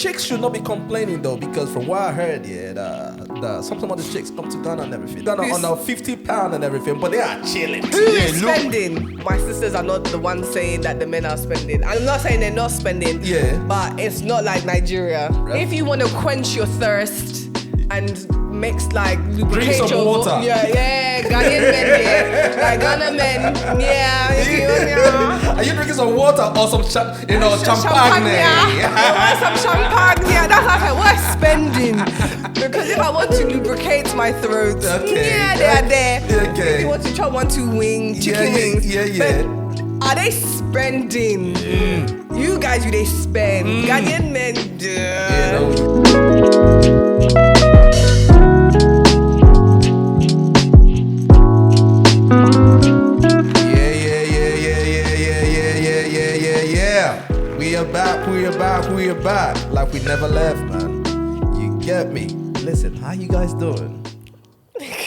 chicks should not be complaining though, because from what I heard, some of the chicks come to Ghana and everything. Ghana on a £50 and everything, but they are chilling. Who is spending? My sisters are not the ones saying that the men are spending. I'm not saying they're not spending. Yeah. But it's not like Nigeria. Right. If you want to quench your thirst and mix like lubricate some your water. Ghanaian men, like Ghana men, Are you drinking some water or some champagne? Some champagne. That's how I said, we're spending. Because if I want to lubricate my throat, they are there. Okay. If you want to chop 1-2 chicken wings. Yeah. But are they spending? You guys, they spend. Ghanaian men, We are back. Like we never left, man. You get me? Listen, how you guys doing? Where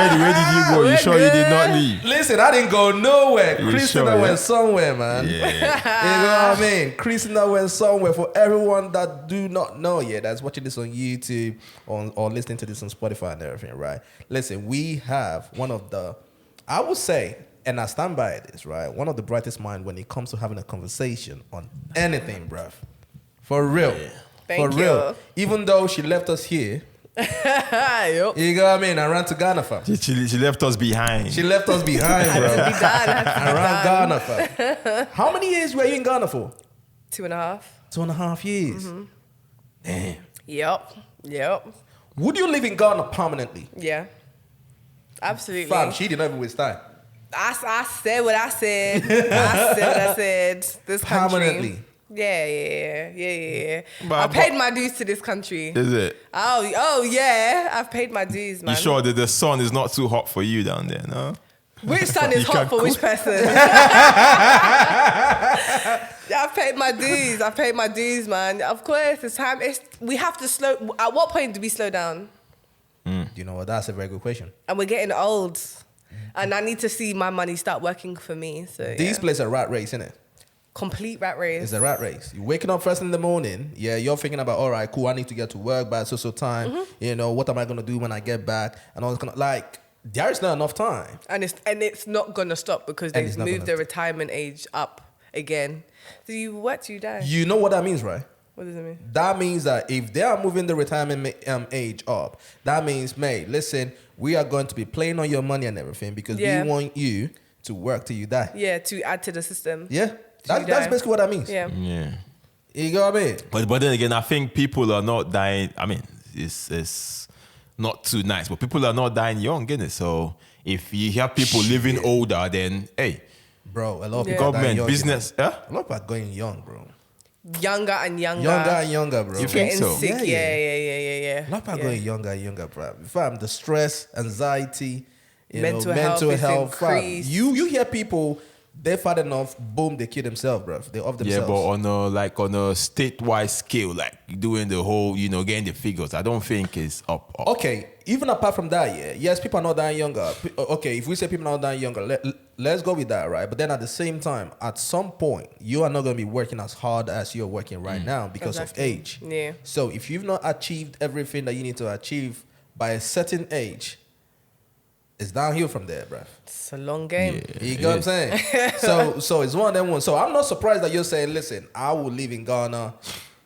did you go? You sure you did not leave? Listen, I didn't go nowhere. Christina sure, went somewhere, man. Yeah. You know what I mean? Christina went somewhere. For everyone that do not know yet, that's watching this on YouTube or listening to this on Spotify and everything, right? Listen, we have one of the, I would say, and I stand by this, right? One of the brightest minds when it comes to having a conversation on anything, bruv. For real. Yeah. Thank For real. Even though she left us here, Yup. you know what I mean? I ran to Ghana, fam. She left us behind. She left us behind, bro. Had to be done. I ran Ghana, fam. How many years were you in Ghana for? 2.5. 2.5 years. Damn. Yep. Would you live in Ghana permanently? Yeah. Absolutely. Fam, she didn't even waste time. I said what I said. I said. This country. Permanently. Yeah. But- I paid my dues to this country. Is it? Oh yeah. I've paid my dues, man. You sure that the sun is not too hot for you down there, no? Which sun is You hot can for which cook. person? I've paid my dues, man. Of course, it's time. We have to slow. At what point do we slow down? You know what? That's a very good question. And we're getting old. And I need to see my money start working for me. So These places are rat race, innit? complete rat race. It's a rat race. You're waking up first in the morning. Yeah, you're thinking about, all right, cool, I need to get to work by so time. You know, what am I going to do when I get back? And all this kind of, like, there is not enough time. And it's not gonna stop because And it's they've not moved gonna- the retirement age up again. So you what? You die. You know what that means, right? What does it mean? That means that if they are moving the retirement age up, that means, mate, listen, we are going to be playing on your money and everything because we want you to work till you die. Yeah, to add to the system. Yeah, that's die. basically what that means. Yeah. You know what I mean? But then again, I think people are not dying. I mean, it's not too nice, but people are not dying young, innit? So if you have people living older, then hey, Bro, a lot of people are dying government, young, business, you know? yeah. A lot of people are going young, bro. Younger and younger. Younger and younger, bro. You think Getting so? sick. Yeah. Yeah. A lot of people are going younger and younger, bro. Fam, the stress, anxiety, Mental mental health is health. Fam, increased. you hear people, they're fat enough, boom, they kill themselves, bro. They off Yeah, themselves. but on a statewide scale, like doing the whole, getting the figures, I don't think it's up. Okay, even apart from that, yes, people are not dying younger. Okay, if we say people are not dying younger, let's go with that, right? But then at the same time, at some point, you are not going to be working as hard as you're working right now because of age. Yeah. So if you've not achieved everything that you need to achieve by a certain age, it's downhill from there, bruv. It's a long game. You know what I'm saying? So it's one of them ones. So I'm not surprised that you're saying, listen, I will live in Ghana,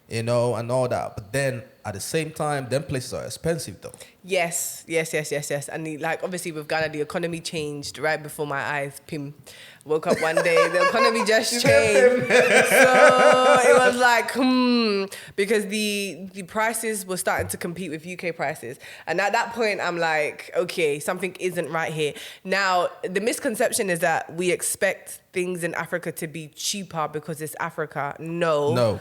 and all that. But then at the same time, them places are expensive though. Yes. And obviously with Ghana, the economy changed right before my eyes. Pim. Woke up one day, the economy just changed. So it was like, because the prices were starting to compete with UK prices. And at that point, I'm like, okay, something isn't right here. Now, the misconception is that we expect things in Africa to be cheaper because it's Africa. No.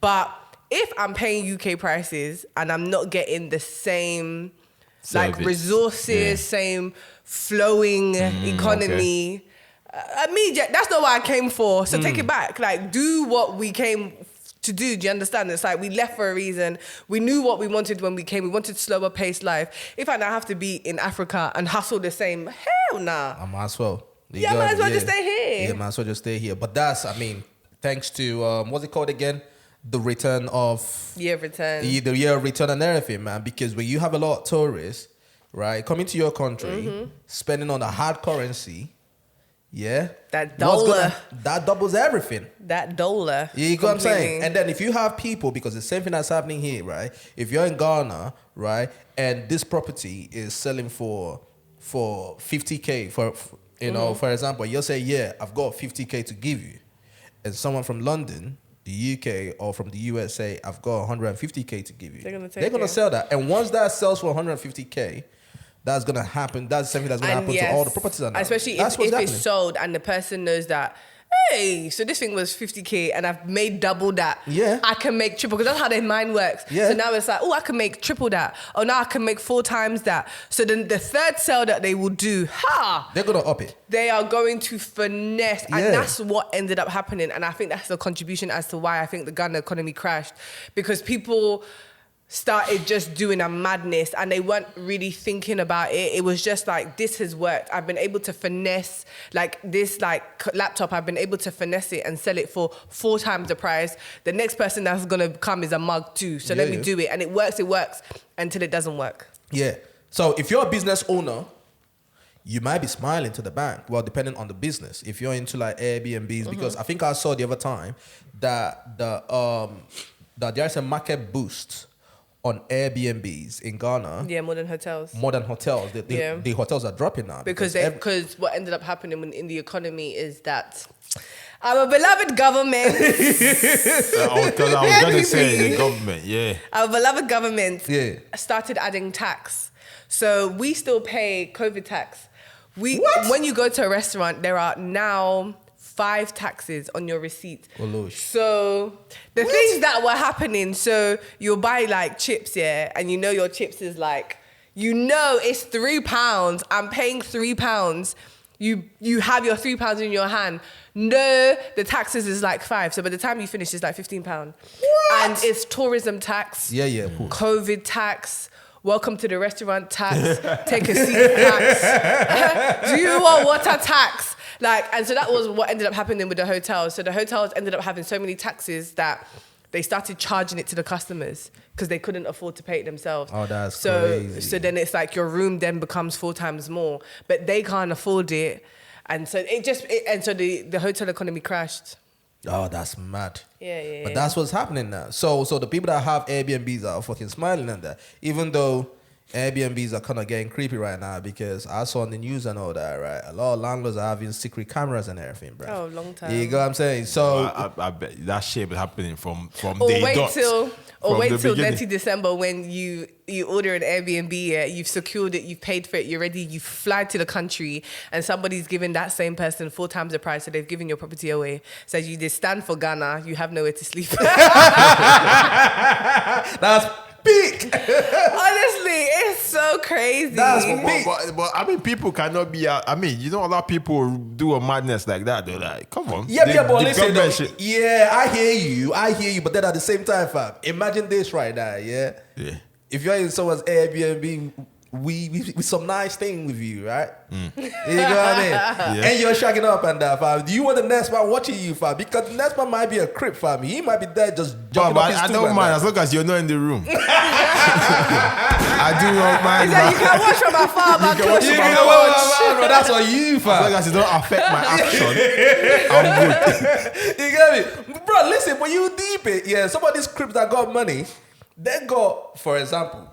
But if I'm paying UK prices and I'm not getting the same Service. resources, same flowing economy, that's not what I came for. So take it back. Like, do what we came to do. Do you understand? It's like we left for a reason. We knew what we wanted when we came. We wanted slower paced life. If I now have to be in Africa and hustle the same, hell nah. I might as well. Might as well just stay here. Yeah, might as well just stay here. But that's, thanks to what's it called again? The return of Year of return. the year of return and everything, man. Because when you have a lot of tourists, right, coming to your country, spending on a hard currency, yeah, That dollar. that doubles everything. That dollar. You get what I'm saying? Completely. And then if you have people, because the same thing that's happening here, right? If you're in Ghana, right, and this property is selling for 50K, for you know, for example, you'll say, yeah, I've got 50K to give you. And someone from London, the UK, or from the USA, I've got 150K to give you. They're They're gonna it. sell that. And once that sells for 150K, that's gonna happen. That's something that's gonna happen to all the properties. Especially that's if what's it's happening. sold and the person knows that, hey, so this thing was 50K and I've made double that. Yeah. I can make triple, because that's how their mind works. Yeah. So now it's like, oh, I can make triple that. Oh, now I can make 4 times that. So then the third sale that they will do, They're gonna up it. they are going to finesse. Yeah. And that's what ended up happening. And I think that's the contribution as to why I think the Ghana economy crashed. Because people started just doing a madness and they weren't really thinking about it. It was just like, this has worked. I've been able to finesse like this laptop. I've been able to finesse it and sell it for 4 times the price. The next person that's gonna come is a mug too. So let me do it. And it works until it doesn't work. Yeah. So if you're a business owner, you might be smiling to the bank. Well, depending on the business. If you're into like Airbnbs, because I think I saw the other time that that there's a market boost on Airbnbs in Ghana. Yeah, more than hotels. More than hotels. The hotels are dropping now. Because what ended up happening in the economy is that our beloved government, I was going to say the government, yeah. our beloved government Yeah. started adding tax. So we still pay COVID tax. What? When you go to a restaurant, there are now 5 taxes on your receipt. So the things that were happening, so you'll buy like chips, yeah, and you know your chips is like, you know it's £3. I'm paying £3. You have your £3 in your hand. No, the taxes is like 5. So by the time you finish, it's like £15. What? And it's tourism tax. Yeah, of course. COVID tax. Welcome to the restaurant tax. Take a seat tax. Do you want water tax? And so that was what ended up happening with the hotels. So the hotels ended up having so many taxes that they started charging it to the customers because they couldn't afford to pay it themselves. Oh, that's crazy. So then it's like your room then becomes 4 times more, but they can't afford it. And so so the hotel economy crashed. Oh, that's mad. Yeah. But that's what's happening now. So the people that have Airbnbs are fucking smiling at that. Even though Airbnbs are kind of getting creepy right now, because I saw on the news and all that, right? A lot of landlords are having secret cameras and everything, bro. Oh, long time. You know what I'm saying? So I bet that shit was happening from Or day wait dot. till From the till beginning. 30 December when you order an Airbnb, yeah, you've secured it, you've paid for it, you're ready, you fly to the country, and somebody's giving that same person 4 times the price, so they've given your property away. So you just stand for Ghana, you have nowhere to sleep. that's big. Honestly, it's so crazy. That's But I mean, people cannot be. I mean, you know, a lot of people do a madness like that. They're like, come on. Yeah, but The listen, government though, shit- yeah, I hear you, but then at the same time, fam, imagine this right now, yeah? Yeah. If you're in someone's Airbnb, we some nice thing with you, right? You know what I mean? Yeah. And you're shagging up and that, fam. Do you want the next man watching you, fam? Because the next man might be a crip, fam. He might be there just jumping up his I stool don't and mind that. as long as you're not in the room. I do not mind. He's like, you can watch from afar, but can watch close from your afar. watch. Bro, that's on you, As long fam. as it don't affect my action, I'm good. You get me? Bro, listen, when you deep it, yeah, some of these crips that got money, they got, for example,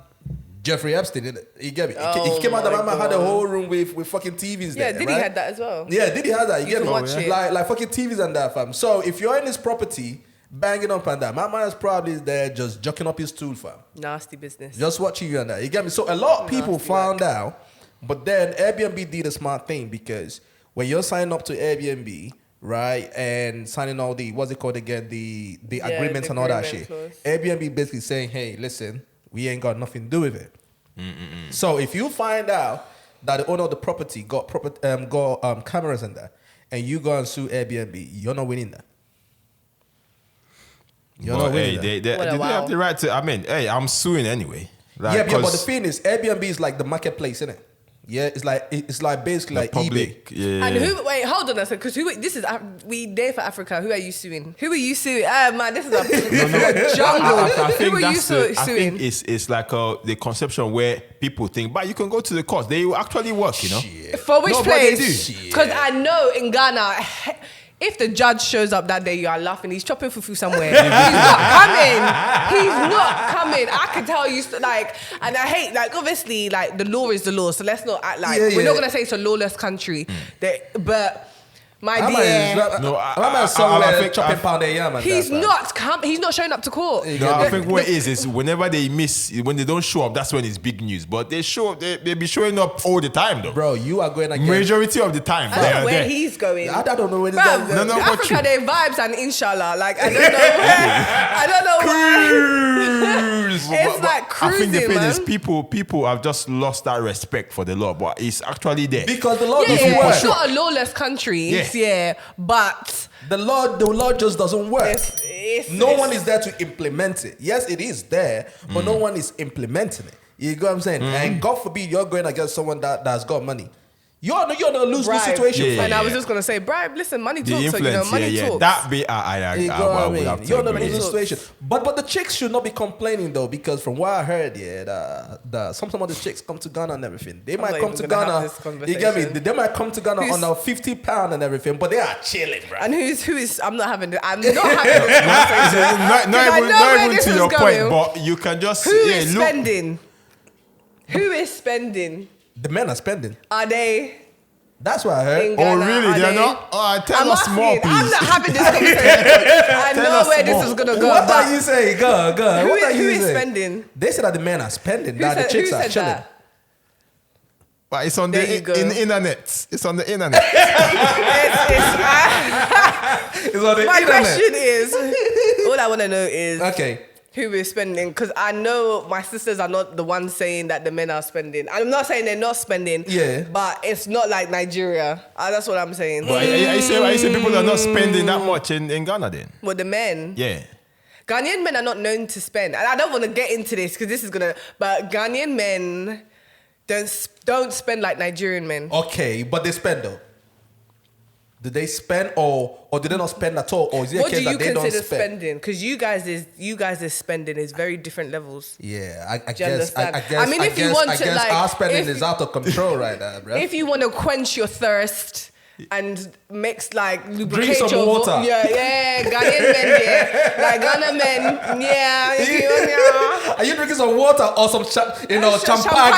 Jeffrey Epstein, innit? You get me? He came out, the my man had a God. whole room with fucking TVs Yeah, there, Diddy right? had that as well. Yeah, Diddy had that. You get can me? watch it. Like fucking TVs and that, fam. So if you're in this property, banging up and that, my man is probably there just jucking up his stool, fam. Nasty business. Just watching you and that. You get me? So a lot of people Nasty found out, but then Airbnb did a smart thing, because when you're signing up to Airbnb, right, and signing all the, what's it called again, the agreements the and all that agreement shit, clause. Airbnb basically saying, hey, listen, we ain't got nothing to do with it. So if you find out that the owner of the property got cameras in there, and you go and sue Airbnb, you're not winning that. You're But not winning hey, that. they What a have wow. the right to. I mean, hey, I'm suing anyway. Like, Yeah, but the 'cause- thing is, Airbnb is like the marketplace, innit? Yeah, it's like basically like public, eBay. yeah. And who? Wait, hold on a second. Because this is we there for Africa. Who are you suing? Who are you suing? Ah man, this is a jungle. I think who are you that's the, I suing? think it's like the conception where people think, but you can go to the courts. They will actually work, you know. Shit. For which No, but they place? do. Because I know in Ghana, if the judge shows up that day, you are laughing. He's chopping fufu somewhere. He's not coming. He's not coming. I can tell you, like, and I hate, like, obviously, like, the law is the law. So let's not act like we're not gonna say it's a lawless country. But my dear, I'm somewhere chopping pound a yam. he's not showing up to court. No, I think what it is whenever they when they don't show up, that's when it's big news. But they show up, they be showing up all the time, though. Bro, you are going against... Majority of the time, I they don't know are where there. he's going. I don't know where this Bruv, guy is. No, but Africa, they vibes and inshallah. Like, I don't know where. I don't know why. It's like I think the cruising, thing man. is people have just lost that respect for the law, but it's actually there. Because the law Yeah, doesn't yeah, work. it's not a lawless country. Yeah, but The law just doesn't work. No it's- one is there to implement it. Yes, it is there, but no one is implementing it. You get what I'm saying? And God forbid you're going against someone that's got money. You're in a lose-lose bribe. situation. Yeah, And I was just gonna say, bribe. Listen, money The talks. So, influence, money yeah. talks. That bit, I You know what would I mean? have to You're in a agree. losing situation. But the chicks should not be complaining though, because from what I heard, some of the chicks come to Ghana and everything. They might not come even to gonna have Ghana. this You get me? conversation. They might come to Ghana Who's- on a £50 and everything, but they are chilling, bro. And who is? I'm not having this. I'm not having this conversation. not I know where not even this to is your going. point, but you can just Who is look. spending? Who is spending? The men are spending. Are they? That's what I heard. In Oh, Ghana, really? are They're they? not? Oh, tell I'm us asking. more, please. I'm not having this conversation. I know us where more. this is gonna go. What but are you saying? Go. Who What are is- who you is saying? spending? They said that the men are spending. Who That the said- chicks who are said chilling. that? But it's on There the you go. in the internet. It's on the internet. It's on the My internet. question is, all I want to know is Okay. who is spending? Because I know my sisters are not the ones saying that the men are spending. I'm not saying they're not spending. Yeah. But it's not like Nigeria. That's what I'm saying. But I say people are not spending that much in Ghana then. Well, the men. Yeah. Ghanaian men are not known to spend. And I don't want to get into this because this is going to... But Ghanaian men don't spend like Nigerian men. Okay, but they spend though. Do they spend or do they not spend at all? Or is it a What do case you that they don't consider spend? spending? Because you guys' spending is very different levels. Yeah, I you guess. I understand? guess. I mean, if you want I to, guess like, our spending if- is out of control right now, bro. If you want to quench your thirst and mix like lubricate some your water. Ghanaian men, yeah, like Ghana men, yeah. If you, Are you drinking some water or some champagne? Champagne. You want some champagne?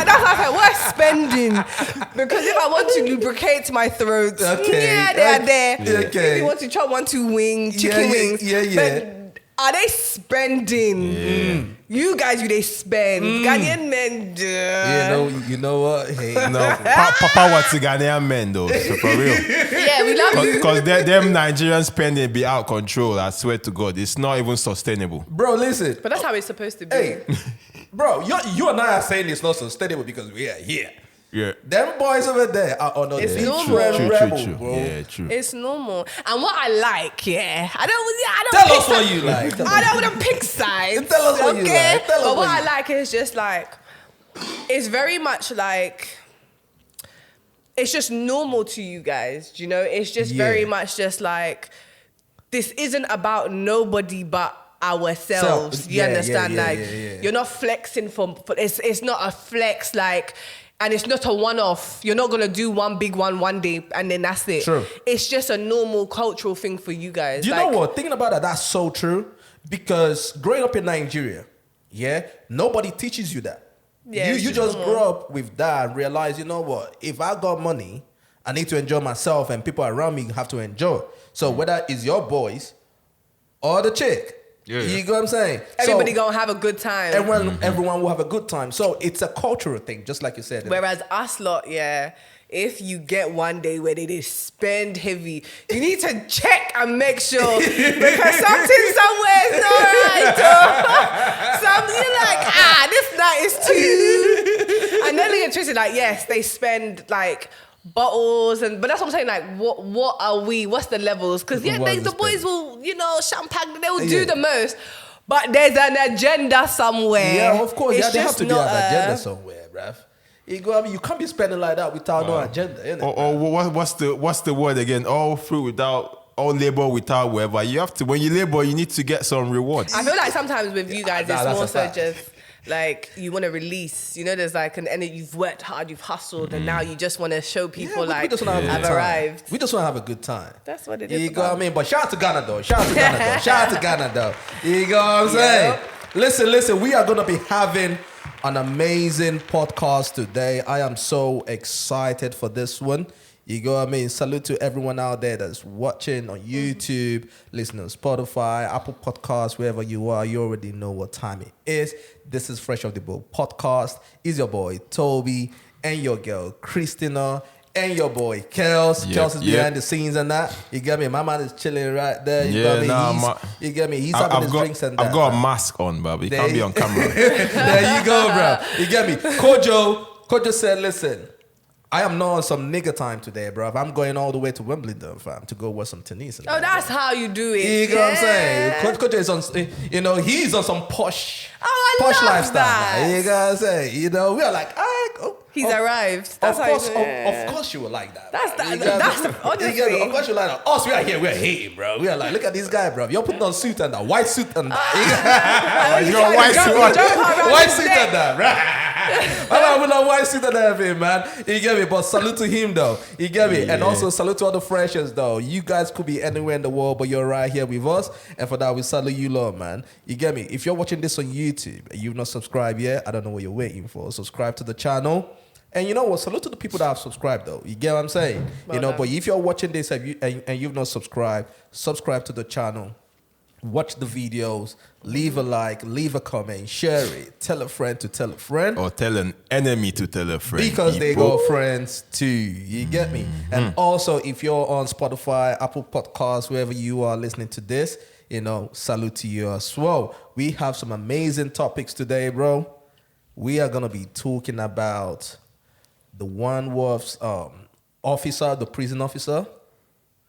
That's what I said. We're spending because if I want to lubricate my throat, Okay. yeah, they are there. Okay. If you want to chop 1, 2 wings, chicken wings, yeah. But are they spending? You guys, they spend. Ghanaian men, You know what? Hey, No, Papa what's the Ghanaian men though? So for real. yeah, we love you. Because them Nigerian spending be out of control. I swear to God, it's not even sustainable. bro, listen. But that's how it's supposed to be. Hey, bro, you and I are saying it's not sustainable because we are here. Yeah. Them boys over there are on a It's different normal. level, bro. Yeah, true. It's normal. And what I like, yeah, I don't Tell pick us what you like. I don't want to pick sides. Tell us what you like. Tell us But what what I you- like is just like, it's very much like, it's just normal to you guys, do you know? It's just very Yeah. much just like, this isn't about nobody but ourselves. So- You yeah, understand? yeah, like, yeah. you're not flexing for it's not a flex like, and it's not a one-off. You're not gonna do one big one day and then that's it. True. It's just a normal cultural thing for you guys. Do you Like, know what? Thinking about that, that's so true. Because growing up in Nigeria, yeah, nobody teaches you that. Yeah, it's you just just normal. grow up with that and realize, you know what? If I got money, I need to enjoy myself and people around me have to enjoy. So whether it's your boys or the chick, Yeah. you know what I'm saying? Everybody so gonna have a good time. everyone will have a good time. So it's a cultural thing, just like you said. Whereas us lot, yeah, if you get one day where they spend heavy, you need to check and make sure because something somewhere is not right. Something like, this night is too. And then they get twisted, like, yes, they spend like bottles but that's what I'm saying, like what are we, what's the levels? Because yeah, What is the the boys spend? will, champagne, they will Yeah. do the most. but there's an agenda somewhere. Yeah, of course. It's Yeah, they have just to be not an agenda somewhere, bruv. You go, I mean, you can't be spending like that without no agenda, innit? Or what's the word again? All fruit without, all labor without whatever. You have to, when you labor, you need to get some rewards. I feel like sometimes with you guys, Nah, it's that's more a so fact. just like you want to release. You know, there's like and you've worked hard, you've hustled, and now you just want to show people we like just wanna have a I've good time. arrived. We just want to have a good time. That's what it You is. go, I mean, but shout out to Ghana though. Shout out to Ghana though. Shout out to Ghana though. You go, what I'm saying? Listen. We are gonna be having an amazing podcast today. I am so excited for this one. You go, I mean, salute to everyone out there that's watching on YouTube, listening on Spotify, Apple Podcasts, wherever you are. You already know what time it is. This is Fresh Off the Boat Podcast. Is your boy Toby and your girl Christina and your boy Kels. Yep, Kels is behind the scenes and that. You get me? My man is chilling right there. You get me? You get me? He's having his drinks and that. I've got a mask on, but we can't be on camera. There you go, bro. You get me? Kojo said, listen, I am not on some nigger time today, bro. I'm going all the way to Wimbledon, fam, to go watch some tennis. And Oh, that's how you do it. you know what I'm saying? Kojo is on, you know, he's on some posh love lifestyle. that. Now. You know what I'm saying? You know, we are like, He's arrived. That's of how course, you do it. of course you will like that. That's bro. that- You know that's what I'm the- saying? honestly. You know, of course you like that. Us, we are here, we're hating, bro. We are like, look at this guy, bro. You're putting on suit and that, white suit and that. You got a white suit on. White suit and that, right? I'm with a white suit and everything, man. You get me? But salute to him, though. You get me? And also salute to all the freshers, though. You guys could be anywhere in the world, but you're right here with us. And for that, we salute you, Lord, man. You get me? If you're watching this on YouTube and you've not subscribed yet, I don't know what you're waiting for. Subscribe to the channel. And you know what? Salute to the people that have subscribed, though. You get what I'm saying? You know, but if you're watching this and you've not subscribed, subscribe to the channel. Watch the videos, leave a like, leave a comment, share it, tell a friend to tell a friend. Or tell an enemy to tell a friend. Because they people. got friends too. You get me? And also, if you're on Spotify, Apple Podcasts, wherever you are listening to this, you know, salute to you as well. We have some amazing topics today, bro. We are going to be talking about the Wandsworth's officer, the prison officer.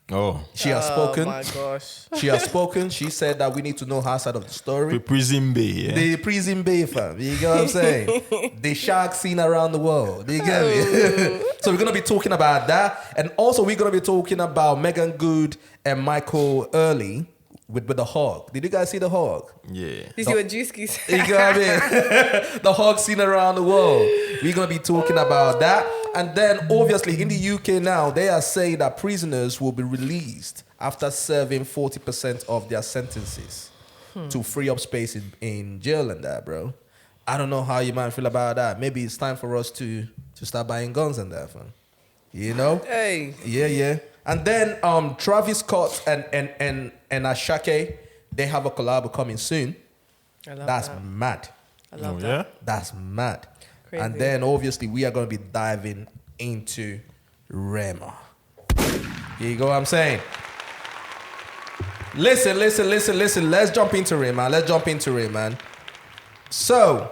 Oh. She has spoken. Oh my gosh. She has spoken. She said that we need to know her side of the story. Prison Bay, yeah. The prison bay, fam. You get what I'm saying? The shark scene around the world. You get me? So we're going to be talking about that. And also we're going to be talking about Meagan Good and Michael Erly with the hog. Did you guys see the hog? Yeah. You see what Juicy said? You get what I mean? The hog scene around the world. We're going to be talking about that. And then obviously in the UK now, they are saying that prisoners will be released after serving 40% of their sentences to free up space in jail and that, bro. I don't know how you might feel about that. Maybe it's time for us to start buying guns and that, fam. You know? Hey. Yeah. And then Travis Scott and Ashake, they have a collab coming soon. I love That's that. mad. I love yeah? that. That's mad. Crazy. And then obviously we are going to be diving into Rema. You go what I'm saying? Listen. Let's jump into it, man. So,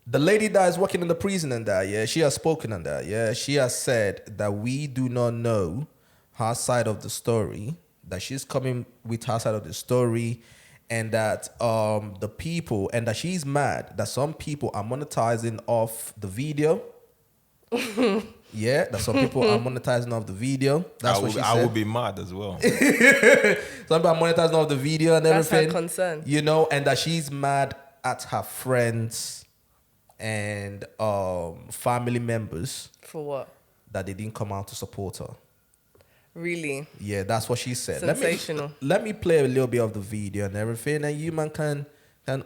the lady that is working in the prison and that, yeah, she has spoken on that, yeah. She has said that we do not know her side of the story, that she's coming with her side of the story, and that the people, and that she's mad that some people are monetizing off the video. Yeah, that some people are monetizing off the video. That's what she said. I would be mad as well. Some people are monetizing off the video and That's everything. her concern. You know, and that she's mad at her friends and family members For what? that they didn't come out to support her. Really? Yeah, that's what she said. Sensational. Let me play a little bit of the video and everything, and you man can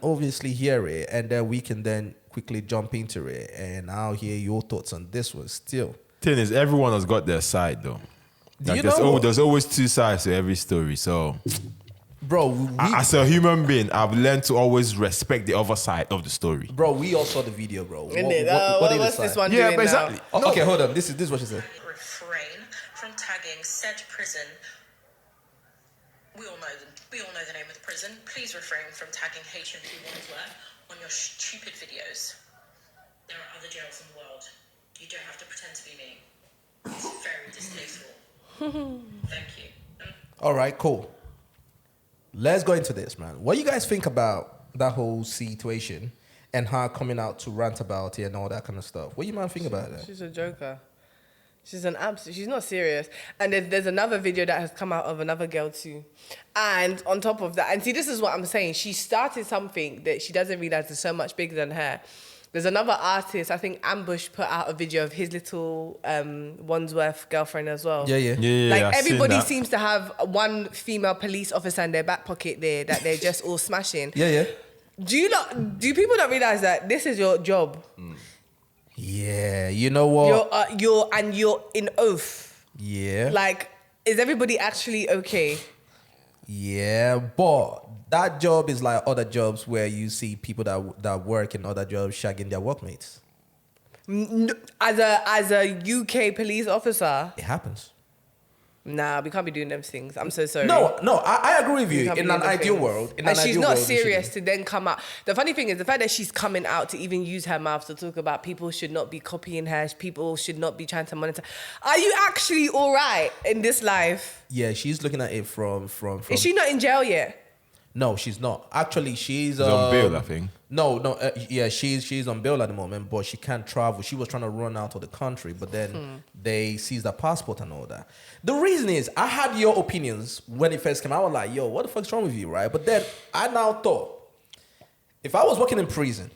obviously hear it, and then we can then quickly jump into it, and I'll hear your thoughts on this one still. Thing is, everyone has got their side though. Do you there's, know? there's always two sides to every story. So, Bro, as a human being, I've learned to always respect the other side of the story. we all saw the video, bro. Isn't it? What's this one Yeah, doing but now? exactly. Oh, okay, hold on. This is what she said. Refrain from tagging said prison. We all know the name of the prison. Please refrain from tagging HMP Wandsworth on your stupid videos. There are other jails in the world. You don't have to pretend to be me. It's very distasteful. Thank you. All right, cool. let's go into this, man. What do you guys think about that whole situation and her coming out to rant about it and all that kind of stuff? What do you man think about that? She's a joker. She's an absolute. She's not serious. And there's another video that has come out of another girl too. And on top of that, and see, this is what I'm saying. She started something that she doesn't realize is so much bigger than her. There's another artist, I think Ambush put out a video of his little Wandsworth girlfriend as well. Yeah. Like I've seen everybody that. seems to have one female police officer in their back pocket there that they're just all smashing. Yeah. Do people not realize that this is your job? Yeah, you know what? You're in oath. Yeah. Like, is everybody actually okay? Yeah, but that job is like other jobs where you see people that work in other jobs shagging their workmates. As a UK police officer, It happens. nah, we can't be doing those things. I'm so sorry. No, I agree with We you. can't be In doing an those ideal things. world, And she's not serious to then come out. The funny thing is the fact that she's coming out to even use her mouth to talk about people should not be copying her, people should not be trying to monitor. Are you actually all right in this life? Yeah, she's looking at it from. Is she not in jail yet? No, she's not. Actually, she's on bail, I think. No, yeah, she's on bail at the moment, but she can't travel. She was trying to run out of the country, but then they seized her passport and all that. The reason is, I had your opinions when it first came out. I was like, yo, what the fuck's wrong with you, right? But then I now thought, if I was working in prison,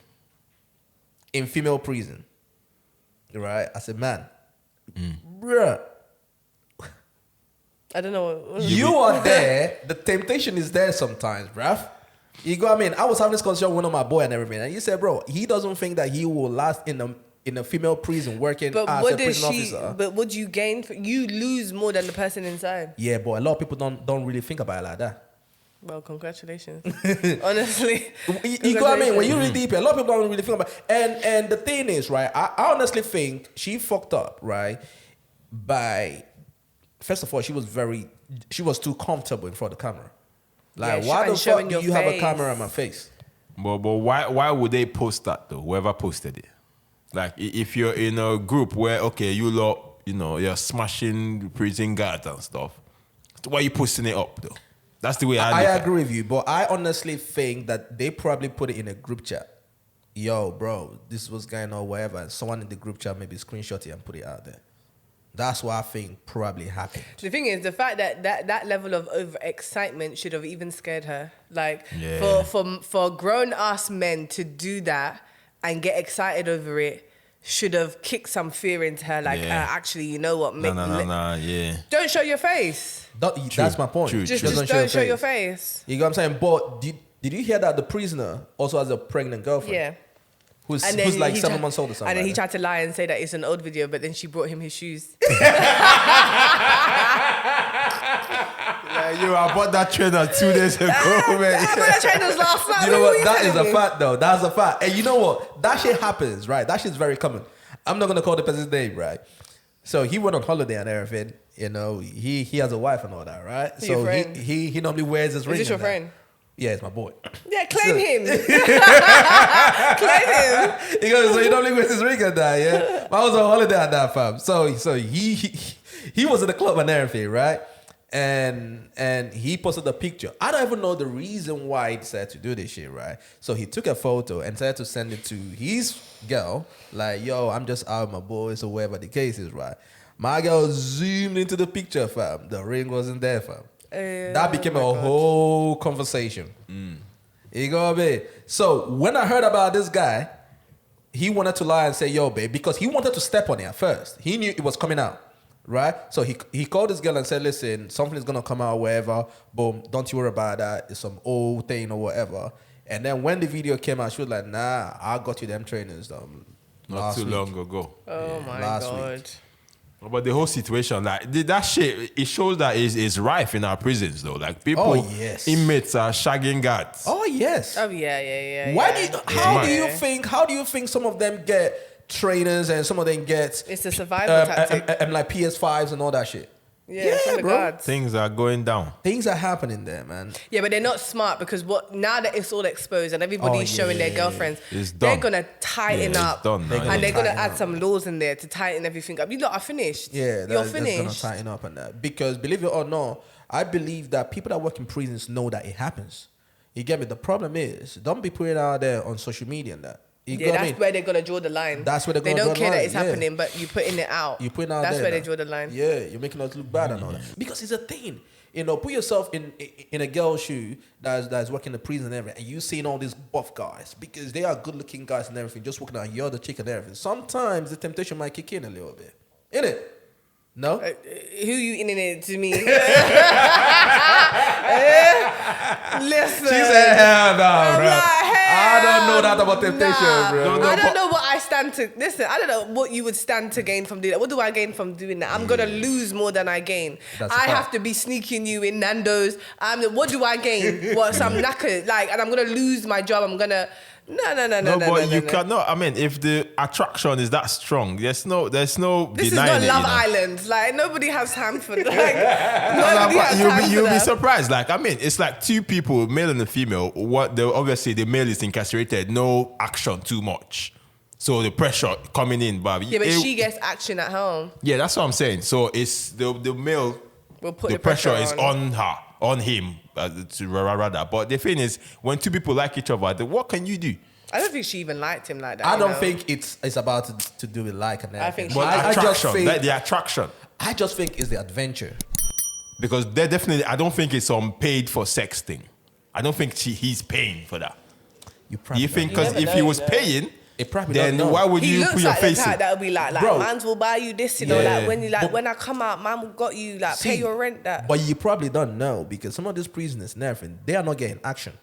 in female prison, right? I said, man, bruh, I don't know. you are there. The temptation is there sometimes, bruv. You go, I mean, I was having this conversation with one of my boy and everything, and he said, bro, he doesn't think that he will last in a female prison working But as what a does prison she? officer. But would you gain? You lose more than the person inside. Yeah, but a lot of people don't really think about it like that. Well, congratulations. Honestly, You go, I mean, when you read deep, a lot of people don't really think about it. And the thing is, right, I honestly think she fucked up, right, by, first of all, she was too comfortable in front of the camera. Like, Yeah, why and the showing fuck do your you have a face. camera on my face? But why would they post that though? Whoever posted it, like if you're in a group where okay, you lot, you're smashing prison guards and stuff. Why are you posting it up though? That's the way I look at it. agree with you, but I honestly think that they probably put it in a group chat. Yo, bro, this is what's going on, whatever. And someone in the group chat maybe screenshot it and put it out there. That's what I think probably happened. the thing is, the fact that level of overexcitement should have even scared her. Like Yeah. for grown ass men to do that and get excited over it should have kicked some fear into her. Like, Yeah. actually, you know what? No, yeah. Don't show your face. That's my point. True, Just true. don't show your face. You know what I'm saying? But did you hear that the prisoner also has a pregnant girlfriend? Yeah. Who's And then like he 7 tried- months old or something. And then he like that. tried to lie and say that it's an old video, but then she brought him his shoes. Yeah, I bought that trainer 2 days ago, man. I bought the trainers last night. You know What what? you That is telling a me? fact, though. That's a fact. And you know what? That shit happens, right? That shit's very common. I'm not gonna call the person's name, right? So he went on holiday and everything. He has a wife and all that, right? Who, your So friend? he normally wears his ring. Is this your and that. friend? Yeah, it's my boy. Yeah, claim him. Claim him. He goes, so he normally wears his ring and that, yeah. I was on holiday at that, fam. So he was in the club and everything, right? And he posted a picture. I don't even know the reason why he decided to do this shit, right? So he took a photo and decided to send it to his girl, like, yo, I'm just out with my boys or whatever the case is, right? My girl zoomed into the picture, fam. The ring wasn't there, fam. That became a whole conversation. You know what I mean? So when I heard about this guy, he wanted to lie and say, yo, babe, because he wanted to step on it at first. He knew it was coming out, right? So he called this girl and said, listen, something's going to come out, wherever. Boom, don't you worry about that. It's some old thing or whatever. And then when the video came out, she was like, nah, I got you them trainers Not too long ago. Oh my last God. week. But the whole situation, like that shit, it shows that it's rife in our prisons though. Like people, yes. inmates are shagging guards. Oh, yes. Oh yeah. Why yeah. how do you think some of them get trainers and some of them get It's a survival tactic. and like PS5s and all that shit? Yeah, from the bro. guards. Things are going down. Things are happening there, man. Yeah, but they're not smart because now that it's all exposed and everybody's showing their girlfriends, It's they're done. gonna tighten Yeah, up. it's done now, And they're gonna tighten add up. some laws in there to tighten everything up. You lot are finished. Yeah, You're that's finished. gonna tighten up on that. Because believe it or not, I believe that people that work in prisons know that it happens. You get me? The problem is, don't be putting it out there on social media and that. You Yeah, get what I that's mean? where they're gonna draw the line. That's where they're They gonna don't draw the care that line, it's yeah. happening, but you putting it out. You putting it out That's there where they now. draw the line. Yeah, you're making us look bad and all that. Because it's a thing. You know, put yourself in a girl's shoe that's working in the prison and everything, and you seeing all these buff guys because they are good looking guys and everything, just walking out, you're the chick and everything. Sometimes the temptation might kick in a little bit. Innit? No? Who you in it to me? Listen. She said, hell no, I'm bro. like, I don't know that about hell temptation, nah. bro. I don't know what I stand to. Listen, I don't know what you would stand to gain from doing that. What do I gain from doing that? I'm gonna lose more than I gain. That's a I fact. have to be sneaking you in Nando's. What do I gain? What? Some knackered like, and I'm gonna lose my job. I'm gonna. No, But you cannot. I mean, if the attraction is that strong, there's no This is denying not it. Love you know? Island. Like nobody has time for like. Nobody has You'll time be, for you'll be that. surprised. Like, I mean, it's like two people, male and a female. Obviously the male is incarcerated, no action too much. So the pressure coming in, but Yeah, but she gets action at home. yeah, that's what I'm saying. So it's the male. We'll put The pressure is on her, on him, rather. But the thing is, when two people like each other, then what can you do? I don't think she even liked him like that. I you don't know? think it's about to do with like and everything. think But I just attraction, think the attraction. I just think it's the adventure. Because they're definitely, I don't think it's some paid for sex thing. I don't think he's paying for that. You Do probably you think? don't know. Because if he was paying, It probably then don't know. why would He you looks put your like the face type in? that would be like, Bro. mans will buy you this, you know, Yeah. like when you like But- when I come out, man got you like pay See, your rent that. But you probably don't know because some of these prisoners and everything, they are not getting action.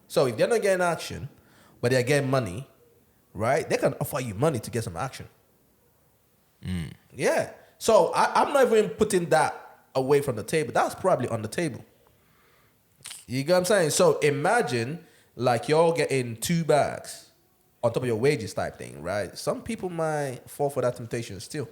So if they're not getting action, but they're getting money, right? They can offer you money to get some action. Yeah. So I'm not even putting that away from the table. That's probably on the table. You get what I'm saying? So imagine like you're getting 2 bags on top of your wages type thing, right? Some people might fall for that temptation still.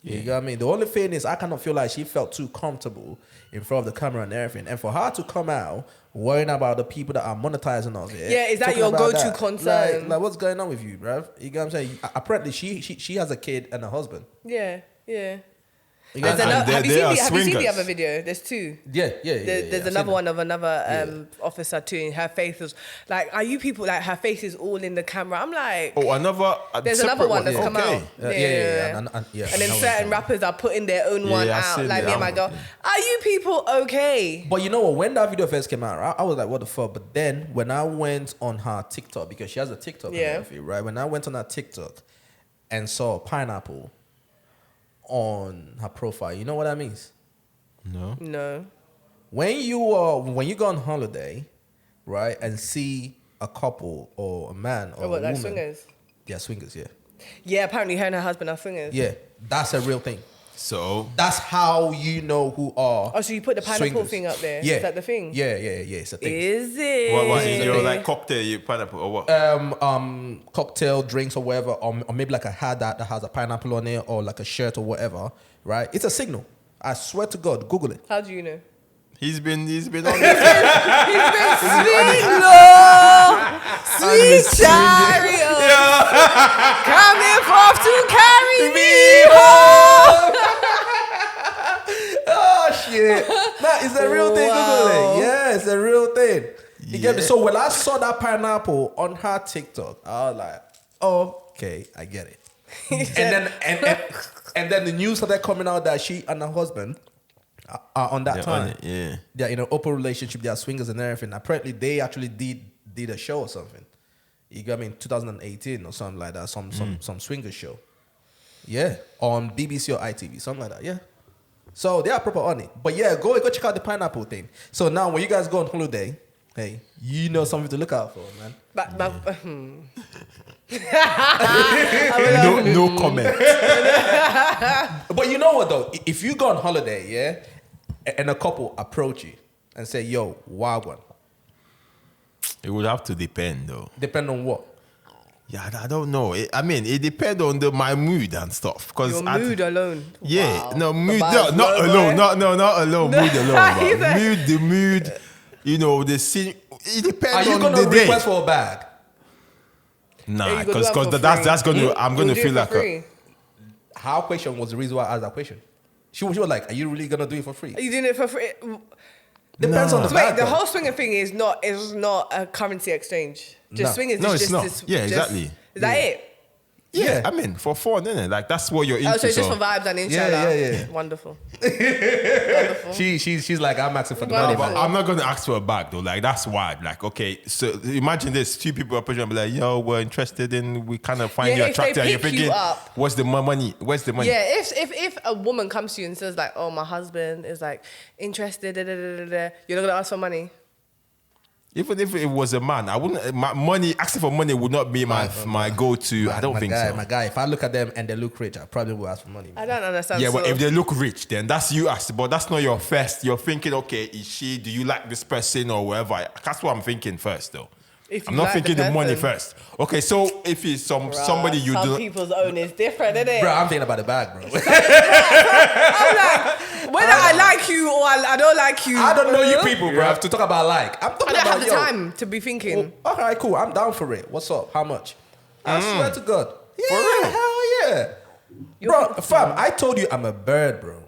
You know what I mean? The only thing is I kind of feel like she felt too comfortable in front of the camera and everything. And for her to come out worrying about the people that are monetizing of it. Yeah, is that talking your about go-to that, concern? Like, what's going on with you, bruv? You know what I'm saying? Apparently she has a kid and a husband. Yeah, yeah. You There's know what I'm another, they- have you they seen are have you seen the swingers. other video? There's 2. Yeah. There's I've another seen one of another officer too, and her face was like, are you people like her face is all in the camera? I'm like, Oh, another. there's another one that's come out. Yeah. And then Another certain one. rappers are putting their own one I out. seen Like it. me and my girl, are you people okay? But you know what? When that video first came out, I was like, what the fuck? But then when I went on her TikTok, because she has a TikTok, and Yeah. everything, right? When I went on her TikTok and saw pineapple on her profile, you know what that means? No. No. When you go on holiday, right, and see a couple or a man or Oh, what, a like woman, swingers? yeah, swingers, yeah, Yeah, apparently her and her husband are swingers. yeah, that's a real thing. So That's how you know who are. Oh, so you put the pineapple swingers. thing up there? Yeah, Is that the thing? Yeah, it's a thing. Is it? what Yeah. you're like cocktail, you pineapple or what? Cocktail drinks or whatever, or maybe like a hat that has a pineapple on it, or like a shirt or whatever, right? It's a signal. I swear to God, Google it. How do you know? He's been on this. He's been sweet, Lord, sweet chariot, coming forth to carry me home. Oh shit! Nah, it's a real thing. Google Wow. it. Yeah, it's a real thing. You get me? Yeah. So when I saw that pineapple on her TikTok, I was like, okay, I get it. and then the news started coming out that she and her husband are on that Yeah, time. on it, yeah. They're in an open relationship. They are swingers and everything. Apparently, they actually did a show or something. You got me in 2018 or something like that. Some swinger show. Yeah, on BBC or ITV, something like that. Yeah. So they are proper on it. But yeah, go check out the pineapple thing. So now when you guys go on holiday, hey, you know something to look out for, man. No comment. But you know what though? If you go on holiday, yeah, and a couple approach you and say, "Yo, wagwan," It would have to depend though. depend on what. Yeah, I don't know. I mean, it depends on my mood and stuff. Your mood alone. Yeah, Wow. no mood. The Not vibes, alone. boy. Not alone. Mood alone. He's Bro. like- The mood. You know, the scene. It Are depends you on gonna the day. request for a bag? Nah, You go do because it for that's free. gonna. I'm gonna You'll do feel it for like free. Her question was the reason why I asked that question. She was like, "Are you really gonna do it for free?" Are you doing it for free? Depends on the Wait, bag. the though. whole swinger thing is not a currency exchange. Just No. swingers No, is it's just not. this. Yeah, just- exactly. Is that it? Yeah, I mean, for fun, innit? Like that's what you're into. Oh, so it's just for vibes and inshallah. yeah. Wonderful. Wonderful. She's like, I'm asking for the Well, money, But man. I'm not gonna ask for a bag though. Like that's wild. Like okay, so imagine this: two people are pushing and be like, "Yo, we're interested in. We kind of find Yeah, you if they attractive." And you're pick you thinking, up- "What's the money? Where's the money?" Yeah, if a woman comes to you and says like, "Oh, my husband is like interested," you're not gonna ask for money. Even if it was a man, I wouldn't. Asking for money would not be my go-to. I don't my think guy, so. My guy, if I look at them and they look rich, I probably will ask for money. I don't understand. Yeah, but so- if they look rich, then that's you ask. But that's not your first. You're thinking, okay, is she? Do you like this person or whatever? That's what I'm thinking first, though. If I'm you not like thinking the the money person. first. Okay, so if it's somebody you some do, people's own is different, isn't it? Bro, I'm thinking about the bag, bro. I'm like, whether I like you or I don't like you. I don't know you people, bro. To talk about like, I'm I talking don't about have the yo, time to be thinking. Oh, all right, cool. I'm down for it. What's up? How much? I swear to God. Yeah, real? hell yeah. Bro, fam, I told you I'm a bird, bro.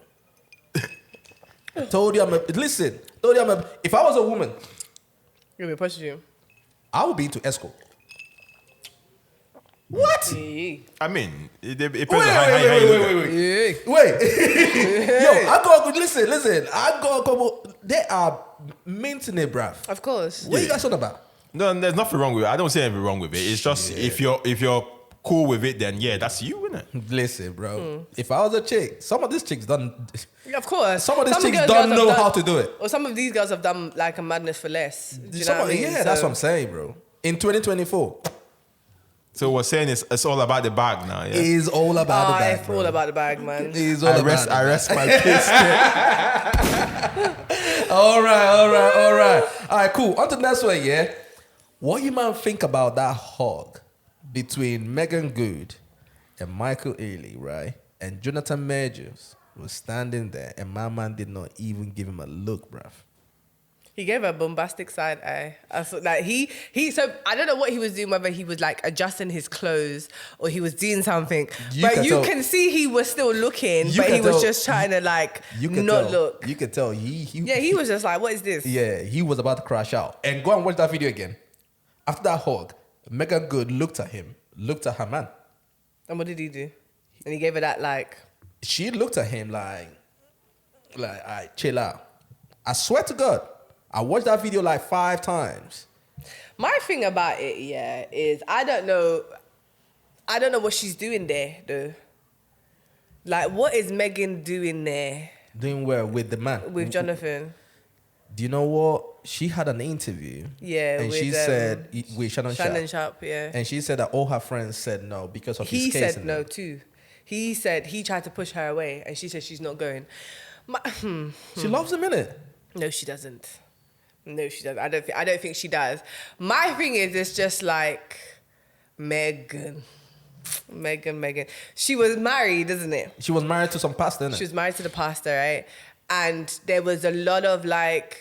Told you if I was a woman, You're gonna push you. I would be into escort. What? Yeah. I mean, it depends Wait, on how you look at it. wait. Yo, I got listen. I got a couple. They are minting it, bruv. Of course. What you guys talking about? No, there's nothing wrong with it. I don't see anything wrong with it. It's just if you're cool with it, then yeah, that's you, isn't it? Listen, bro. If I was a chick, some of these chicks done. Yeah, of course. Some of these chicks girls don't have know done- how to do it. Or some of these girls have done like a madness for less. Do you know what I mean? Yeah, that's what I'm saying, bro. In 2024, So we're saying it's all about the bag now. Yeah. it's all about the bag, It's bro. all about the bag, man. It's all I about rest the my case. bag. All right, cool. On to the next one, yeah. What you man think about that hug between Meagan Good and Michael Erly, right? And Jonathan Majors was standing there, and my man did not even give him a look, bruv. He gave a bombastic side eye. I thought like so I don't know what he was doing, whether he was like adjusting his clothes or he was doing something. But you can see he was still looking, You but he can was tell- just trying to like You can not tell. look. You can tell He was just like, what is this? Yeah, he was about to crash out. And go and watch that video again. After that hug, Meagan Good looked at him, looked at her man. And what did he do? And he gave her that like, She looked at him like, all right, chill out. I swear to God, I watched that video like 5 times. my thing about it, yeah, is I don't know what she's doing there though. Like, what is Megan doing there Doing well with the man. with Jonathan? Do you know what? She had an interview. Yeah, And with, she said, with Shannon Shannon Sharp. Sharp, yeah. And she said that all her friends said no because of He his case. said no too. He said he tried to push her away, and she said she's not going. She loves him, innit? No, she doesn't. No, she doesn't. I don't think she does. My thing is, it's just like Megan. She was married, isn't it? She was married to some pastor, innit? She was married to the pastor, right? And there was a lot of like,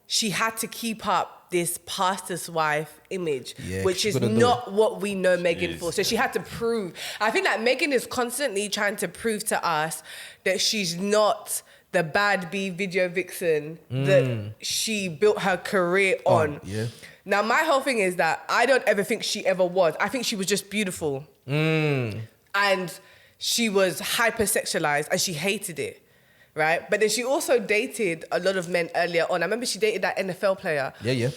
she had to keep up this pastor's wife image, Yeah, which she is couldn't do not what we know Megan is, for. So she had to prove. I think that Megan is constantly trying to prove to us that she's not the bad B video vixen that she built her career on. yeah. Now, my whole thing is that I don't ever think she ever was. I think she was just beautiful. And she was hypersexualized and she hated it, right? But then she also dated a lot of men earlier on. I remember she dated that NFL player. Yeah.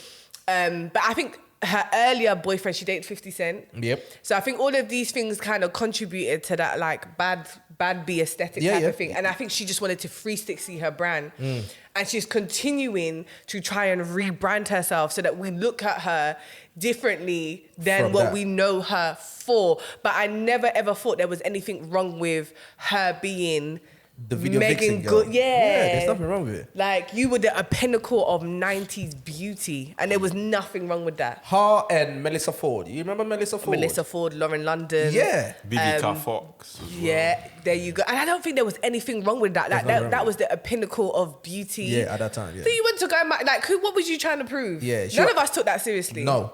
But I think her earlier boyfriend, she dated 50 Cent. Yep. So I think all of these things kind of contributed to that like bad B aesthetic Yeah, type yeah. of thing. And I think she just wanted to 360 her brand. And she's continuing to try and rebrand herself so that we look at her differently than From what that. we know her for. But I never ever thought there was anything wrong with her being The video Meagan vixen girl. Good, There's nothing wrong with it. Like, you were a pinnacle of 90s beauty, and there was nothing wrong with that. Her and Melissa Ford. You remember Melissa Ford? Melissa Ford, Lauren London. Yeah. Vivica Fox. As well. Yeah, there you go. And I don't think there was anything wrong with that. Like, that was a pinnacle of beauty. Yeah, at that time. Yeah. So you went to go and like, what was you trying to prove? Yeah, None of us took that seriously. No,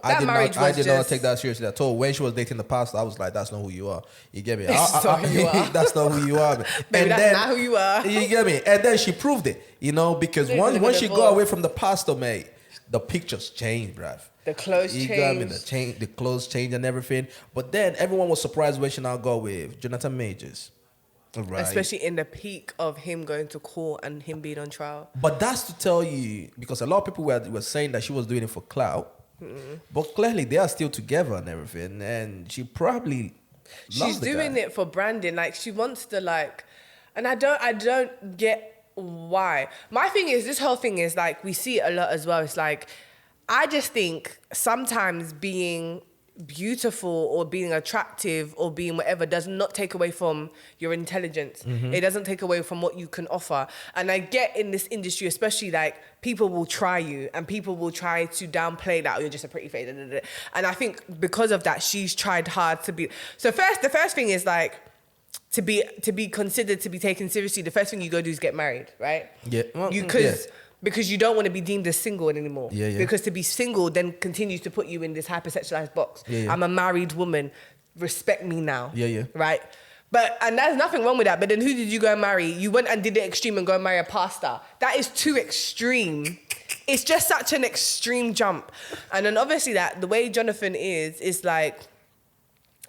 That marriage I was did not just- take that seriously at all. When she was dating the pastor, I was like, that's not who you are. You get me? That's not who you are. That's not who you are. Man. Baby, that's not who you are. You get me? And then she proved it, because They're once living she a got divorce. away from the pastor, mate, the pictures changed, bruv. The clothes You got me? changed. The clothes changed and everything. But then everyone was surprised when she now got with Jonathan Majors. Right. Especially in the peak of him going to court and him being on trial. But that's to tell you, because a lot of people were saying that she was doing it for clout. But clearly they are still together and everything. And she probably She's doing it for branding. Like, she wants to, like, and I don't get why. My thing is, this whole thing is like, we see it a lot as well. It's like, I just think sometimes being beautiful or being attractive or being whatever does not take away from your intelligence. It doesn't take away from what you can offer. And I get in this industry, especially, like, people will try you and people will try to downplay that, oh, you're just a pretty face. And I think because of that, she's tried hard to be. So the first thing is, like, to be considered to be taken seriously, the first thing you go do is get married, right? Yeah. Well, Because you don't want to be deemed as single anymore. Yeah. Because to be single then continues to put you in this hypersexualized box. Yeah. I'm a married woman. Respect me now. Yeah. Right? And there's nothing wrong with that. But then who did you go and marry? You went and did the extreme and go and marry a pastor. That is too extreme. It's just such an extreme jump. And then obviously the way Jonathan is like,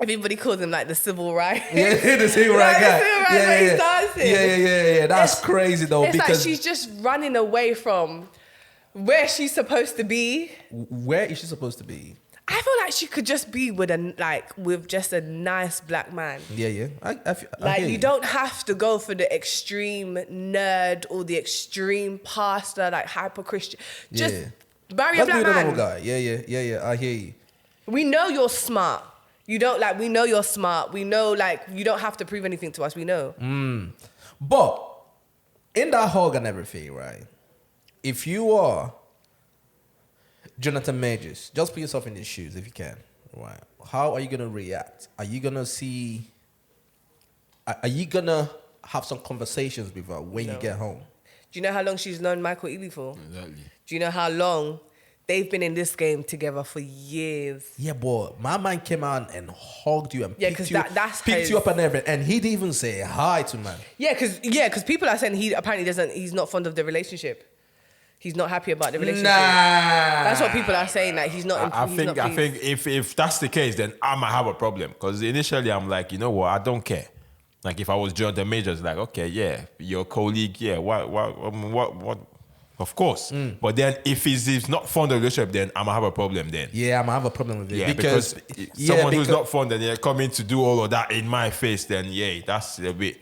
everybody calls him like the civil right. Yeah, the civil right guy. The civil right Yeah. dancing. Yeah. That's crazy though. It's because like she's just running away from where she's supposed to be. where is she supposed to be? I feel like she could just be with just a nice black man. Yeah. I Like, hear you don't have to go for the extreme nerd or the extreme pastor, like hyper Christian. Just marry a Let's be black the normal man. guy. Yeah. I hear you. We know you're smart. We know you're smart. We know, like, you don't have to prove anything to us. We know. But in that hog and everything, right? If you are Jonathan Majors, just put yourself in his shoes if you can. Right? How are you gonna react? Are you gonna have some conversations with her when you get home? Do you know how long she's known Michael Ealy for? Exactly. Do you know how long they've been in this game together for years? Yeah, boy, my man came out and hugged you and Yeah, picked 'cause you, that's picked his- you up and everything, and he didn't even say hi to man. Yeah, because people are saying he apparently he's not fond of the relationship. He's not happy about the relationship. Nah, That's what people are saying. Like, he's not. I he's think not I pleased. think if that's the case, then I might have a problem. Because initially I'm like, you know what, I don't care. Like, if I was Jonathan Majors, like, okay, yeah, your colleague, yeah, what? Of course. But then if he's not fond of the relationship, then I'm gonna have a problem then. Yeah, I'm gonna have a problem with it. Yeah, because someone who's not fond and they're coming to do all of that in my face, then yeah, that's a bit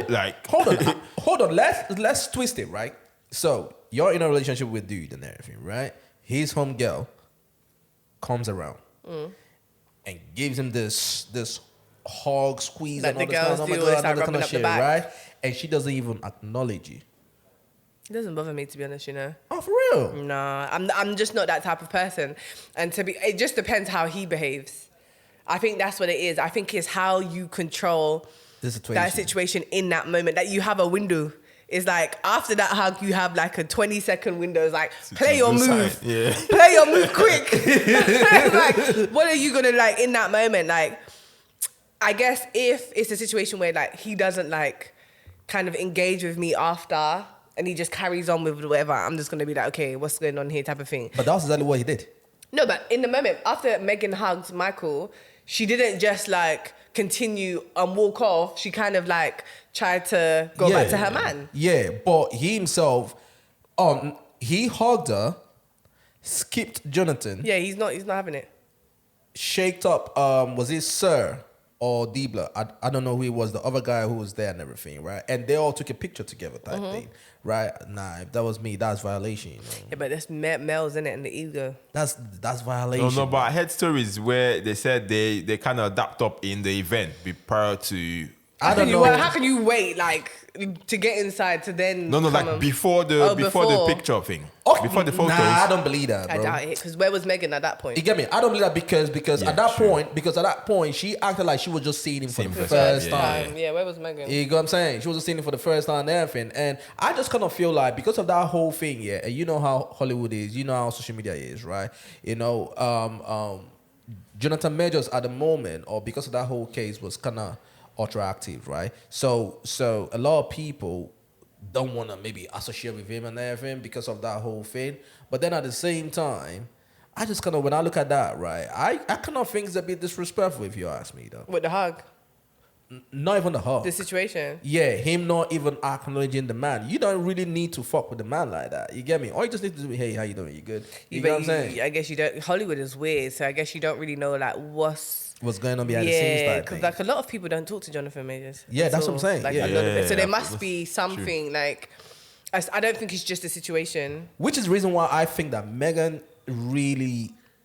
like hold on. Let's twist it, right? So you're in a relationship with dude and everything, right? His home girl comes around and gives him this hug, squeeze, Like and all the this girls kind of, oh do, my always God, like and all rubbing that up the kind of shit, back. right? And she doesn't even acknowledge you. It doesn't bother me, to be honest. You know. Oh, for real? No, I'm just not that type of person. And it just depends how he behaves. I think that's what it is. I think it's how you control The situation. that situation in that moment. That you have a window. It's like, after that hug, you have like a 20-second window. It's like, play your move. Yeah. Play your move quick. Like, what are you gonna, like, in that moment? Like, I guess if it's a situation where, like, he doesn't, like, kind of engage with me after and he just carries on with whatever, I'm just gonna be like, okay, what's going on here, type of thing. But that's exactly what he did. No, but in the moment, after Meagan hugged Michael, she didn't just, like, continue and walk off. She kind of, like, tried to go back to her man. Yeah, but he himself, he hugged her, skipped Jonathan, Yeah, he's not having it. shaked up, was it Sir or Diebler? I don't know who he was, the other guy who was there and everything, right? And they all took a picture together type thing, right? Nah, if that was me, that's violation, you know? Yeah, but there's males in it and the ego. That's violation. No, but I heard stories where they said they kind of adapt up in the event prior to I don't know. How can you wait like to get inside to then? No, like before the picture thing. Before the photos. Nah, I don't believe that, bro. I doubt it. Because where was Megan at that point? You get me? I don't believe that because at that point she acted like she was just seeing him for the first time. Yeah, where was Megan? You know what I'm saying? She was just seeing him for the first time and everything. And I just kind of feel like because of that whole thing, yeah, and you know how Hollywood is, you know how social media is, right? You know, Jonathan Majors at the moment, or because of that whole case, was kind of ultra active, right? So a lot of people don't want to maybe associate with him and everything because of that whole thing. But then at the same time, I just kind of, when I look at that, right, I kind of think it's a bit disrespectful if you ask me, though. With the hug? Not even the hug. The situation? Yeah, him not even acknowledging the man. You don't really need to fuck with the man like that. You get me? All you just need to do is, hey, how you doing? You good? You know what I'm saying? I guess you don't. Hollywood is weird, so I guess you don't really know like what's going on behind the scenes. Yeah, because like a lot of people don't talk to Jonathan Majors. Yeah, that's what I'm saying. Like, yeah. a lot of it. So there must be something like. I don't think it's just a situation. Which is the reason why I think that Megan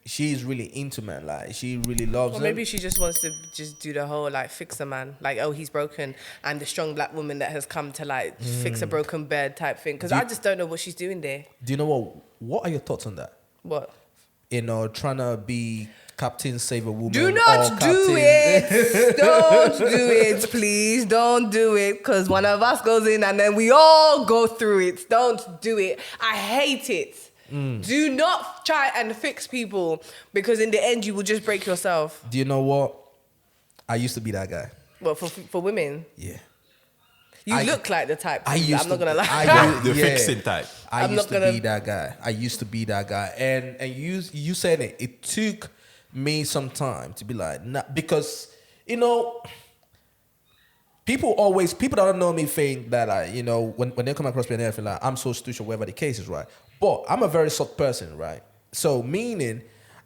she's really into men. Like, she really loves him. Maybe she just wants to just do the whole, like, fix a man. Like, oh, he's broken. And the strong black woman that has come to, like, fix a broken bed type thing. Because I just don't know what she's doing there. Do you know what are your thoughts on that? What? You know, trying to be Captain Save a Woman. Do not do it. Don't do it, please. Don't do it. Because one of us goes in and then we all go through it. Don't do it. I hate it. Do not try and fix people because in the end you will just break yourself. Do you know what? I used to be that guy. Well, for women? Yeah. You look like the type. I'm not gonna lie. The fixing type. I used to be that guy. I used to be that guy. And you said it. It took me some time to be like, nah, because, you know, people that don't know me think that you know, when they come across me and everything, like, I'm so stupid or whatever the case is, right? But I'm a very soft person, right? So meaning,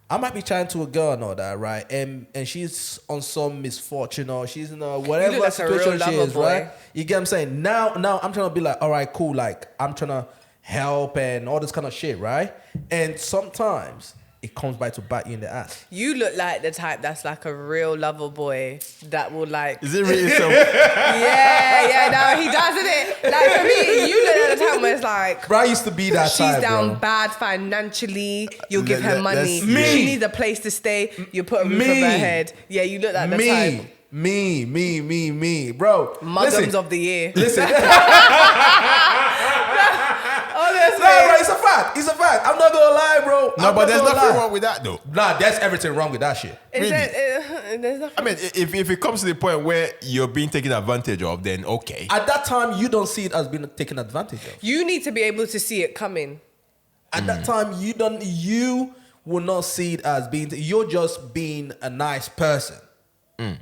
I might be chatting to a girl and all that, right? And she's on some misfortune or she's in whatever like situation she is, boy. right? You get what I'm saying? Now I'm trying to be like, all right, cool. Like, I'm trying to help and all this kind of shit, right? And sometimes it comes by to bite you in the ass. You look like the type that's like a real lover boy that will like. Is it really so? Yeah, no, he does, isn't it? Like for me, you look at the time where it's like. Bro, I used to be that type, she's down bro. bad financially. You'll give her money. Me. She needs a place to stay. You put a roof over her head. Yeah, you look like the type. Me, bro. Muggums of the year. Listen. Honestly. No, bro, it's a fact. It's a fact. I'm not gonna lie, bro. No, but there's nothing wrong with that, though. Nah, there's everything wrong with that shit. There's nothing. I mean, if it comes to the point where you're being taken advantage of, then okay. At that time, you don't see it as being taken advantage of. You need to be able to see it coming. At that time, you will not see it as being. You're just being a nice person. You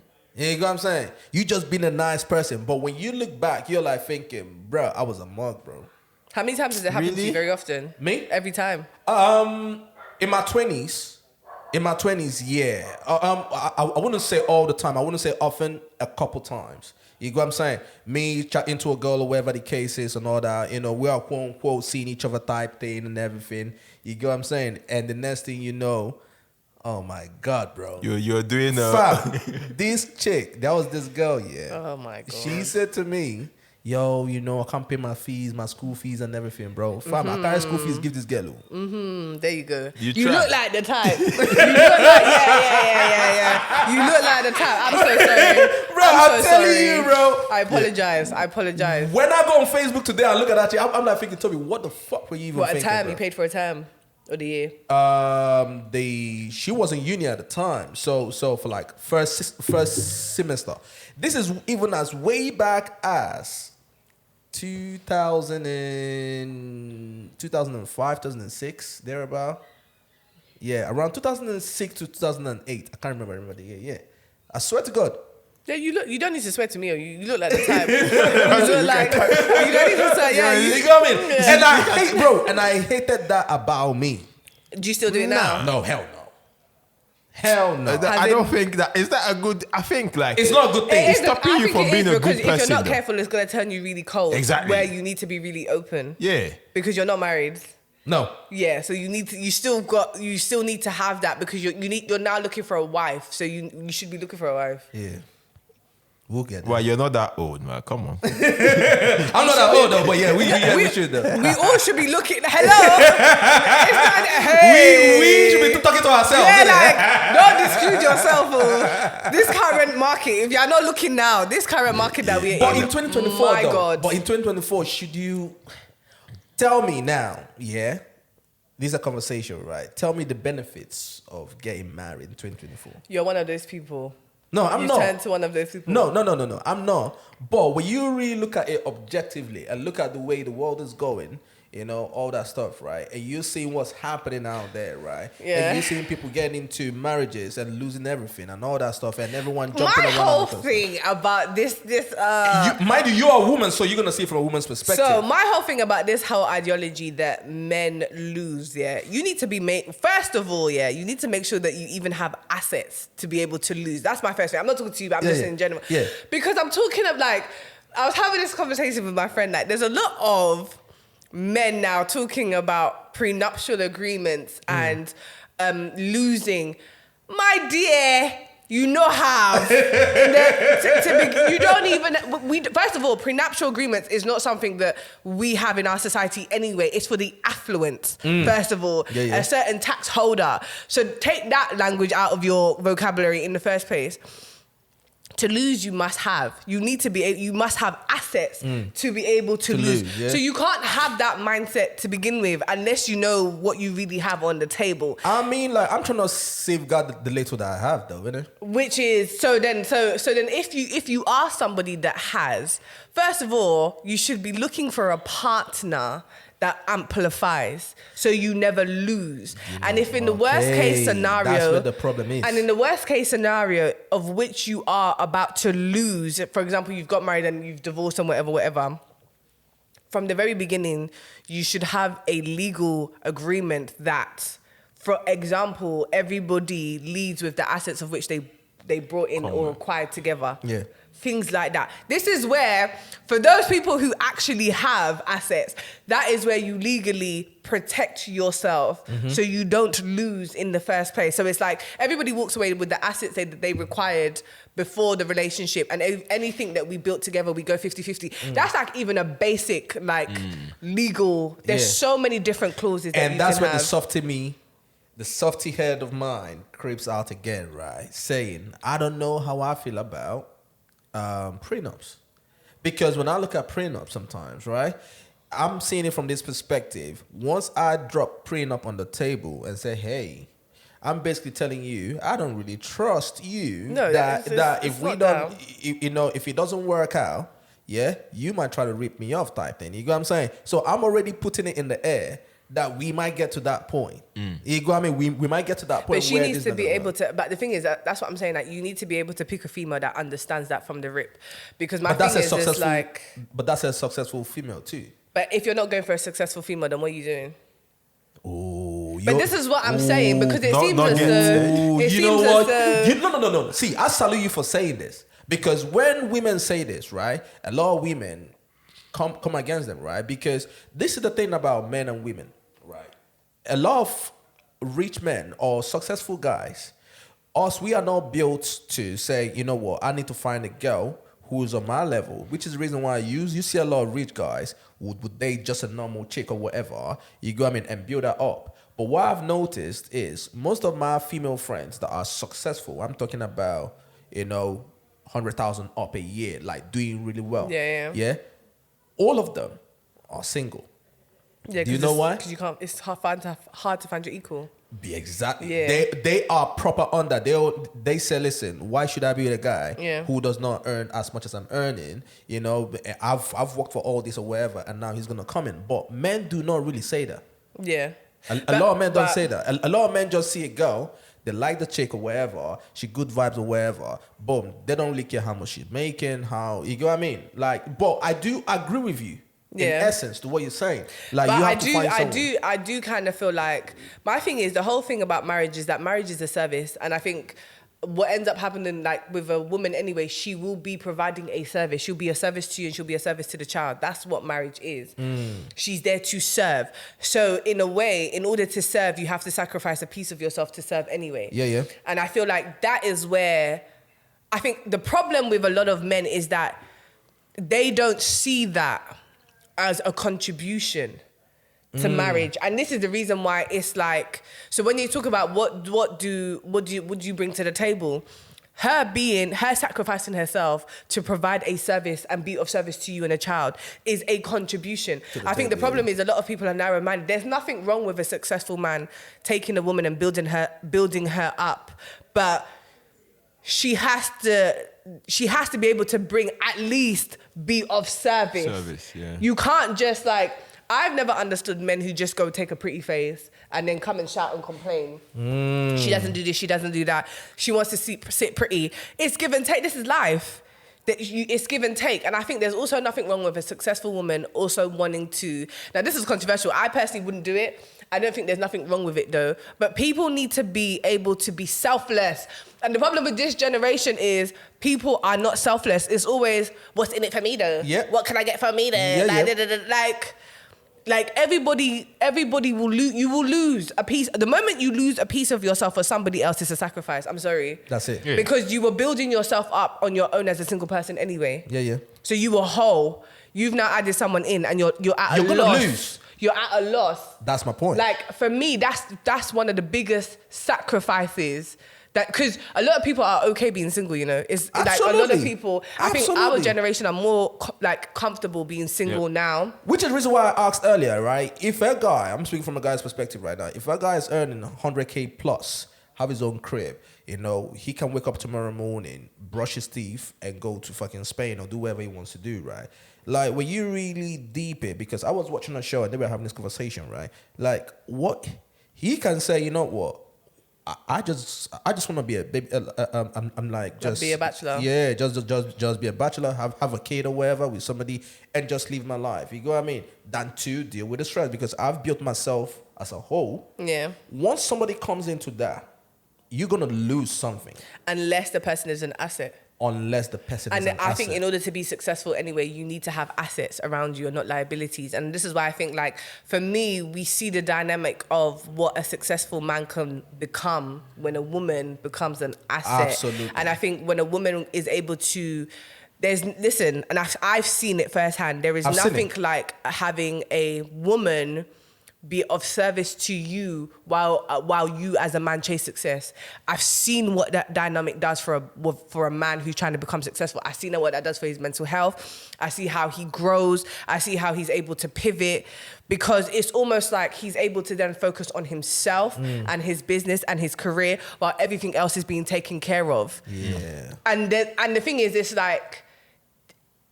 know what I'm saying? You just being a nice person. But when you look back, you're like thinking, bro, I was a mug, bro. How many times does it happen to you? Very often. Me? Every time. In my 20s, yeah. I wouldn't say all the time. I wouldn't say often. A couple times. You know what I'm saying? Me chatting to a girl or whatever the case is and all that. You know, we are quote unquote seeing each other type thing and everything. You know what I'm saying? And the next thing you know, oh my God, bro. You're doing this chick, that was this girl, yeah. Oh my God. She said to me, yo, you know, I can't pay my fees, my school fees and everything, bro. Fam, I carry school fees, give this girl. There you go. You look like the type. You look like, yeah. You look like the type. I'm so sorry. Bro, I'm telling you, bro. I apologize. When I go on Facebook today and look at that chick, I'm like thinking, Toby, what the fuck were you even thinking, What, a term? bro? You paid for a term? Or the year? She was in uni at the time, so for like first semester. This is even as way back as 2005, 2006, thereabout. Yeah, around 2006 to 2008. I can't remember the year. Yeah, I swear to God. Yeah, you don't need to swear to me. You look like the type. You look like you don't even say. Yeah, you got me. Yeah. And I hated that about me. Do you still do it now? No, hell no. Hell no. I don't think that is that a good. I think like it's not a good thing. It's stopping you from being a good person. If you're not careful, it's gonna turn you really cold. Exactly. Where you need to be really open. Yeah. Because you're not married. No. Yeah, so you still need to have that because you're now looking for a wife. So you should be looking for a wife. Yeah. We'll get there. Well, you're not that old, man. Come on. I'm not that old though, but yeah, we should though. We all should be looking. Hello. Hey. We should be talking to ourselves. Yeah, like, don't exclude yourself. Oh. This current market, if you're not looking now, this current market that we're But in. in 2024, my though, God. but in 2024, should you tell me now? Yeah, this is a conversation, right? Tell me the benefits of getting married in 2024. You're one of those people. No, I'm you not. turn to one of those people. No. I'm not. But when you really look at it objectively and look at the way the world is going, you know, all that stuff, right? And you seeing what's happening out there, right? Yeah. And you seeing people getting into marriages and losing everything and all that stuff, and everyone jumping My around. whole thing about this. Mind you, you're a woman, so you're gonna see it from a woman's perspective. So my whole thing about this whole ideology that men lose, yeah, you need to be made. First of all, yeah, you need to make sure that you even have assets to be able to lose. That's my first thing. I'm not talking to you, but I'm just saying in general. Yeah. Because I'm talking of like, I was having this conversation with my friend. Like, there's a lot of men now talking about prenuptial agreements and losing. My dear, you know how. You don't even. First of all, prenuptial agreements is not something that we have in our society anyway. It's for the affluent. First of all, a certain tax holder. So take that language out of your vocabulary in the first place. To lose, you must have. You need to be. You must have assets to be able to lose. Yeah. So you can't have that mindset to begin with unless you know what you really have on the table. I mean, like, I'm trying to safeguard the little that I have, though, innit? Which is so then if you are somebody that has, first of all, you should be looking for a partner that amplifies so you never lose. And if in the worst case scenario, that's where the problem is. And in the worst case scenario of which you are about to lose, for example, you've got married and you've divorced and whatever, from the very beginning, you should have a legal agreement that, for example, everybody leads with the assets of which they brought in or acquired together. Yeah. Things like that. This is where, for those people who actually have assets, that is where you legally protect yourself so you don't lose in the first place. So it's like everybody walks away with the assets that they required before the relationship, and anything that we built together, we go 50-50. That's like even a basic legal, there's so many different clauses that And you that's can where have. the softy head of mine creeps out again, right? Saying, I don't know how I feel about prenups. Because when I look at prenups sometimes, right, I'm seeing it from this perspective. Once I drop prenup on the table and say, hey, I'm basically telling you, I don't really trust you. No, that it's if we not don't, now. if it doesn't work out, yeah, you might try to rip me off type thing. You get what I'm saying? So I'm already putting it in the air that we might get to that point. You get what I mean? We might get to that point. But she where needs this to doesn't be work. able to. But the thing is, that's what I'm saying. Like, you need to be able to pick a female that understands that from the rip. Because my thing is just like. But that's a successful female too. But if you're not going for a successful female, then what are you doing? Oh, But this is what I'm saying, because it seems not as get though. It you seems know as what? though. No. See, I salute you for saying this, because when women say this, right, a lot of women come against them, right? Because this is the thing about men and women, right? A lot of rich men or successful guys, we are not built to say, you know what, I need to find a girl who's on my level, which is the reason why you see a lot of rich guys would date just a normal chick or whatever, you go, and build that up. But what I've noticed is most of my female friends that are successful, I'm talking about, 100,000 up a year, like doing really well. Yeah. All of them are single. Yeah, Do you know why? Because you can't. It's hard to find your equal. Exactly. Yeah. They are proper on that. They say, listen, why should I be with a guy who does not earn as much as I'm earning? I've worked for all this or whatever, and now he's gonna come in. But men do not really say that. Yeah. A lot of men don't say that. A lot of men just see a girl, they like the chick or whatever, she good vibes or whatever. Boom. They don't really care how much she's making, you get what I mean? Like, but I do agree with you. In essence, to what you're saying, like, but you have to find someone. I do kind of feel like my thing is, the whole thing about marriage is that marriage is a service, and I think what ends up happening, like with a woman anyway, she will be providing a service. She'll be a service to you, and she'll be a service to the child. That's what marriage is. She's there to serve. So in a way, in order to serve, you have to sacrifice a piece of yourself to serve anyway. Yeah. And I feel like that is where I think the problem with a lot of men is that they don't see that as a contribution to marriage. And this is the reason why it's like, so when you talk about what do you bring to the table, her sacrificing herself to provide a service and be of service to you and a child is a contribution. I think the problem is a lot of people are narrow-minded. There's nothing wrong with a successful man taking a woman and building her up, but she has to be able to bring, at least be of service. You can't just like, I've never understood men who just go take a pretty face and then come and shout and complain. She doesn't do this, she doesn't do that. She wants to sit pretty. It's give and take. This is life. It's give and take. And I think there's also nothing wrong with a successful woman also wanting to... Now, this is controversial. I personally wouldn't do it. I don't think there's nothing wrong with it, though. But people need to be able to be selfless. And the problem with this generation is people are not selfless. It's always, what's in it for me, though? Yeah. What can I get for me, though? Like everybody will lose. You will lose a piece. The moment you lose a piece of yourself for somebody else, it's a sacrifice. I'm sorry. That's it. Yeah. Because you were building yourself up on your own as a single person anyway. Yeah. So you were whole. You've now added someone in, and you're at a loss. You're gonna lose. You're at a loss. That's my point. Like for me, that's one of the biggest sacrifices. That because a lot of people are okay being single, you know. It's like a lot of people. I think our generation are more comfortable being single now. Which is the reason why I asked earlier, right? If a guy, I'm speaking from a guy's perspective right now. If a guy is earning 100K plus, have his own crib, you know, he can wake up tomorrow morning, brush his teeth, and go to fucking Spain or do whatever he wants to do, right? Like when you really deep it, because I was watching a show and they were having this conversation, right? Like what he can say, you know what? I just want to be a baby. I'm like just be a bachelor. Yeah, just be a bachelor. Have a kid or whatever with somebody and just live my life. You go what I mean? Than to deal with the stress because I've built myself as a whole. Yeah. Once somebody comes into that, you're gonna lose something unless the person is an asset. Unless the person is an asset. And I think in order to be successful anyway, you need to have assets around you and not liabilities. And this is why I think, like, for me, we see the dynamic of what a successful man can become when a woman becomes an asset. Absolutely. And I think when a woman is able to... and I've seen it firsthand. There is nothing like having a woman be of service to you while you as a man chase success. I've seen what that dynamic does for a man who's trying to become successful. I've seen what that does for his mental health. I see how he grows. I see how he's able to pivot because it's almost like he's able to then focus on himself and his business and his career while everything else is being taken care of. Yeah. And the thing is, it's like,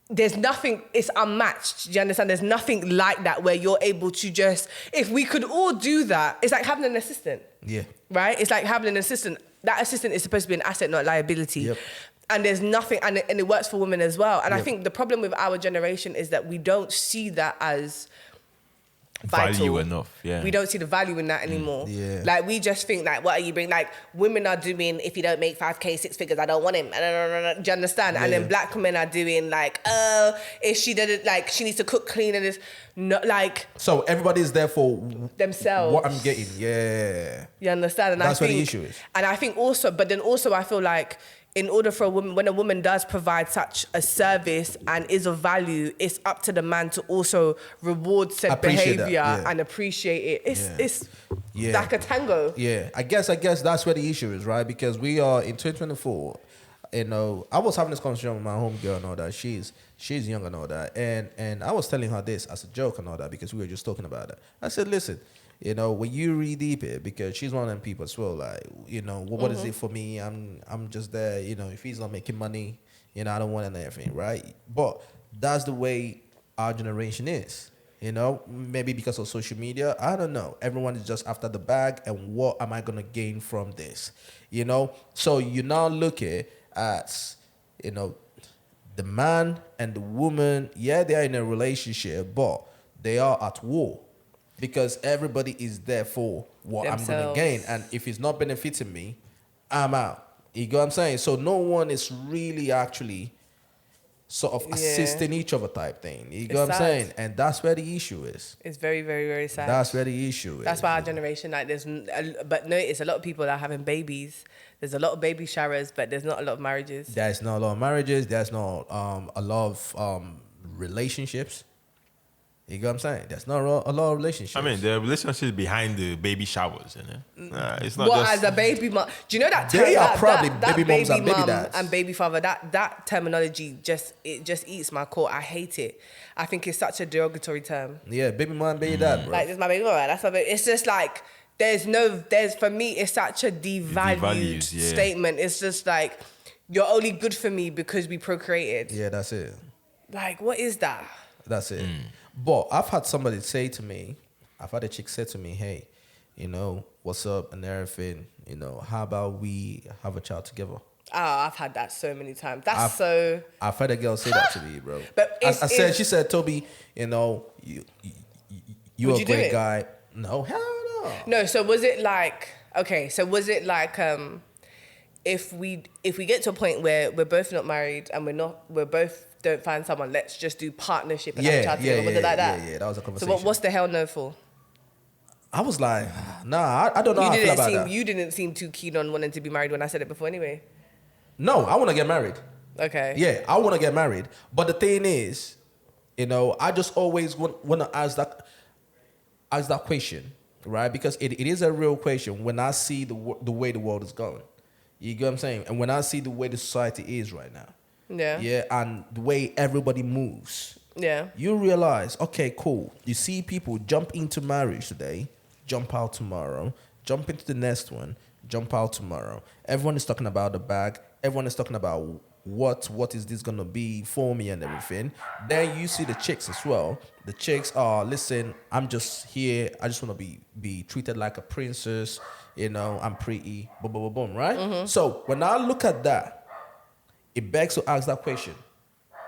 there's nothing, it's unmatched. Do you understand? There's nothing like that where you're able to just, if we could all do that, it's like having an assistant. Yeah. Right? It's like having an assistant. That assistant is supposed to be an asset, not liability. Yep. And there's nothing, and it works for women as well. And I think the problem with our generation is that we don't see that as vital. Value enough, yeah. We don't see the value in that anymore. Yeah. Like, we just think, like, what are you bringing? Like, women are doing, if you don't make 5K, 6 figures, I don't want him. Do you understand? Yeah. And then black women are doing, like, if she did it, like, she needs to cook, clean, and this. No, like... So everybody's there for... themselves. What I'm getting, yeah. You understand? And That's I think, where the issue is. And I think also, but then also I feel like in order for a woman, when a woman does provide such a service and is of value, it's up to the man to also reward said behavior and appreciate it. It's like a tango. Yeah, I guess that's where the issue is, right? Because we are in 2024. You know, I was having this conversation with my homegirl and all that. She's young and all that, and I was telling her this as a joke and all that because we were just talking about it. I said, listen, you know, when you read deep it, because she's one of them people as well, like, you know, what is it for me? I'm just there, you know, if he's not making money, you know, I don't want anything, right? But that's the way our generation is, you know, maybe because of social media, I don't know. Everyone is just after the bag and what am I going to gain from this, you know? So you now look at, you know, the man and the woman, they are in a relationship, but they are at war. Because everybody is there for what I'm going to gain. And if it's not benefiting me, I'm out. You get what I'm saying? So no one is really actually sort of assisting each other type thing. You know It's what I'm sad. saying? And that's where the issue is. It's very, very, very sad. That's where the issue is. That's why our generation, like, but notice a lot of people are having babies. There's a lot of baby showers, but there's not a lot of marriages. There's not a lot of marriages. There's not a lot of relationships. You know what I'm saying? There's not a lot of relationships. I mean, the relationships behind the baby showers, Nah, it's not What just... as a baby mom? Do you know that They are that- probably that baby moms and baby mum dads. and baby father? That terminology just eats my core. I hate it. I think it's such a derogatory term. Yeah, baby mom, baby dad, bro. Like, this is my baby mama. That's my baby. It's just like for me, it's such a devalued Devalues, yeah. statement. It's just like, you're only good for me because we procreated. Yeah, that's it. Like, what is that? That's it. But I've had somebody say to me, I've had a chick say to me, hey, what's up and everything, how about we have a child together? Oh, I've had that so many times. I've had a girl say that to me, bro. But she said, Toby, you're Would a you do great it? guy. No, hell no. No, so was it like, if we get to a point where we're both not married and we're both don't find someone, let's just do partnership and have a child together. Was it like that? Yeah, that was a conversation. So what's the hell no for? I was like, nah, I don't know how I feel about that. You didn't seem too keen on wanting to be married when I said it before anyway. No, I want to get married. Okay. Yeah, I want to get married. But the thing is, I just always want to ask that question, right? Because it is a real question when I see the way the world is going. You get what I'm saying? And when I see the way the society is right now. Yeah. Yeah, and the way everybody moves. Yeah. You realize, okay, cool. You see people jump into marriage today, jump out tomorrow, jump into the next one, jump out tomorrow. Everyone is talking about the bag. Everyone is talking about what is this going to be for me and everything. Then you see the chicks as well. The chicks are, listen, I'm just here. I just want to be treated like a princess. I'm pretty, boom, boom, boom, boom, right? Mm-hmm. So when I look at that, it begs to ask that question.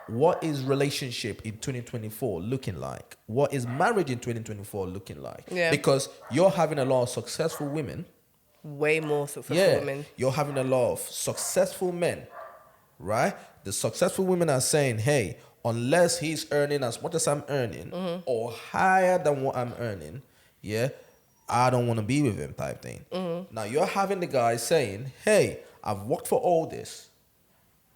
What is relationship in 2024 looking like? What is marriage in 2024 looking like? Yeah. Because you're having a lot of successful women. Way more successful women. You're having a lot of successful men, right? The successful women are saying, hey, unless he's earning as much as I'm earning or higher than what I'm earning, I don't want to be with him type thing. Now you're having the guy saying, hey, I've worked for all this.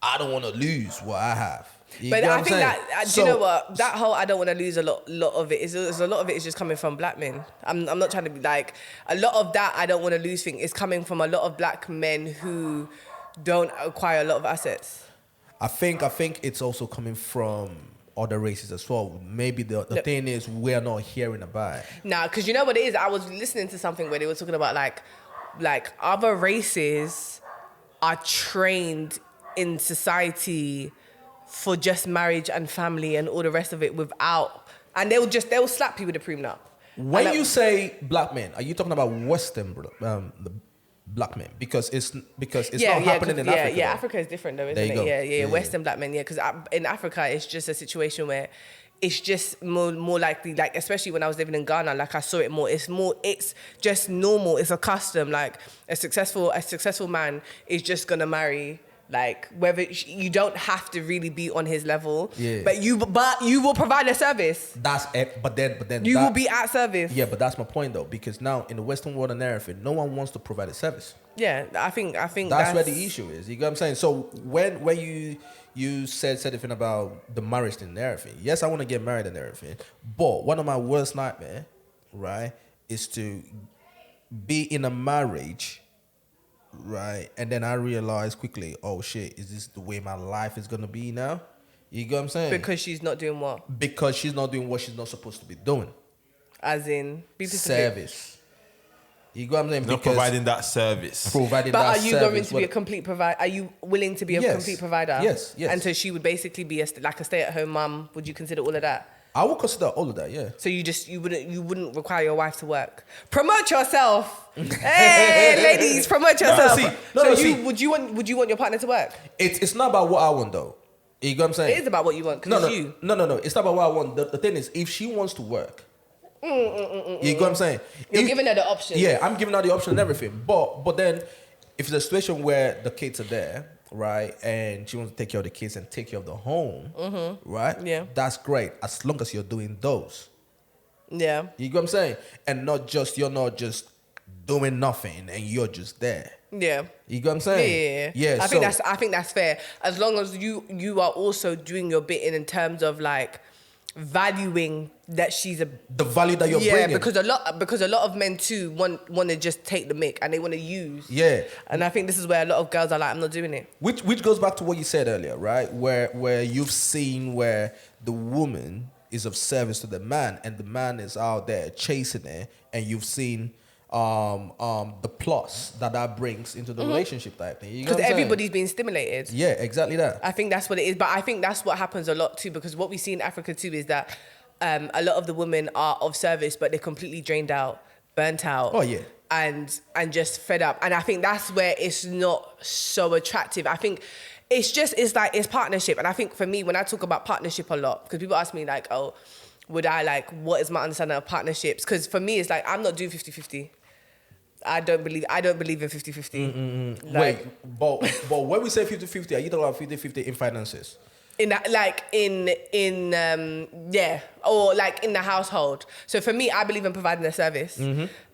I don't want to lose what I have. But I think that, do you know what? That whole I don't want to lose a lot of it is a lot of it is just coming from black men. I'm not trying to be like, a lot of that I don't want to lose thing is coming from a lot of black men who don't acquire a lot of assets. I think it's also coming from other races as well. Maybe the thing is we're not hearing about it. Nah, because you know what it is? I was listening to something where they were talking about like other races are trained in society for just marriage and family and all the rest of it without, and they'll slap you with a prenup. When you say black men, are you talking about Western the black men? Because it's not happening in Africa. Yeah, though. Africa is different though, isn't There you it? go. Yeah, Western black men, because in Africa it's just a situation where it's just more likely, like especially when I was living in Ghana, like I saw it more. It's just normal. It's a custom. Like a successful man is just gonna marry. Like whether you don't have to really be on his level, but you will provide a service. That's it. But then you will be at service. Yeah, but that's my point though, because now in the Western world and everything, no one wants to provide a service. Yeah, I think that's where the issue is. You get what I'm saying? So when you said anything about the marriage thing and everything, yes, I want to get married and everything, but one of my worst nightmares, right, is to be in a marriage. Right, and then I realized quickly, oh shit, is this the way my life is gonna be now? You get what I'm saying? Because she's not doing what? Because she's not doing what she's not supposed to be doing. As in, be service. You get what I'm saying? Not providing that service. But are you going to be a complete provider? Are you willing to be a complete provider? Yes. And so she would basically be like a stay-at-home mum. Would you consider all of that? I would consider all of that, yeah. So you wouldn't require your wife to work. Promote yourself. Hey, ladies, promote yourself. Would you want your partner to work? It's not about what I want though. You get what I'm saying? It is about what you want. No. It's not about what I want. The thing is, if she wants to work, you get what I'm saying? You're giving her the option. Yeah, I'm giving her the option and everything. But then, if it's a situation where the kids are there right? And she wants to take care of the kids and take care of the home, right? Yeah. That's great as long as you're doing those. Yeah. You get what I'm saying? And you're not just doing nothing and you're just there. Yeah. You get what I'm saying? Yeah. Yeah. I think that's fair. As long as you are also doing your bit in terms of like valuing that she's the value that you're bringing. because a lot of men too want to just take the mick and they want to use. Yeah. And I think this is where a lot of girls are like, I'm not doing it. Which goes back to what you said earlier, right? Where you've seen where the woman is of service to the man and the man is out there chasing her, and you've seen the plus that brings into the relationship type thing. Because everybody's being stimulated. Yeah, exactly that. I think that's what it is. But I think that's what happens a lot too, because what we see in Africa too is that a lot of the women are of service, but they're completely drained out, burnt out. Oh, yeah. And just fed up. And I think that's where it's not so attractive. I think it's partnership. And I think for me, when I talk about partnership a lot, because people ask me like, oh, what is my understanding of partnerships? Because for me, it's like, I'm not doing 50-50. I don't believe in 50-50. Wait, but when we say 50-50, are you talking about 50-50 in finances? In that, like or like in the household. So for me, I believe in providing a service.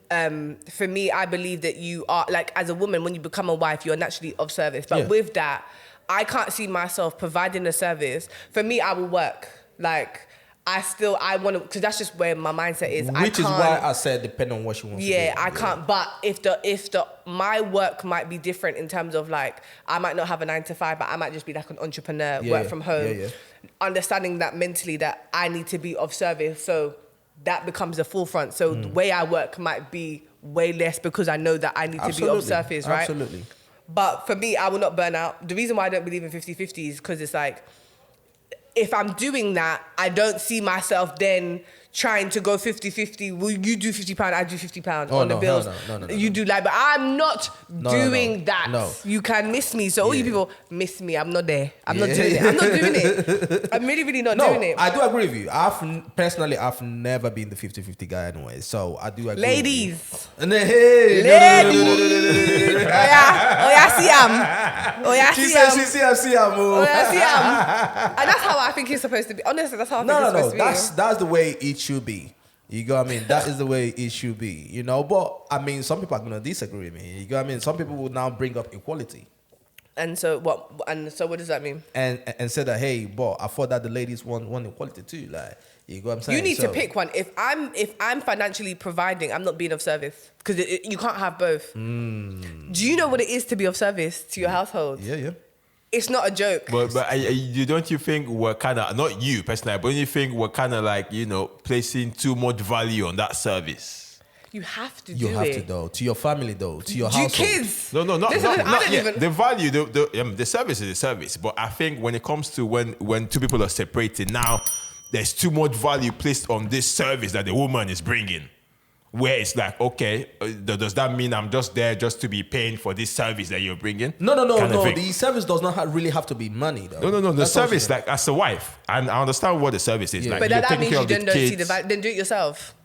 For me, I believe that you are, like, as a woman, when you become a wife, you're naturally of service. But with that, I can't see myself providing a service. For me, I will work. Like, I want to, because that's just where my mindset is. Which is why I said depend on what she wants to do. Yeah, I can't. But if my work might be different in terms of like, I might not have a 9-to-5, but I might just be like an entrepreneur, work from home. Understanding that mentally that I need to be of service. So that becomes the forefront. So the way I work might be way less because I know that I need to be of service, right? Absolutely. But for me, I will not burn out. The reason why I don't believe in 50-50 is because it's like, if I'm doing that, I don't see myself then trying to go 50-50. Will you do £50? I do £50 on the bills. No. You do like, but I'm not doing that. No. You can miss me. So all you people miss me. I'm not there. I'm not doing it. I'm not doing it. I'm really, really not doing it. I do agree with you. I've never been the 50-50 guy anyway. So I do agree. Ladies. Hey. Ladies. Oh yeah, see She said she see him. Oh yeah, see and that's how I think it's supposed to be. Honestly, that's how I think it's supposed to be. That's the way it should be. You know what I mean? That is the way it should be. You know, but I mean, some people are gonna disagree with me. You know what I mean? Some people will now bring up equality. And so what? And so what does that mean? And say that, hey, but I thought that the ladies want equality too. Like, you know what I'm saying? You need to pick one. If I'm financially providing, I'm not being of service because you can't have both. Do you know what it is to be of service to your household? Yeah. It's not a joke. But don't you think we're kind of, not you personally, but don't you think we're kind of like, placing too much value on that service? You have to You have to though. To your family though. To your Do household. kids? No, not Listen, yet. The value, the service is a service. But I think when it comes to when two people are separated, now there's too much value placed on this service that the woman is bringing. Where it's like, okay, does that mean I'm just there just to be paying for this service that you're bringing? No. The service does not really have to be money, though. No. The service, like as a wife, and I understand what the service is. Yeah. Like, But you're that taking means care you of the don't see the kids. value. Then do it yourself.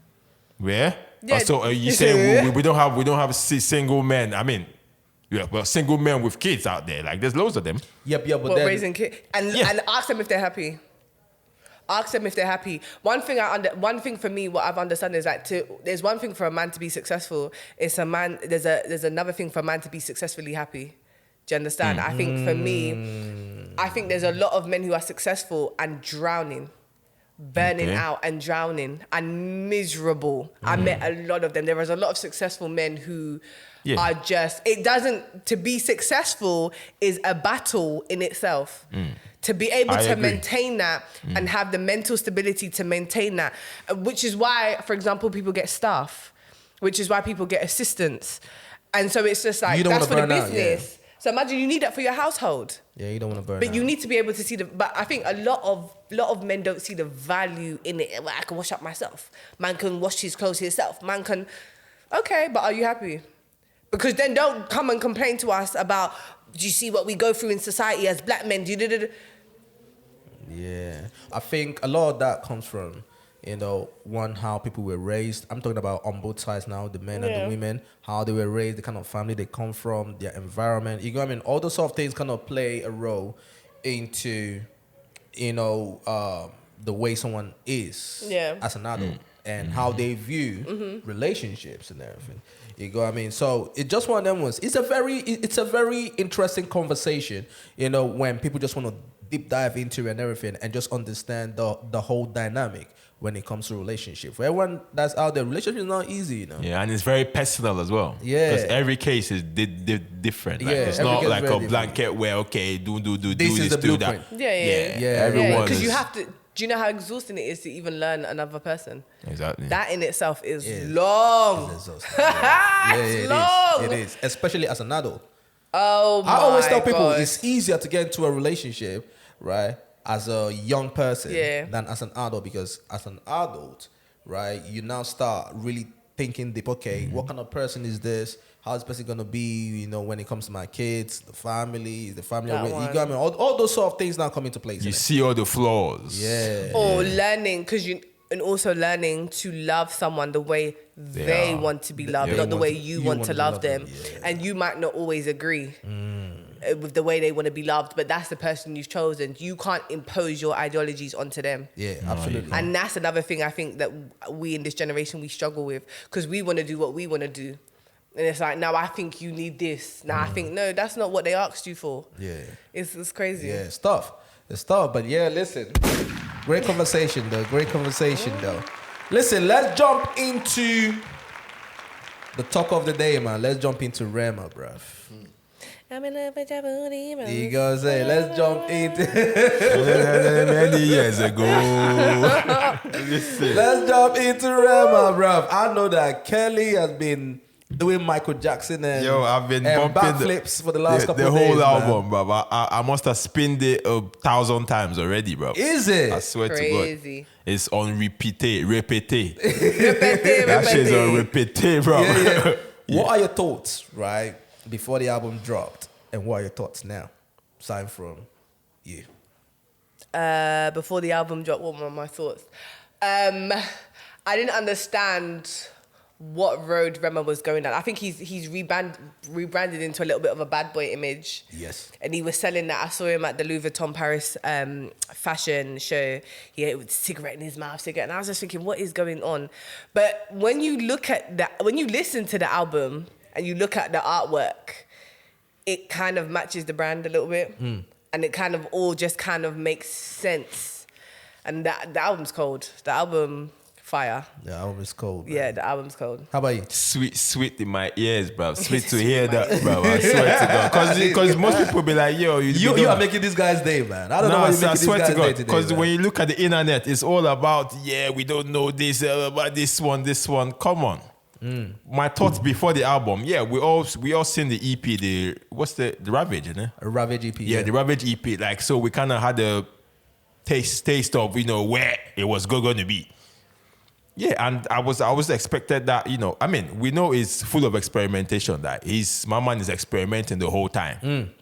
Where? Yeah. So you say we don't have single men. I mean, single men with kids out there. Like there's loads of them. Yep. But But then raising kids and ask them if they're happy. Ask them if they're happy. One thing for me, what I've understood is that there's one thing for a man to be successful. There's another thing for a man to be successfully happy. Do you understand? I think for me, I think there's a lot of men who are successful and drowning, burning out and drowning and miserable. I met a lot of them. There was a lot of successful men who are just, to be successful is a battle in itself. To be able to maintain that and have the mental stability to maintain that, which is why, for example, people get staff, which is why people get assistants. And so it's just like, that's for the business. So imagine you need that for your household. Yeah, you don't want to burn out. But you need to be able to see but I think a lot of men don't see the value in it. Well, I can wash up myself. Man can wash his clothes himself. Man can, okay, but are you happy? Because then don't come and complain to us about, do you see what we go through in society as black men? Yeah, I think a lot of that comes from one, how people were raised. I'm talking about on both sides now, the men and the women, how they were raised, the kind of family they come from, their environment. You know what I mean? All those sort of things kind of play a role into, the way someone is as an adult and how they view relationships and everything. You know what I mean? So it's just one of them ones. It's a very interesting conversation, when people just want to deep dive into it and everything and just understand the whole dynamic when it comes to relationship. For everyone that's out there, relationship is not easy, Yeah, and it's very personal as well. Yeah. Because every case is different. Like, it's every not case like is a very blanket where, okay, do This is this, the do that. blueprint. Everyone Because is- you have to. Do you know how exhausting it is to even learn another person? Exactly. That in itself is long. It's exhausting. It long. is. It is. Especially as an adult. Oh my I always tell people God. it's easier to get into a relationship, right, as a young person than as an adult, because as an adult, right, you now start really thinking deep, okay, what kind of person is this? How is this person gonna be, when it comes to my kids, the family, That you got one. me? All those sort of things now come into place. You see all the flaws. Yeah. Or learning, and also learning to love someone the way they are. want to be loved, They not the want way to- you want to love them. And you might not always agree with the way they want to be loved, but that's the person you've chosen. You can't impose your ideologies onto them. Yeah, absolutely. And that's another thing I think that we in this generation, we struggle with, because we want to do what we want to do. And it's like, now I think you need this. Now I think, no, that's not what they asked you for. Yeah. It's crazy. Yeah, it's tough. It's tough, but yeah, listen. Great conversation, though. Great conversation, though. Listen, let's jump into the talk of the day, man. Let's jump into Rema, bruv. I'm in love with your booty, man. You gonna say, let's jump into Many years ago. Listen. let's jump into Rema, bruv. I know that Kelly has been doing Michael Jackson and I've been and bumping backflips for the last couple the of whole days, album, man. bro. I must have spinned it 1,000 times already, bro. Is it? I swear to Crazy. God. It's on repeat. That Repete. shit's on repeat, bro. Yeah. What are your thoughts, right, before the album dropped? And what are your thoughts now? Aside from you. Before the album dropped, what were my thoughts? I didn't understand what road Rema was going down. I think he's rebranded into a little bit of a bad boy image. Yes. And he was selling that. I saw him at the Louis Vuitton Paris fashion show. He had a cigarette in his mouth, and I was just thinking, what is going on? But when you listen to the album and you look at the artwork, it kind of matches the brand a little bit. And it kind of all just kind of makes sense. And the album's cold. The album, fire. The album is cold. Man. Yeah, the album's cold. How about you? Sweet in my ears, bro. Sweet to hear that, bro. I swear to God. Because most people be like, yo, You are making this guy's day, man. I don't know why you're making I this swear guy's to day God. today. Because Man. when you look at the internet, it's all about, we don't know this, about this one. Come on. My thoughts before the album, we all seen the EP, the Ravage, isn't it? A Ravage EP. Yeah, the Ravage EP. Like, so we kind of had a taste of, where it was going to be. Yeah, and I was expected that, I mean, we know it's full of experimentation, that my man is experimenting the whole time.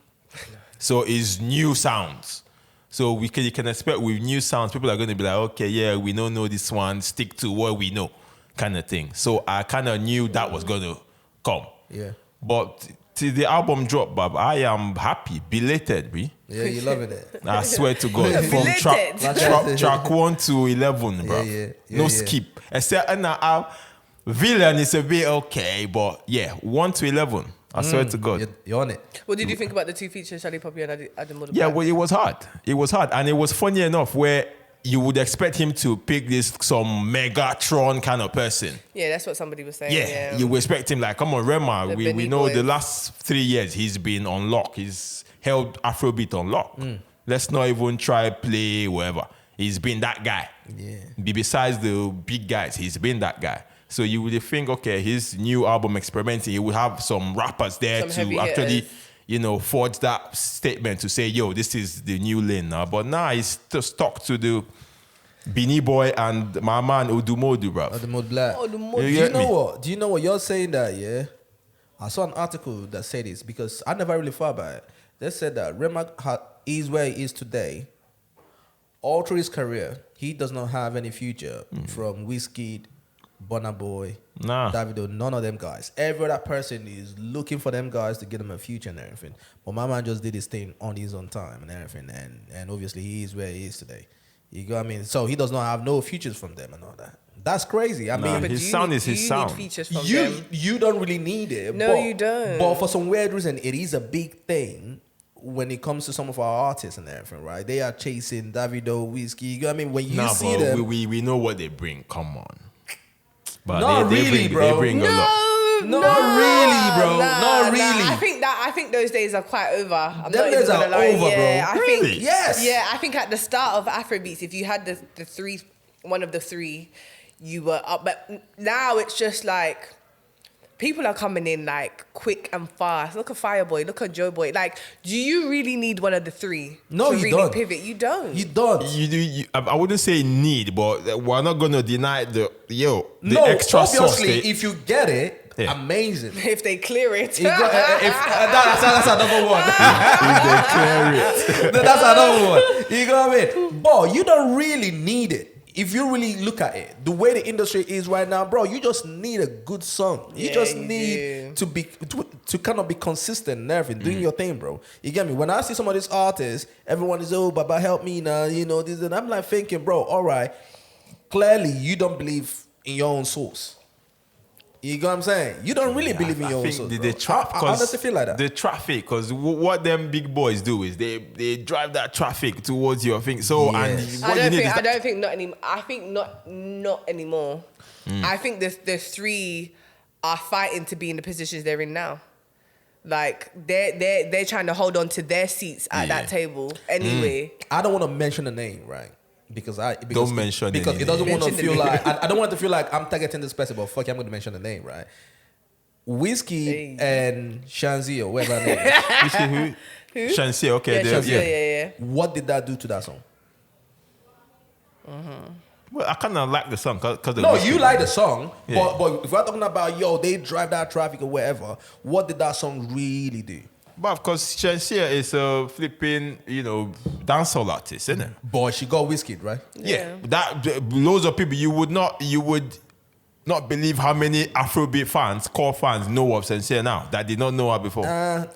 So it's new sounds. So you can expect with new sounds, people are going to be like, okay, we don't know this one, stick to what we know, kind of thing. So I kind of knew that was going to come. Yeah. But till the album dropped, Bob, I am happy, belated, bro. Yeah, you loving it. I swear to God. From Belated. track 1 to 11, bro. Yeah, no yeah. skip. Except Villain is a bit okay, but 1 to 11. I swear to God. You're on it. What did you think about the two features, Charlie Poppy and Adam Yeah, well, it was hard. It was hard. And it was funny enough where you would expect him to pick some Megatron kind of person. Yeah, that's what somebody was saying. Yeah, you would expect him like, come on, Rema. The We Benny know boys. the last 3 years he's been on lock. He's held Afrobeat on lock. Let's not even try play whatever. He's been that guy. Yeah. Besides the big guys, he's been that guy. So you would think, okay, his new album experimenting, he would have some rappers there Some heavy to actually, hitters. forge that statement to say, yo, this is the new lane now. But now he's still stuck to the Beanie Boy and my man Odumodu, bro. Oh, the Mode Black. Oh, the Mode- Do You you get know me? what? Do you know what you're saying that? Yeah, I saw an article that said this because I never really thought about it. They said that Rema is where he is today all through his career, he does not have any future from Wizkid, Burna Boy, Nah. Davido, none of them guys. Every other person is looking for them guys to get them a future and everything. But my man just did his thing on his own time and everything. And obviously he is where he is today. You know what I mean? So he does not have no features from them and all that. That's crazy. I mean, But his do you sound need- is do his you sound. Need features from you them. you don't really need it. No, but, you don't. But for some weird reason, it is a big thing when it comes to some of our artists and everything, right? They are chasing Davido, Wizkid. You know what I mean? When you see but them, we know what they bring. Come on. But Not they really, bring, bro. They bring a lot. Not really, bro. Not really. I think those days are quite over. I'm Them not even days are gonna lie. over, bro. Yeah, I Really? think Yes. Yeah, I think at the start of Afrobeats, if you had the three, one of the three, you were up. But now it's just like people are coming in like quick and fast. Look at Fireboy. Look at Joe Boy. Like, do you really need one of the three? No, to you really don't. pivot. You don't. You don't. I wouldn't say need, but we're not gonna deny the No, extra sauce. obviously, if you get it, Yeah. amazing. if they clear it. That's another one. If they clear it. That's another one. You know what I mean? But you don't really need it. If you really look at it, the way the industry is right now, bro, you just need a good song. You Yeah, just you need do. to kind of be consistent and everything, doing your thing, bro. You get me? When I see some of these artists, everyone is, oh, Baba, help me now, you know, this and I'm like thinking, bro, all right, clearly you don't believe in your own source. You know what I'm saying? You don't really believe in your own source. The traffic, I honestly feel like that. The traffic, because what them big boys do is they drive that traffic towards your thing. So Yes. and what you need is I that- don't think not anymore. I think not anymore. I think the three are fighting to be in the positions they're in now. Like they're trying to hold on to their seats at that table anyway. I don't want to mention the name, right? Because Don't mention because any it doesn't name. want to Mention the feel name. like I don't want it to feel like I'm targeting this person, but fuck it, I'm going to mention the name, right? Whiskey and Shanzi or whatever her name is. You see who? Shansia, okay. Yeah, they- yeah. What did that do to that song? Well, I kind of like the song because No, you like the song, Yeah. but if we're talking about they drive that traffic or whatever, what did that song really do? But of course, Shansia is a flipping, dancehall artist, isn't it? Boy, she got Whiskey, right? Yeah. Loads of people you would not believe how many Afrobeat fans, core fans, know of Shansia now that did not know her before. What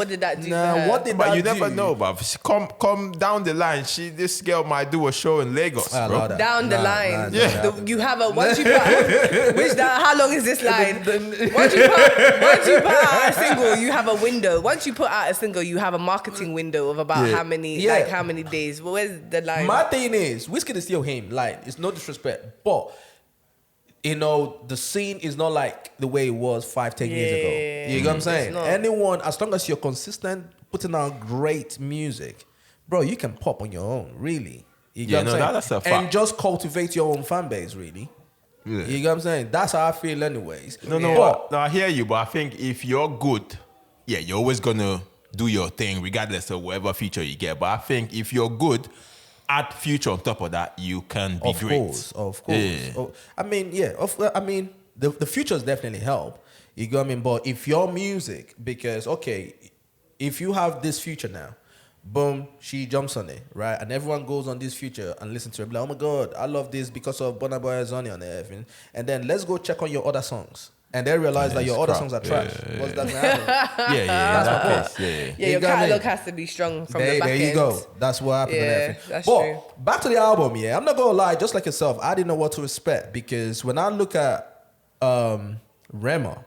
did that do? for her? What did But that you do? never know, bruv. Come down the line. This girl might do a show in Lagos, I bro. love that. Down the Nah, line, nah, Yeah. nah. you have a once you put how long is this line? Once you put out a single, you have a window. Once you put out a single, you have a marketing window of about how many days. But where's the line? My thing is, Wizkid is still him. Like, it's no disrespect, but the scene is not like the way it was 5-10 years ago. You know what I'm saying? not. Anyone, as long as you're consistent, putting out great music, bro, you can pop on your own, really. You know Yeah, what I'm no, saying? that's a fact. And just cultivate your own fan base, really. Yeah. You know what I'm saying? That's how I feel, anyways. No, I hear you, but I think if you're good, you're always gonna do your thing regardless of whatever feature you get. But I think if you're good, add future on top of that, you can be great. Of course. Yeah. Oh, I mean, the futures definitely help. You know what I mean? But if your music, because if you have this future now, boom, she jumps on it, right? And everyone goes on this future and listen to it. Like, oh my God, I love this because of Burna Boy on it and everything. And then let's go check on your other songs. And they realize that it's your other crap. songs are trash. Yeah, What's that gonna happen? Yeah, That's that my case, yeah. Yeah, You your got me? catalog has to be strong from the back There you end. go. That's what happened. Yeah, and everything. that's but true. back to the album, I'm not gonna lie. Just like yourself, I didn't know what to expect because when I look at Rema,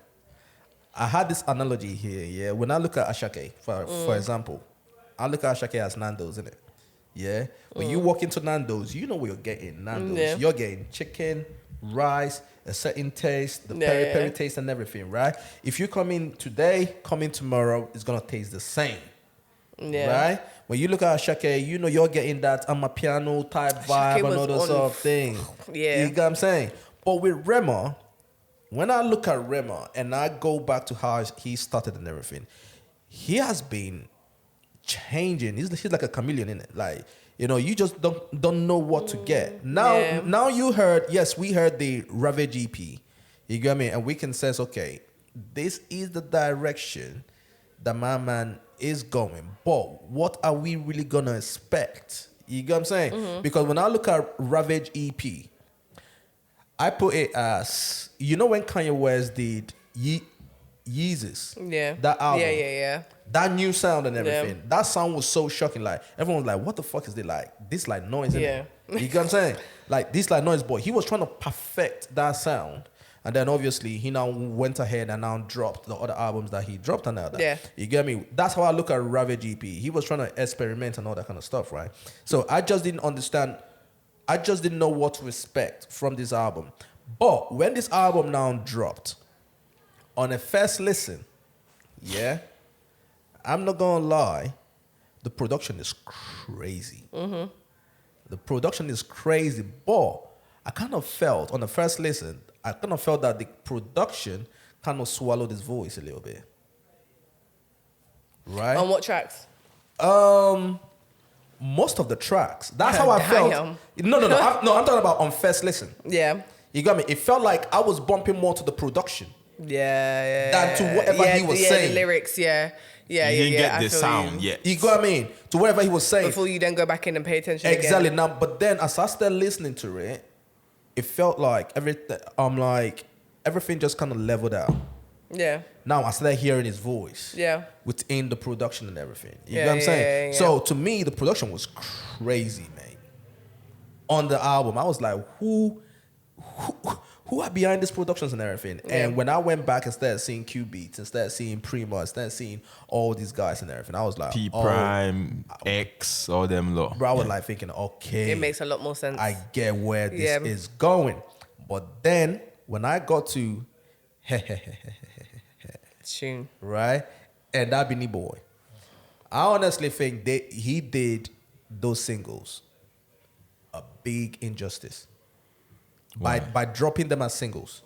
I had this analogy here. Yeah, when I look at Ashake, for example, I look at Ashake as Nando's, isn't it? Yeah. When you walk into Nando's, you know what you're getting. Nando's, Yeah. you're getting chicken, rice, a certain taste, the peri taste, and everything, right? If you come in today, come in tomorrow, it's gonna taste the same. Yeah. Right? When you look at Ashake, you know you're getting that piano type vibe and was all those on sort of thing. Yeah. You get what I'm saying? But with Rema, when I look at Rema and I go back to how he started and everything, he has been changing. He's like a chameleon, in it. Like, you just don't know what to get. Now you heard, yes, we heard the Ravage EP. You get me? And we can sense, okay, this is the direction that my man is going. But what are we really gonna expect? You get what I'm saying? Because when I look at Ravage EP, I put it as, you know when Kanye West did Yeezus? Yeah. That album. Yeah. That new sound and everything. Yeah. That sound was so shocking. Like, everyone was like, what the fuck is this? Like, this like noise in Yeah. it. You get what I'm saying? Like, this like noise, but he was trying to perfect that sound. And then obviously he now went ahead and now dropped the other albums that he dropped and all that. Yeah. You get me? That's how I look at Ravage EP. He was trying to experiment and all that kind of stuff, right? So I just didn't understand. I just didn't know what to expect from this album. But when this album now dropped, on a first listen, yeah, I'm not gonna lie, the production is crazy. The production is crazy, but I kind of felt on the first listen, I kind of felt that the production kind of swallowed his voice a little bit. Right? On what tracks? Most of the tracks. That's how I felt. Damn. No. I'm talking about on first listen. Yeah. You got me? It felt like I was bumping more to the production Yeah. than to whatever he was saying. The lyrics, yeah. You didn't get the sound yet. You got what I mean? To whatever he was saying. Before you then go back in and pay attention Exactly. again. Now, but then as I started listening to it, it felt like everything just kind of leveled out. Yeah. Now I started hearing his voice. Yeah. Within the production and everything. You Yeah, know what I'm saying? yeah. So to me, the production was crazy, man. On the album, I was like, who are behind these productions and everything? Yeah. And when I went back and started seeing Q Beats and started seeing Prenups, started seeing all these guys and everything, I was like, P Prime, X, all them lot. bro, I was like thinking, okay, It makes a lot more sense. I get where this Yeah. is going. But then when I got to Tune. right, and that Beanie Boy, I honestly think he did those singles a big injustice by dropping them as singles.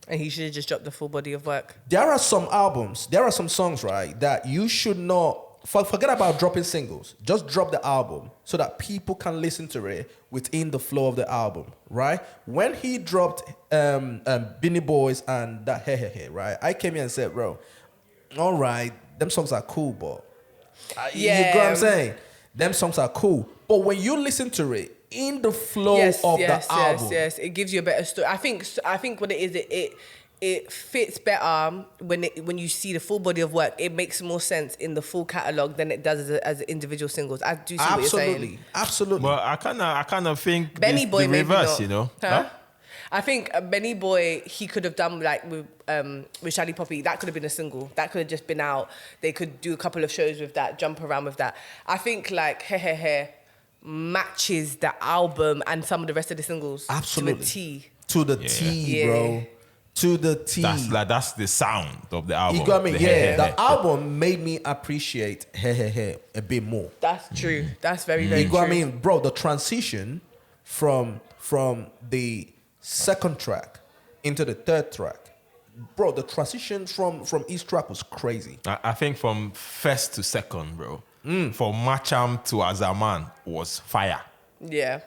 And he should have just dropped the full body of work. There are some albums, there are some songs, right, that you should not forget about dropping singles. Just drop the album so that people can listen to it within the flow of the album, right? When he dropped Beanie Boys and that HEHEHE, right? I came here and said, bro, all right, them songs are cool, but you get what I'm saying? Them songs are cool, but when you listen to it in the flow of the album, Yes, it gives you a better story. I think what it is, it fits better when you see the full body of work. It makes more sense in the full catalog than it does as individual singles. I do see what you're saying. Absolutely. But I kind of think Benny it's Boy the maybe reverse, not. you know. Huh? I think Benny Boy, he could have done like with Shady Poppy. That could have been a single. That could have just been out. They could do a couple of shows with that, jump around with that. I think like HEHEHE matches the album and some of the rest of the singles Absolutely. to a T. To the T, Yeah. bro. To the T. That's the sound of the album. You got me? The Yeah. HEHEHE. The album made me appreciate HEHEHE a bit more. That's true. That's very, very You true. got what I mean? Bro, the transition from the second track into the third track, bro, the transition from each track was crazy. I think from first to second, bro. From Macham to Azaman was fire. Yeah.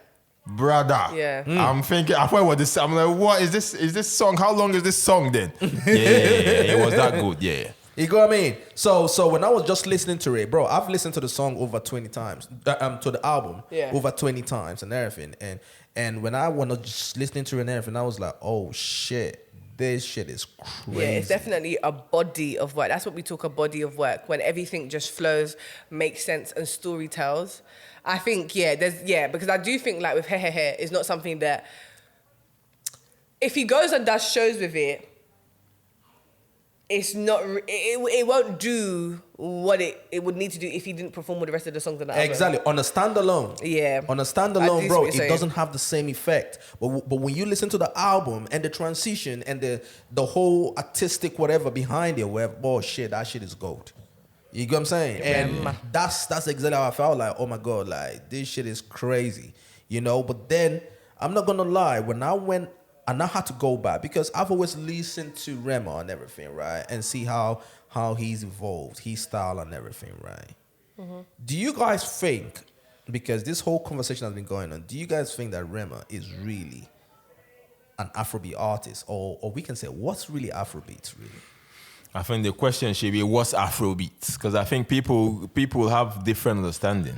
Brother. Yeah. I'm thinking, I thought what this, I'm like, what is this? Is this song? How long is this song then? yeah, it was that good, yeah. You got what I mean? So when I was just listening to it, bro, I've listened to the song over 20 times, to the album over 20 times and everything. And when I was just listening to it and everything, I was like, oh shit, this shit is crazy. Yeah, it's definitely a body of work. That's what we talk, a body of work, when everything just flows, makes sense, and story tells. I think, because I do think like with HEHEHE, it's not something that, if he goes and does shows with it, it's not, it won't do what it would need to do if he didn't perform with the rest of the songs on the album. Exactly. On a standalone. Yeah. On a I standalone, do see bro, what it you're saying. doesn't have the same effect. But when you listen to the album and the transition and the whole artistic whatever behind it, oh shit, that shit is gold. You get what I'm saying? And that's exactly how I felt. Like, oh my God, like this shit is crazy. You know, but then I'm not gonna lie, when I went and I had to go back because I've always listened to Rema and everything, right? And see how he's evolved, his style and everything, right? Mm-hmm. Do you guys think, because this whole conversation has been going on, do you guys think that Rema is really an Afrobeat artist? Or we can say, what's really Afrobeats, really? I think the question should be, what's Afrobeats? Because I think people have different understanding.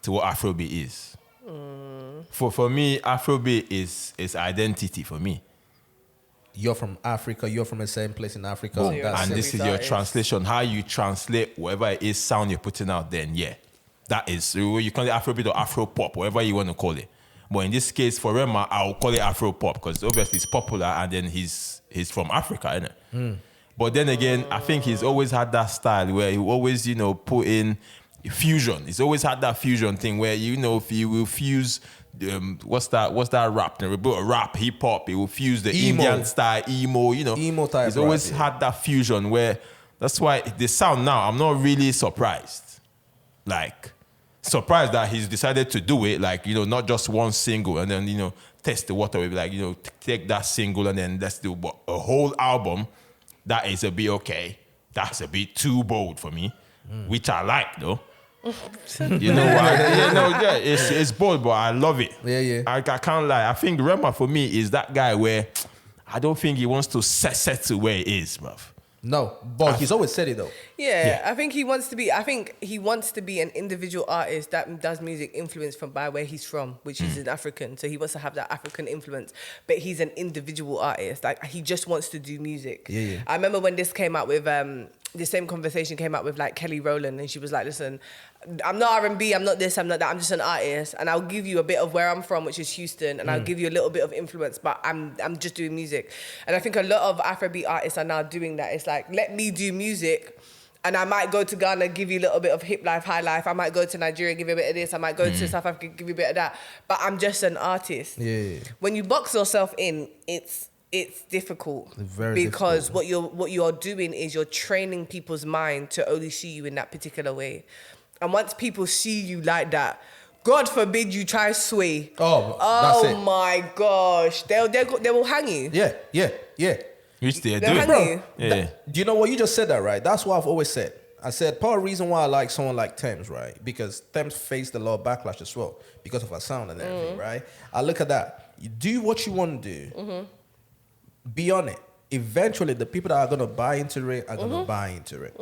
to what Afrobeat is. For me, Afrobeat is identity for me. You're from Africa. You're from the same place in Africa. So you're That's And it. this is Afrobeat your artist. translation, how you translate whatever it is sound you're putting out. Then that is you call it Afrobeat or Afro pop, whatever you want to call it. But in this case, for Rema, I'll call it Afro pop because obviously it's popular, and then he's from Africa, innit? But then again, I think he's always had that style where he always put in fusion. He's always had that fusion thing where if he will fuse. What's that rap? Rap, hip hop. He will fuse the Emo. Indian style, emo. Emo type He's always rap, yeah. had that fusion where that's why the sound now. I'm not really surprised. Like surprised that he's decided to do it. Like not just one single and then test the water. Like take that single and then let's do a whole album. That is a bit okay. That's a bit too bold for me, which I like though. It's bold, but I love it. Yeah. I can't lie. I think Rema for me is that guy where I don't think he wants to set to where he is, bruv. No, but he's always said it though. Yeah, I think he wants to be. I think he wants to be an individual artist that does music influenced from by where he's from, which is an African. So he wants to have that African influence, but he's an individual artist. Like he just wants to do music. Yeah. I remember when this came out with the same conversation came out with like Kelly Rowland, and she was like, "Listen, I'm not R&B, I'm not this, I'm not that. I'm just an artist, and I'll give you a bit of where I'm from, which is Houston, and I'll give you a little bit of influence, but I'm just doing music." And I think a lot of Afrobeat artists are now doing that. It's like, let me do music. And I might go to Ghana, give you a little bit of hip life, high life. I might go to Nigeria, give you a bit of this. I might go to South Africa, give you a bit of that. But I'm just an artist. Yeah. When you box yourself in, it's difficult. Very because difficult. what you're doing is you're training people's mind to only see you in that particular way. And once people see you like that, God forbid you try sway. Oh, that's it. My gosh, they will hang you. Yeah. Which they They'll do. hang Bro, you. Yeah. Do you know what you just said that right? That's what I've always said. I said part of the reason why I like someone like Thames, right? Because Thames faced a lot of backlash as well because of her sound and everything, right? I look at that. You do what you want to do. Be on it. Eventually, the people that are gonna buy into it are gonna buy into it.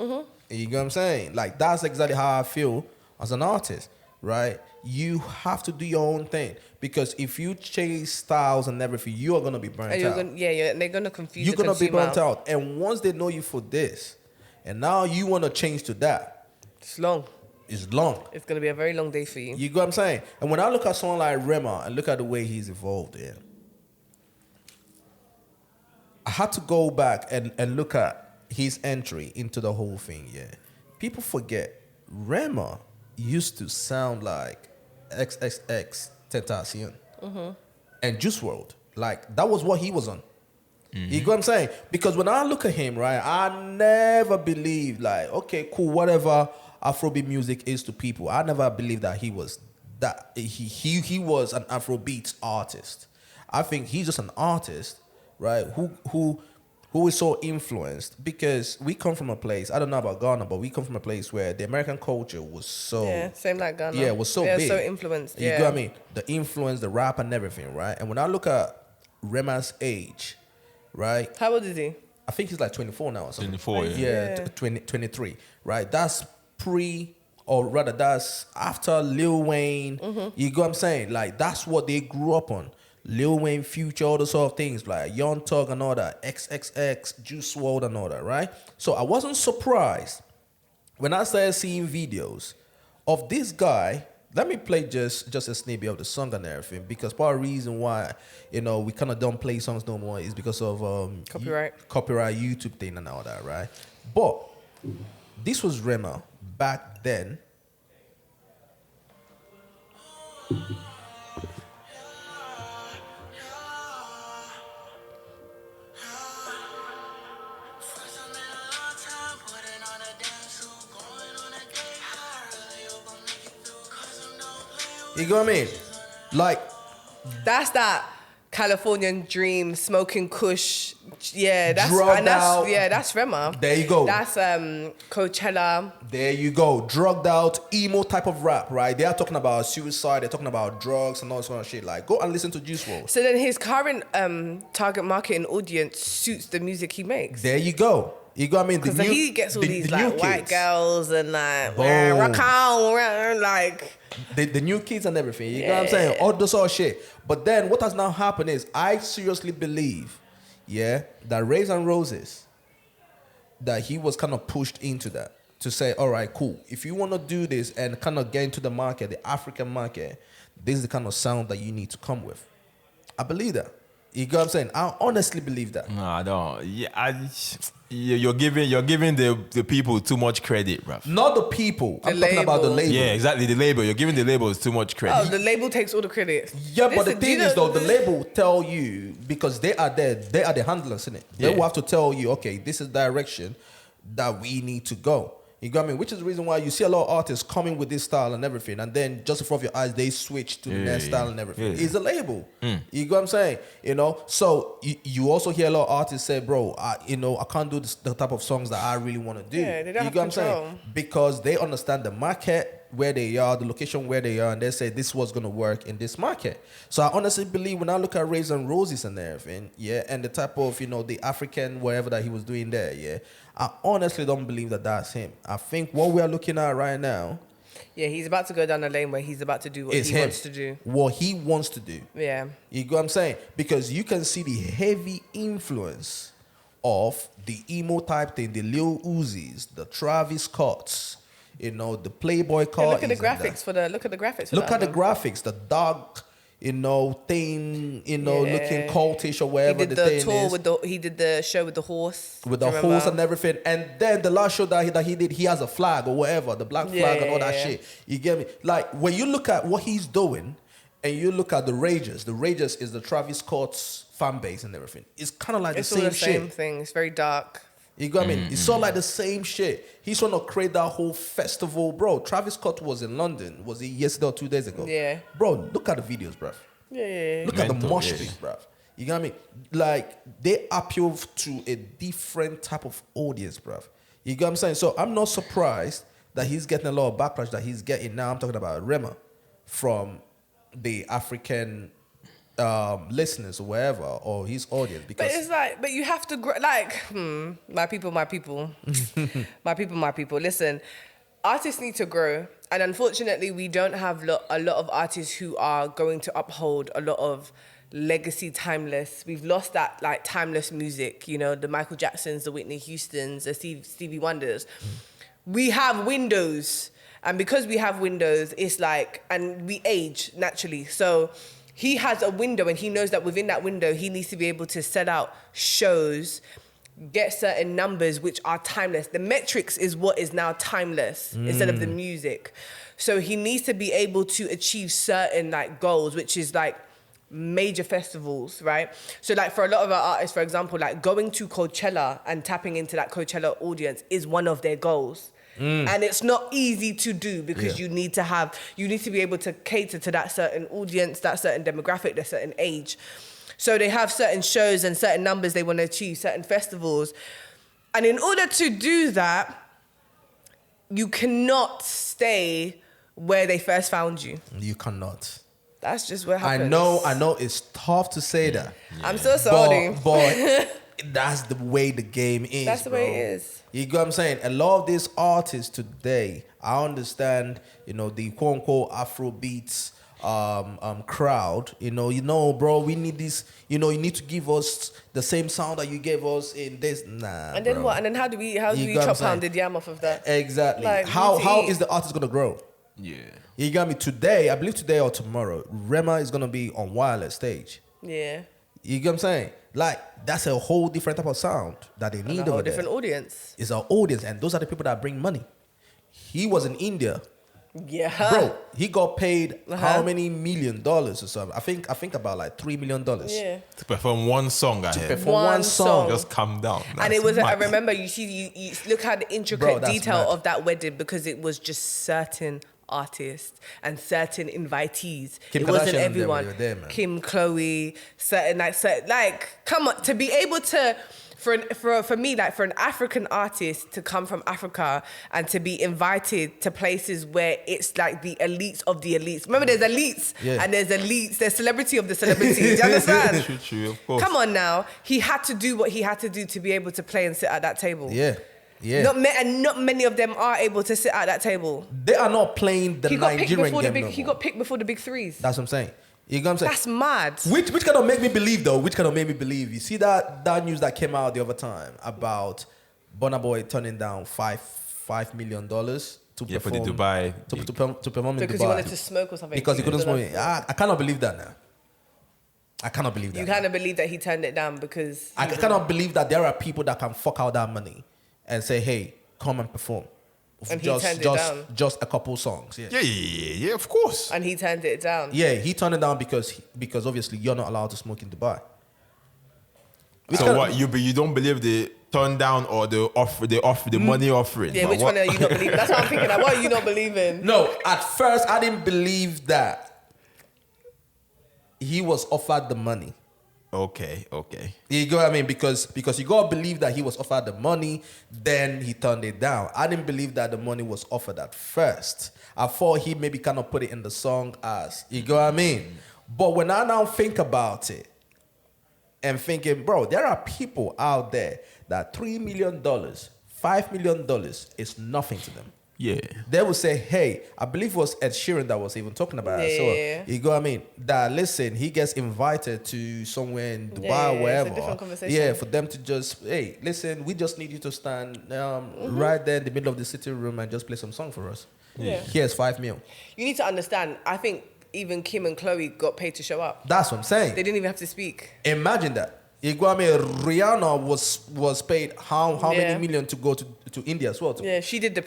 You get what I'm saying? Like that's exactly how I feel as an artist, right? You have to do your own thing because if you chase styles and everything, you are gonna be burnt And out. they're gonna confuse You're the gonna be consumer. burnt out. And once they know you for this, and now you want to change to that, It's long. it's long. It's gonna be a very long day for you. You get what I'm saying? And when I look at someone like Rema and look at the way he's evolved, I had to go back and look at his entry into the whole thing, People forget Rema used to sound like XXX Tentacion and Juice WRLD. Like that was what he was on. You get what I'm saying? Because when I look at him, right, I never believed like, okay, cool, whatever Afrobeat music is to people. I never believed that he was that he was an Afrobeats artist. I think he's just an artist, right? Who is so influenced because we come from a place, I don't know about Ghana, but we come from a place where the American culture was so Same like Ghana. it was so They're big. so influenced. You get what I mean? The influence, the rap and everything, right? And when I look at Rema's age, right? How old is he? I think he's like 24 now or something. 24, Yeah, 23, right? That's or rather that's after Lil Wayne. You get what I'm saying? Like that's what they grew up on. Lil Wayne, Future, all those sort of things like Young Thug and all that, XXX, Juice WRLD and all that, right? So I wasn't surprised when I started seeing videos of this guy. Let me play just a snippet of the song and everything because part of the reason why we kind of don't play songs no more is because of copyright YouTube thing and all that, right? But this was Rema back then. You know what I mean? Like That's that Californian dream, smoking Kush. Yeah, that's Drugged out. that's Rema. There you go. That's Coachella. there you go, drugged out emo type of rap, right? They are talking about suicide, they're talking about drugs and all sort of shit. Like go and listen to Juice WRLD. So then his current target market and audience suits the music he makes. There you go. You got me? Because he gets all these the new like white kids. girls and like Boom. rock on, like The new kids and everything. You know what I'm saying? All this all shit. But then what has now happened is I seriously believe, that Rays and Roses, that he was kind of pushed into that to say, all right, cool. If you want to do this and kind of get into the market, the African market, this is the kind of sound that you need to come with. I believe that. You know what I'm saying? I honestly believe that. No, I don't. You're giving the people too much credit, bruv. Not the people. I'm talking label. about the label. Yeah, exactly. The label. You're giving the labels too much credit. oh, the label takes all the credit. Yeah, but the Listen, do you thing is know- though, the label tell you, because they are there, they are the handlers in it. They Yeah. will have to tell you, okay, this is direction that we need to go. You got me? Which is the reason why you see a lot of artists coming with this style and everything, and then just in front of your eyes, they switch to the next style and everything. Yeah. It's a label. You got what I'm saying? You know? So you also hear a lot of artists say, bro, I can't do the type of songs that I really want to do. Yeah, they don't you have got what I'm control. saying? Because they understand the market, where they are, the location where they are, and they say this was going to work in this market. So I honestly believe when I look at Rays and Roses and everything, and the type of, the African whatever that he was doing there, I honestly don't believe that that's him. I think what we are looking at right now Yeah, he's about to go down a lane where he's about to do what is he him. wants to do. What he wants to do. Yeah. You get what I'm saying? Because you can see the heavy influence of the emo type thing, the Lil Uzis, the Travis Scotts, the Playboy Yeah, Cartis. look at the graphics for the Look at the album. graphics, the dark, thing, looking cultish or He whatever did the the thing tour is. with he did the show with the horse. With Do the you horse remember? and everything. And then the last show that he did, he has a flag or whatever, the black flag and all that Yeah. shit. You get me? Like, when you look at what he's doing and you look at the Rages is the Travis Scott's fan base and everything. It's kind of like It's the all same the same shit. thing. It's very dark. You got me? It's all like the same shit. He's trying to create that whole festival. Bro, Travis Scott was in London. Was he yesterday or 2 days ago? Yeah. Bro, look at the videos, bruv. Yeah. Look at the Mental, mosh yeah. pit, bruv. You got me? Like, they appeal to a different type of audience, bruv. You get what I'm saying? So I'm not surprised that he's getting a lot of backlash that he's getting now. I'm talking about Rema from the African listeners or wherever, or his audience. But Because it's like, but you have to grow. Like, my people, my people, my people, my people. Listen, artists need to grow, and unfortunately, we don't have a lot of artists who are going to uphold a lot of legacy, timeless. We've lost that like timeless music. The Michael Jacksons, the Whitney Houstons, the Stevie Wonders. We have windows, and because we have windows, it's like, and we age naturally. So he has a window, and he knows that within that window, he needs to be able to set out shows, get certain numbers which are timeless. The metrics is what is now timeless instead of the music. So he needs to be able to achieve certain like goals, which is like major festivals, right? So like for a lot of our artists, for example, like going to Coachella and tapping into that Coachella audience is one of their goals. And it's not easy to do because you need to be able to cater to that certain audience, that certain demographic, that certain age. So they have certain shows and certain numbers they want to achieve, certain festivals. And in order to do that, you cannot stay where they first found you. you cannot. That's just what happens. I know it's tough to say that. I'm so sorry. But that's the way the game is. That's the way it is. You get what I'm saying? A lot of these artists today, I understand, the quote unquote Afrobeats crowd, bro, we need this, you need to give us the same sound that you gave us in this. Nah. And then bro. what? And then how do we You get what I'm chop saying? pounded yam off of that? Exactly. Like, how we need to eat. is the artist gonna grow? Yeah. You got me? Today, I believe today or tomorrow, Rema is gonna be on wireless stage. Yeah. You get what I'm saying? Like, that's a whole different type of sound that they need And a whole over there. different audience. It's our audience, and those are the people that bring money. He was in India, Yeah. bro. He got paid how many $1 million or something? I think about like $3 million. Yeah. To perform one song, I heard. Perform One one song. song. Just calm down. And That's it was, I mad. remember, you look at the Bro, intricate that's detail mad. of that wedding because it was just certain artists and certain invitees. Kim It wasn't Kardashian and them, everyone. they were there, man. Kim, Chloe, certain, come on, to be able to, for me, like for an African artist to come from Africa and to be invited to places where it's like the elites of the elites. Remember, there's elites and there's elites. There's celebrity of the celebrities. Do you understand? True, of course. Come on now. He had to do what he had to do to be able to play and sit at that table. Yeah. Yeah. Not many of them are able to sit at that table. They are not playing the Nigerian game no He more. got picked before the big threes. That's what I'm saying. You know what I'm saying? That's mad. Which kind of make me believe though? Which kind of made me believe? You see that news that came out the other time about Burna Boy turning down $5 million to perform for the Dubai to perform in Dubai because he wanted to smoke or something. because he couldn't smoke. I cannot believe that now. I cannot believe that. You kind of believe that he turned it down because I cannot believe that there are people that can fuck out that money and say, "Hey, come and perform." And he turned it down. Just a couple songs. Yeah, of course. And he turned it down. Yeah, he turned it down because obviously you're not allowed to smoke in Dubai. So what you don't believe the turn down or the money offering? Yeah, which one are you not believing? That's what I'm thinking. Like, what are you not believing? No, at first I didn't believe that he was offered the money. Okay. You go what I mean? Because you gotta believe that he was offered the money, then he turned it down. I didn't believe that the money was offered at first. I thought he maybe kind of put it in the song as, you go what I mean? But when I now think about it and thinking, bro, there are people out there that $3 million, $5 million is nothing to them. Yeah. They will say, hey, I believe it was Ed Sheeran that was even talking about it. So, you go, I mean, that listen, he gets invited to somewhere in Dubai or wherever. It's a different conversation. Yeah, for them to just, hey, listen, we just need you to stand right there in the middle of the sitting room and just play some song for us. Yeah. Here's $5 million. You need to understand, I think even Kim and Chloe got paid to show up. That's what I'm saying. They didn't even have to speak. Imagine that. You go, I mean, Rihanna was paid how many million to go to India as well? Too. Yeah, she did the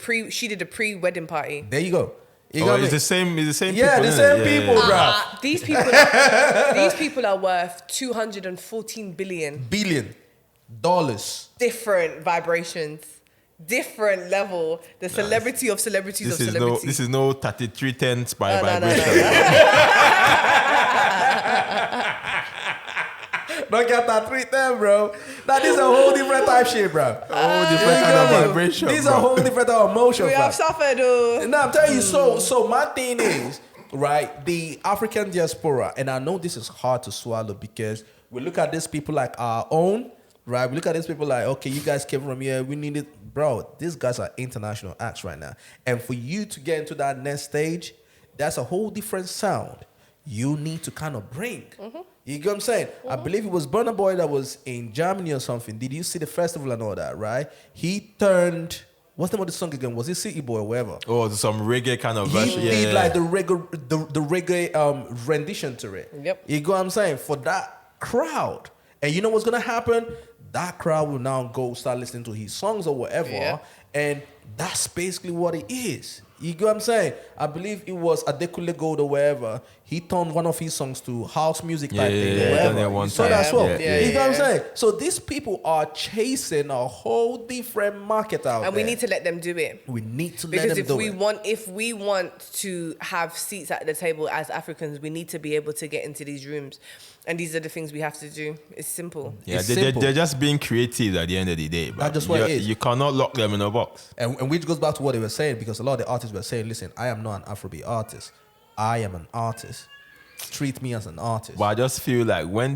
pre-wedding party. There you go. It's the same. It's the same. Yeah, people, the same isn't it? people, bro. These people are worth $214 billion dollars. Different vibrations, different level. The celebrity of celebrities of celebrities. This is no 33 tenths by No, vibration. Don't get that 310, bro. That is a whole different type shit, bro. Oh, different kind of vibration. These are a whole different type of emotion. We have suffered, though. No, I'm telling you. So my thing is, right, the African diaspora, and I know this is hard to swallow because we look at these people like our own, right? We look at these people like, okay, you guys came from here, we need it. Bro, these guys are international acts right now. And for you to get into that next stage, that's a whole different sound you need to kind of bring. You get what I'm saying? I believe it was Burna Boy that was in Germany or something. Did you see the festival and all that, right? He turned, what's the name of the song again? Was it City Boy or whatever? Oh, some reggae kind of He version. did like the reggae rendition to it. Yep. You get what I'm saying? For that crowd. And you know what's going to happen? That crowd will now go start listening to his songs or whatever. Yeah. And that's basically what it is. You get what I'm saying? I believe it was Adekunle Gold or wherever. He turned one of his songs to house music type thing or whatever. So that's what. Yeah, you get what I'm saying? So these people are chasing a whole different market out there. And we need to let them do it. We need to let them do it. Because if we want to have seats at the table as Africans, we need to be able to get into these rooms. And these are the things we have to do. It's simple. Yeah, It's they're just being creative at the end of the day. That's just what it is. You cannot lock them in a box. And which goes back to what they were saying, because a lot of the artists were saying, listen, I am not an Afrobeat artist. I am an artist. Treat me as an artist. But I just feel like when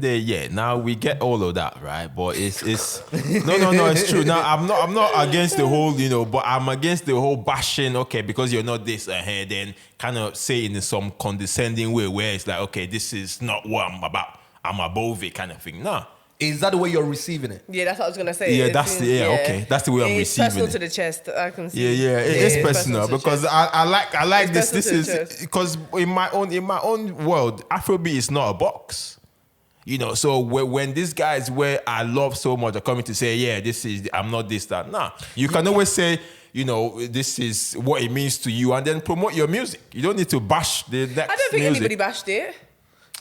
now we get all of that, right? But it's no, it's true. Now I'm not against the whole, but I'm against the whole bashing, okay, because you're not this ahead, then kind of say in some condescending way where it's like, okay, this is not what I'm about. I'm above it kind of thing. Nah. Is that the way you're receiving it? Yeah, that's what I was gonna say. Yeah, okay. That's the way I'm it's receiving personal it. to the chest. I can see. Yeah, it's personal to the because chest. I like It's this. This personal to the is chest. because in my own world, Afrobeat is not a box. So when these guys where I love so much are coming to say, yeah, I'm not this, that. Nah, you can always say, this is what it means to you, and then promote your music. You don't need to bash the next I don't think music. anybody bashed it.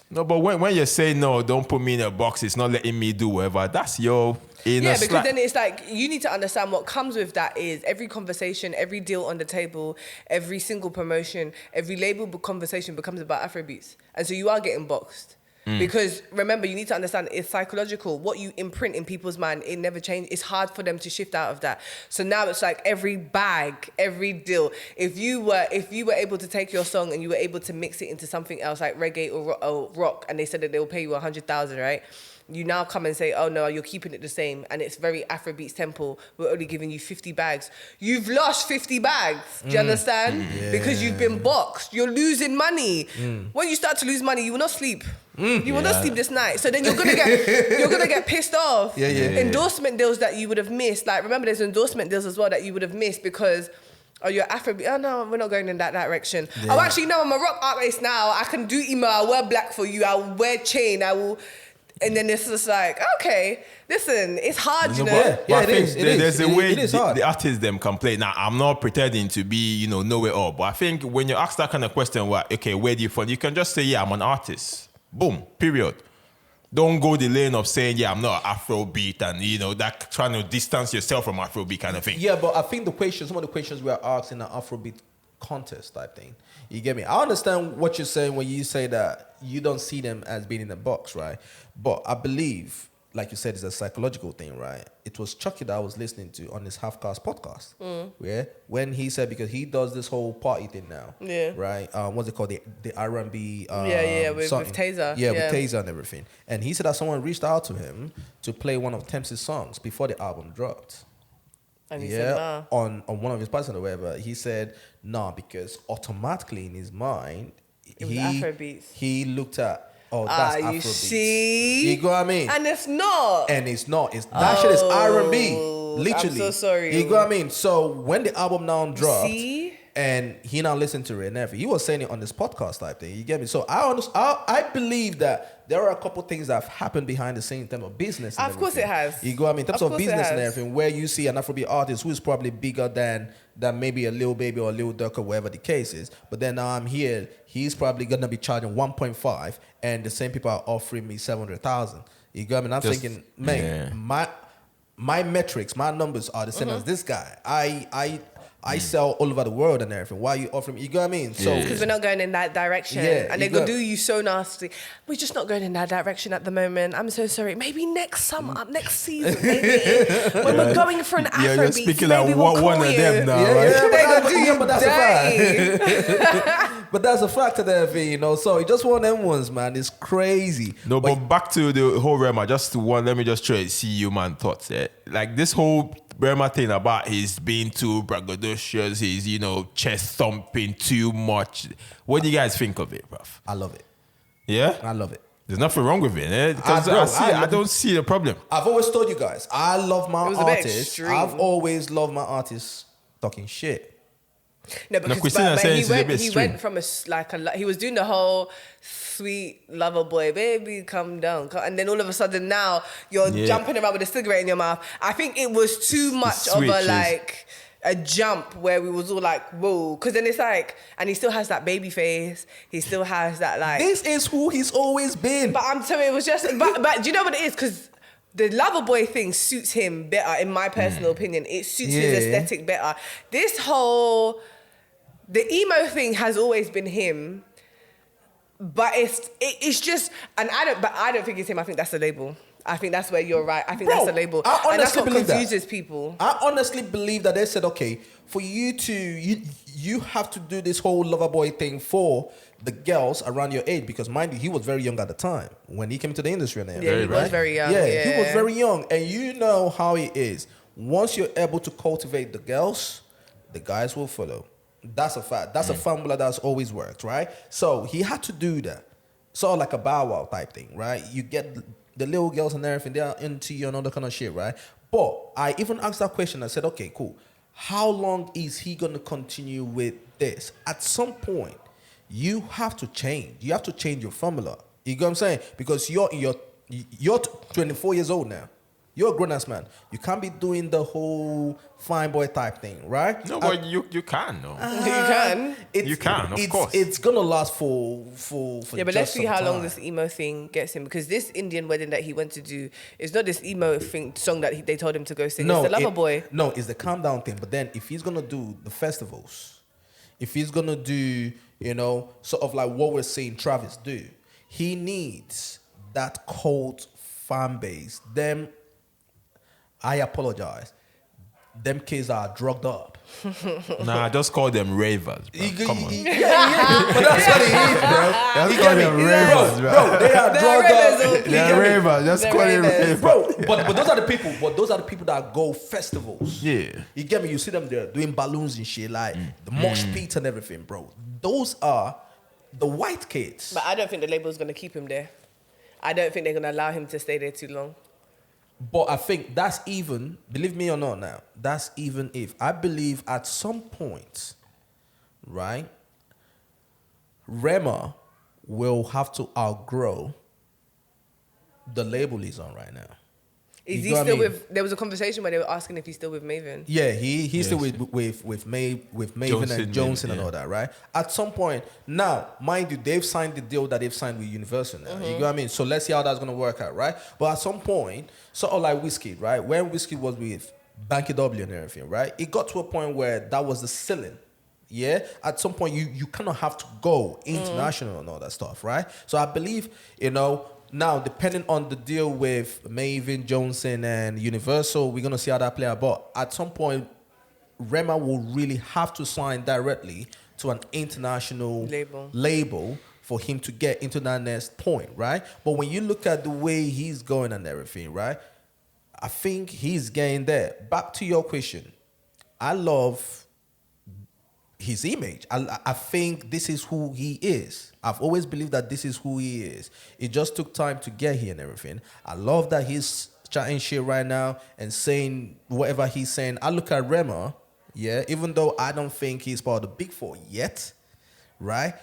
No, but when you say no, don't put me in a box, it's not letting me do whatever, that's your inner Yeah, because slack. then it's like you need to understand what comes with that is every conversation, every deal on the table, every single promotion, every label conversation becomes about Afrobeats. And so you are getting boxed. Because remember, you need to understand it's psychological. What you imprint in people's mind, it never changes. It's hard for them to shift out of that. So now it's like every bag, every deal. If you were able to take your song and you were able to mix it into something else like reggae or rock, and they said that they will pay you 100,000, right? You now come and say, oh no, you're keeping it the same, and it's very Afrobeats tempo. We're only giving you 50 bags. You've lost 50 bags. Do you understand? Yeah. Because you've been boxed. You're losing money. When you start to lose money, you will not sleep. You will not sleep this night. So then you're gonna get pissed off. Endorsement deals that you would have missed. Like remember, there's endorsement deals as well that you would have missed because. Oh, you're Afrobeat. Oh no, we're not going in that direction. Oh, actually, no, I'm a rock artist now. I can do emo. I'll wear black for you. I'll wear chain. I will. And then it's just like, okay, listen, it's hard, you know. But I think it is. There's a way it is hard. the artists them can play. Now, I'm not pretending to be, know it all, but I think when you ask that kind of question, where do you from? You can just say, yeah, I'm an artist. Boom, period. Don't go the lane of saying, yeah, I'm not an Afrobeat and, that trying to distance yourself from Afrobeat kind of thing. Yeah, but I think some of the questions we are asked in the Afrobeat contest type thing. You get me? I understand what you're saying when you say that you don't see them as being in a box, right? But I believe, like you said, it's a psychological thing, right? It was Chucky that I was listening to on his Half-Cast podcast, where when he said, because he does this whole party thing now, right? What's it called? The R&B with Taser. Yeah, with Taser and everything. And he said that someone reached out to him to play one of Temps's songs before the album dropped. And he said, nah. on one of his podcasts or whatever, he said, nah, because automatically in his mind, he looked at, that's Afrobeats. You see? You go what I mean? And it's not. That shit is R&B. Literally. I'm so sorry. You go what I mean? So when the album now dropped, see? and he now listened to it and everything, he was saying it on this podcast type thing. You get me? So I believe that there are a couple things that have happened behind the scenes in terms of business. And of course it has. You go what I mean? In terms of business and everything, where you see an Afrobeat artist who is probably bigger than maybe a Lil Baby or a Lil Durk or whatever the case is. But then now I'm here, he's probably gonna be charging 1.5, and the same people are offering me 700,000. You go what I mean? I'm thinking, man, my metrics, my numbers are the same as this guy. I sell all over the world and everything. Why are you offering me? You know what I mean? So because we're not going in that direction. Yeah, and they're going to do you so nasty. We're just not going in that direction at the moment. I'm so sorry. Maybe next summer, next season, maybe. When we're going for an Afrobeat, you're speaking like one of them now, right? But that's a fact. But that's a fact of everything, So it just one of them ones, man. It's crazy. No, but back to the whole Rema, let me just try to see you, man, thoughts. Like this whole Burma thing about his being too braggadocious, his, chest thumping too much. What do you guys think of it, bruv? I love it. Yeah? I love it. There's nothing wrong with it, because I don't see the problem. I've always told you guys, I love my artists. I've always loved my artists talking shit. No, because he went from he was doing the whole sweet lover boy, baby, come down. And then all of a sudden now you're jumping around with a cigarette in your mouth. I think it was too much of a jump where we was all like, whoa. Because then it's like, and he still has that baby face. He still has that like. This is who he's always been. But I'm telling you, it was just, but do you know what it is? Because the lover boy thing suits him better, in my personal opinion. It suits his aesthetic better. The emo thing has always been him. But it's just, and I don't think it's him. I think that's the label. I think that's where you're right. I think that's the label. And that's what confuses people. I honestly believe that they said, okay, for you you have to do this whole lover boy thing for the girls around your age, because mind you, he was very young at the time when he came to the industry. He was very young. Yeah, he was very young, and you know how he is. Once you're able to cultivate the girls, the guys will follow. That's a fact. That's a formula that's always worked, right? So he had to do that. Sort of like a Bow Wow type thing, right? You get the little girls and everything, they're into you and all that kind of shit, right? But I even asked that question. I said, okay, cool. How long is he going to continue with this? At some point, you have to change. You have to change your formula. You get what I'm saying? Because you're 24 years old now. You're a grown-ass man. You can't be doing the whole fine boy type thing, right? No, but you can, no. You can. Of course. It's gonna last for yeah, but let's see how long this emo thing gets him, because this Indian wedding that he went to do is not this emo song that they told him to go sing. No, it's the Lover Boy. No, it's the calm down thing. But then if he's gonna do the festivals, if he's gonna do, sort of like what we're seeing Travis do, he needs that cult fan base. Them, I apologize. Them kids are drugged up. Nah, just call them ravers, bro. Come on. Yeah. But that's what it is, bro. Just You call get me? them ravers, bro. Bro, they are They're drugged ravers, up. okay. They're ravers. Just They're call them ravers. ravers. Bro, but those are the people. But those are the people that go festivals. Yeah. You get me? You see them there doing balloons and shit, like the mosh pit and everything, bro. Those are the white kids. But I don't think the label's going to keep him there. I don't think they're going to allow him to stay there too long. But I think that's even, believe me or not now, that's even if. I believe at some point, right, Rema will have to outgrow the label he's on right now. Is You he got still me? with? There was a conversation where they were asking if he's still with Maven. Yeah, he's still Yes. with Maven Johnson, and Johnson and yeah. all that, right? At some point, now, mind you, they've signed the deal that they've signed with Universal now. You know what I mean? So let's see how that's gonna work out, right? But at some point, sort of like Wizkid, right? When Wizkid was with Banky W and everything, right? It got to a point where that was the ceiling. Yeah, at some point you kind of have to go international and all that stuff, right? So I believe, now depending on the deal with Maven, Johnson, and Universal, we're gonna see how that play out. But at some point, Rema will really have to sign directly to an international label for him to get into that next point, right? But when you look at the way he's going and everything, right? I think he's getting there. Back to your question, I love his image. I think this is who he is. I've always believed that this is who he is. It just took time to get here and everything. I love that he's chatting shit right now and saying whatever he's saying. I look at Rema, yeah, even though I don't think he's part of the Big Four yet, right?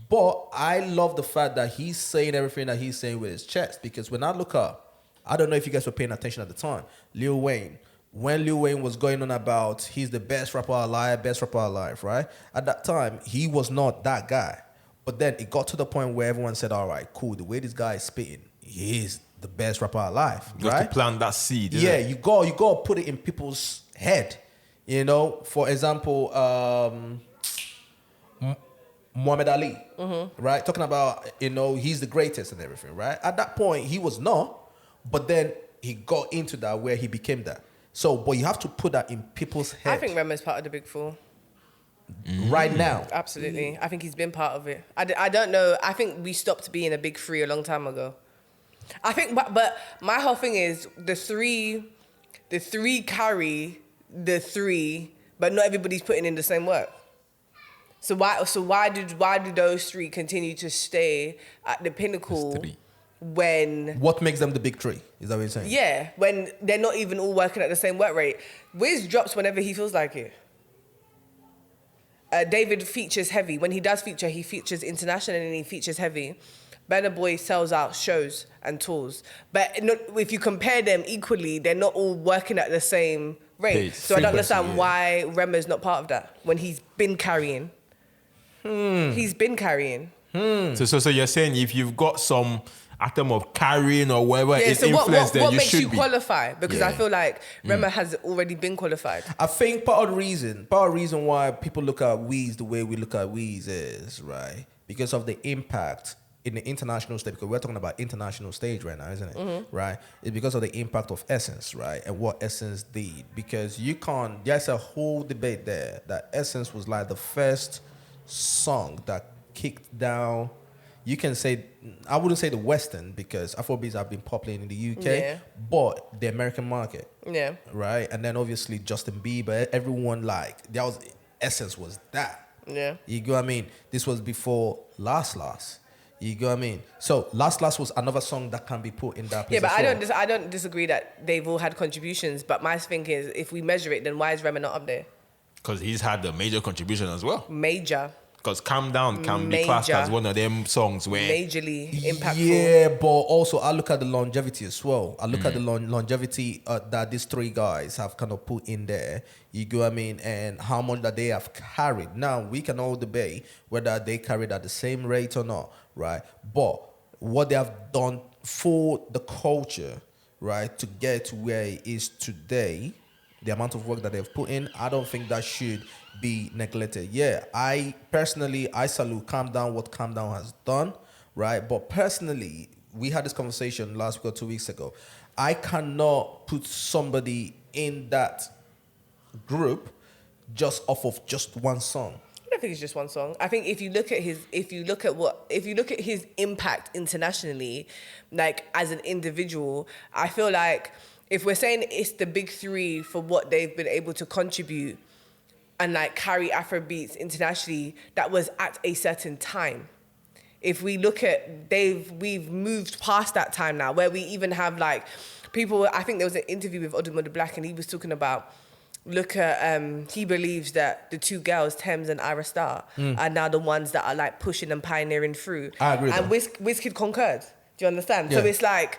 But I love the fact that he's saying everything that he's saying with his chest, because when I look up, I don't know if you guys were paying attention at the time, Lil Wayne, when Lil Wayne was going on about he's the best rapper alive, right? At that time, he was not that guy. But then it got to the point where everyone said, all right, cool, the way this guy is spitting, he is the best rapper alive, You right? have to plant that seed. Yeah, innit? you got to put it in people's head. For example, Muhammad Ali, right? Talking about, he's the greatest and everything, right? At that point, he was not, but then he got into that where he became that. So, but you have to put that in people's head. I think Rema's part of the Big Four. Right now. Absolutely. I think he's been part of it. I don't know. I think we stopped being a big three a long time ago. I think, but my whole thing is the three carry the three, but not everybody's putting in the same work. So why do those three continue to stay at the pinnacle There's three. when What makes them the big three? Is that what you're saying? yeah, when they're not even all working at the same work rate? Wiz drops whenever he feels like it. David features heavy. When he does feature, he features international and he features heavy. Burna Boy sells out shows and tours. But if you compare them equally, they're not all working at the same rate. Pace, So I don't frequency, understand yeah. why Rema's not part of that when he's been carrying. He's been carrying. So you're saying if you've got some atom of carrying or whatever, Yeah, it's so influence, then what you makes should you be. qualify? Because I Yeah. feel like Rema has already been qualified. I think part of the reason why people look at Wiz the way we look at Wiz is, right, because of the impact in the international stage, because we're talking about international stage right now, isn't it? Right? It's because of the impact of Essence, right? And what Essence did. Because there's a whole debate there that Essence was like the first song that kicked down, you can say, I wouldn't say the Western, because Afrobeats have been popular in the UK, Yeah. but the American market. Yeah. Right? And then obviously Justin Bieber, everyone Essence was that. Yeah. You go what I mean? This was before Last. You go what I mean? So Last was another song that can be put in that place. Yeah, but as well. I don't disagree that they've all had contributions. But my thing is, if we measure it, then why is Rema not up there? Because he's had a major contribution as well. Major, Because Calm Down can be classed Major. as one of them songs where majorly impactful. Yeah, but also I look at the longevity as well. I look at the longevity that these three guys have kind of put in there. You go what I mean? And how much that they have carried. Now, we can all debate whether they carried at the same rate or not, right? But what they have done for the culture, right, to get to where it is today, the amount of work that they've put in, I don't think that should be neglected. Yeah, I personally salute what Calm Down has done, right? But personally, we had this conversation last week or 2 weeks ago. I cannot put somebody in that group just off of just one song. I don't think it's just one song. I think if you look at his impact internationally, like as an individual, I feel like if we're saying it's the big three for what they've been able to contribute and like carry Afrobeats internationally, that was at a certain time. If we look at, we've moved past that time now, where we even have like people. I think there was an interview with Odumodu Black, and he was talking about. Look at, he believes that the two girls, Thames and Ira Star, are now the ones that are like pushing and pioneering through. I agree. And Wizkid concurred. Do you understand? Yeah. So it's like,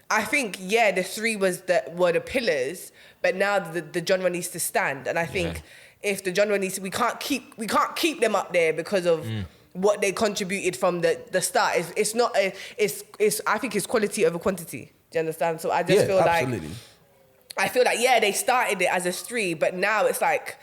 I think, yeah, the three were the pillars, but now the genre needs to stand. And I think if the genre needs to, we can't keep them up there because of what they contributed from the start. I think it's quality over quantity. Do you understand? So I just feel absolutely. I feel like, yeah, they started it as a three, but now it's like,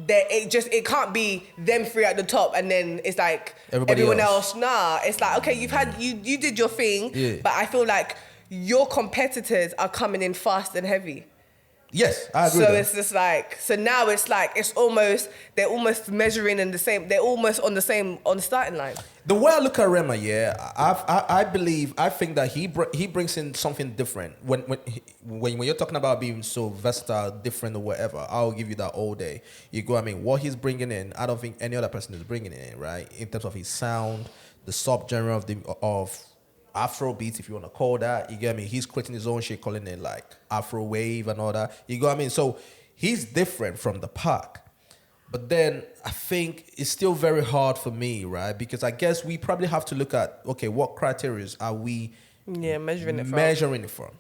it can't be them three at the top and then it's like everyone else. Nah, it's like, okay, you did your thing, but I feel like your competitors are coming in fast and heavy. Yes, I agree. So it's just like, so now it's like, they're almost measuring in the same, they're almost on the starting line. The way I look at Rema, I think that he brings in something different. When you're talking about being so versatile, different or whatever, I'll give you that all day. You go, I mean, what he's bringing in, I don't think any other person is bringing it in, right? In terms of his sound, the subgenre of Afrobeats, if you want to call that, you get me? He's creating his own shit, calling it like Afro wave and all that. You go, I mean? So he's different from the pack. But then I think it's still very hard for me, right? Because I guess we probably have to look at, okay, what criteria are we measuring it from?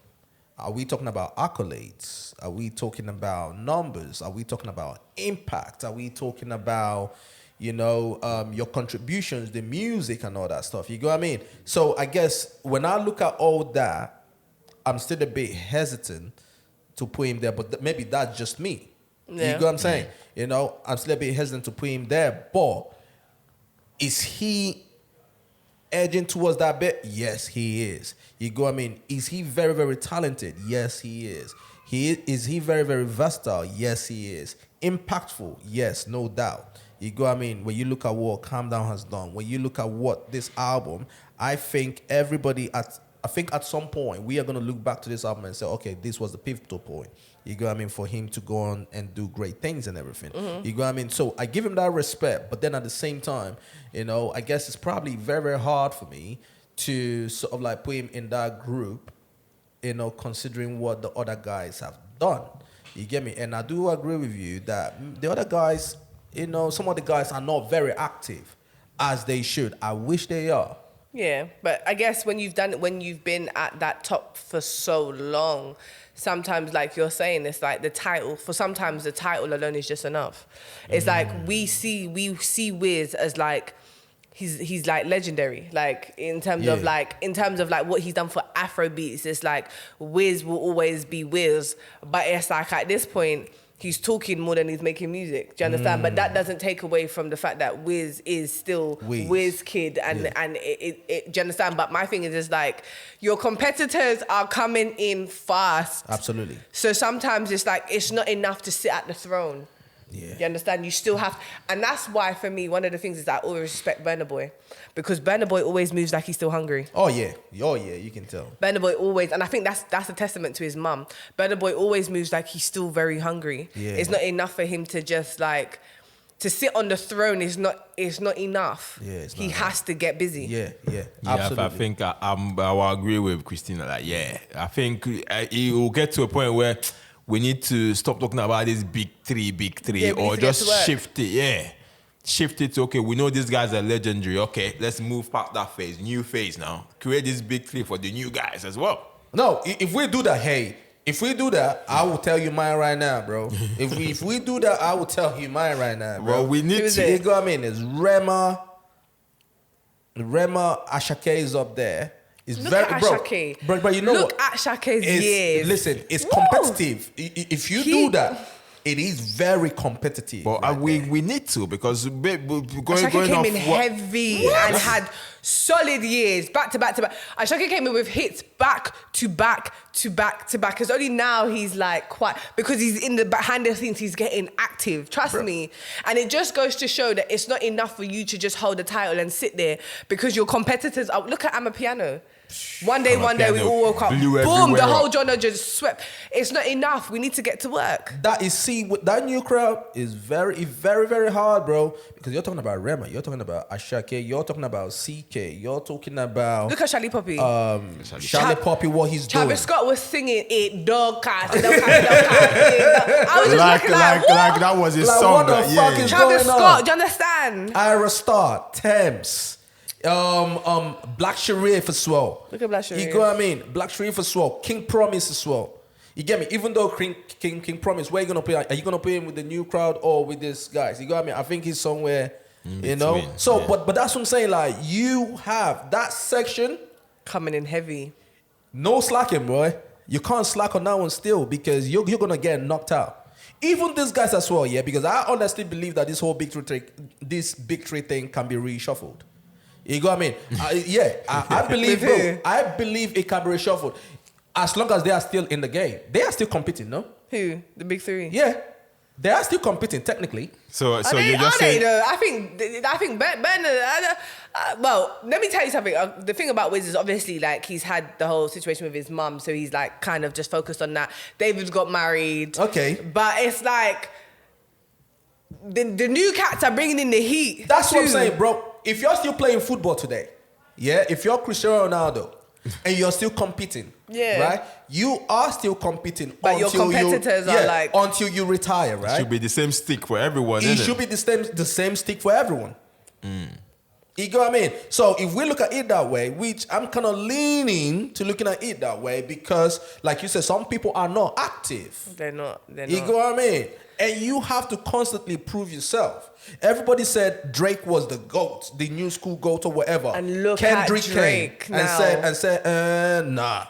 Are we talking about accolades? Are we talking about numbers? Are we talking about impact? Are we talking about, your contributions, the music and all that stuff? You go what I mean? So I guess when I look at all that, I'm still a bit hesitant to put him there, but maybe that's just me. Yeah. You go what I'm saying? I'm still a bit hesitant to put him there, but is he edging towards that bit? Yes, he is. You go what I mean? Is he very, very talented? Yes, he is. Is he very, very versatile? Yes, he is. Impactful? Yes, no doubt. You go what I mean? When you look at what Calm Down has done, when you look at what this album, I think at some point we are going to look back to this album and say, okay, this was the pivotal point. You go what I mean? For him to go on and do great things and everything. Mm-hmm. You go what I mean? So I give him that respect, but then at the same time, I guess it's probably very, very hard for me to sort of like put him in that group, considering what the other guys have done. You get me? And I do agree with you that the other guys, some of the guys are not very active as they should. I wish they are. Yeah, but I guess when you've been at that top for so long, sometimes, like you're saying, it's like sometimes the title alone is just enough. It's like we see Wiz as like he's like legendary, like in terms of what he's done for Afrobeats. It's like Wiz will always be Wiz, but it's like at this point he's talking more than he's making music. Do you understand? But that doesn't take away from the fact that Wiz is still Wizkid and it do you understand? But my thing is just like your competitors are coming in fast. Absolutely. So sometimes it's like it's not enough to sit at the throne. Yeah. You understand? You still have, and that's why for me, one of the things is I always respect Burna Boy, because Burna Boy always moves like he's still hungry. Oh yeah, you can tell. Burna Boy always, and I think that's a testament to his mum. Burna Boy always moves like he's still very hungry. Yeah. It's not enough for him to just like to sit on the throne. Is not enough. Yeah, he has to get busy. Yeah, absolutely. I think I will agree with Christina. Like, I think it will get to a point where we need to stop talking about this big three, or just shift it. Yeah, shift it to, okay, we know these guys are legendary. Okay, let's move past that phase, new phase now. Create this big three for the new guys as well. No, if we do that, I will tell you mine right now, bro. if we do that, I will tell you mine right now, bro. Well, we need to. You know what I mean? It's Rema Ashake is up there. Look at Ashake. Bro, you know Look at Shake's years. Listen, it's competitive. If you do that, it is very competitive. But right we there. we need to because going Ashake came off in what- heavy and had solid years back to back to back. Ashake came in with hits back to back to back to back. Because only now he's like quite, because he's in the behind the scenes, he's getting active. Trust me. And it just goes to show that it's not enough for you to just hold the title and sit there, because your competitors are. Look at Amapiano. One day we all woke up. Blew Boom, the everywhere whole up. genre just swept. It's not enough. We need to get to work. That is, see, with that new crowd is very, very, very hard, bro. Because you're talking about Rema, you're talking about Ashake, you're talking about CK, you're talking about Look at Charlie Poppy. Charlie Poppy, what he's doing. Travis Scott was singing it, dog cast, dog cast, dog cast. I was just like looking like, like that was his Like, song. what the that- fuck is Travis going Scott, on? do you understand? Ira Star, Thames, Black Sharif as well. Look at Black Sharif. You know what I mean? Black Sharif as well. King Promise as well. You get me? Even though King Promise, where you gonna play? Are you gonna play him with the new crowd or with these guys? You got what I mean? I think he's somewhere, you know. between, So, yeah. but that's what I'm saying. Like, you have that section, Coming in heavy. no slacking, boy. You can't slack on that one still, because you're gonna get knocked out. Even these guys as well, yeah. Because I honestly believe that this whole big three thing can be reshuffled. You got what I mean? I believe, With who? bro. I believe it can be reshuffled as long as they are still in the game. They are still competing, no? Who? The big three? Yeah, they are still competing technically. So Are they, you're just are they saying though? I think Ben. Well, let me tell you something. The thing about Wiz is obviously like he's had the whole situation with his mum, so he's like kind of just focused on that. David's got married. Okay. But it's like the new cats are bringing in the heat. That's what I'm too. saying, bro. If you're still playing football today, yeah, if you're Cristiano Ronaldo and you're still competing, Yeah. right, you are still competing. But your until competitors are like- until you retire, it right? should be the same stick for everyone. It innit? should be the same stick for everyone. You know what I mean? So if we look at it that way, which I'm kind of leaning to looking at it that way, because like you said, some people are not active. They're not. You know what I mean? And you have to constantly prove yourself. Everybody said Drake was the GOAT, the new school GOAT or whatever. And look Kendrick at Drake came now. and said, nah.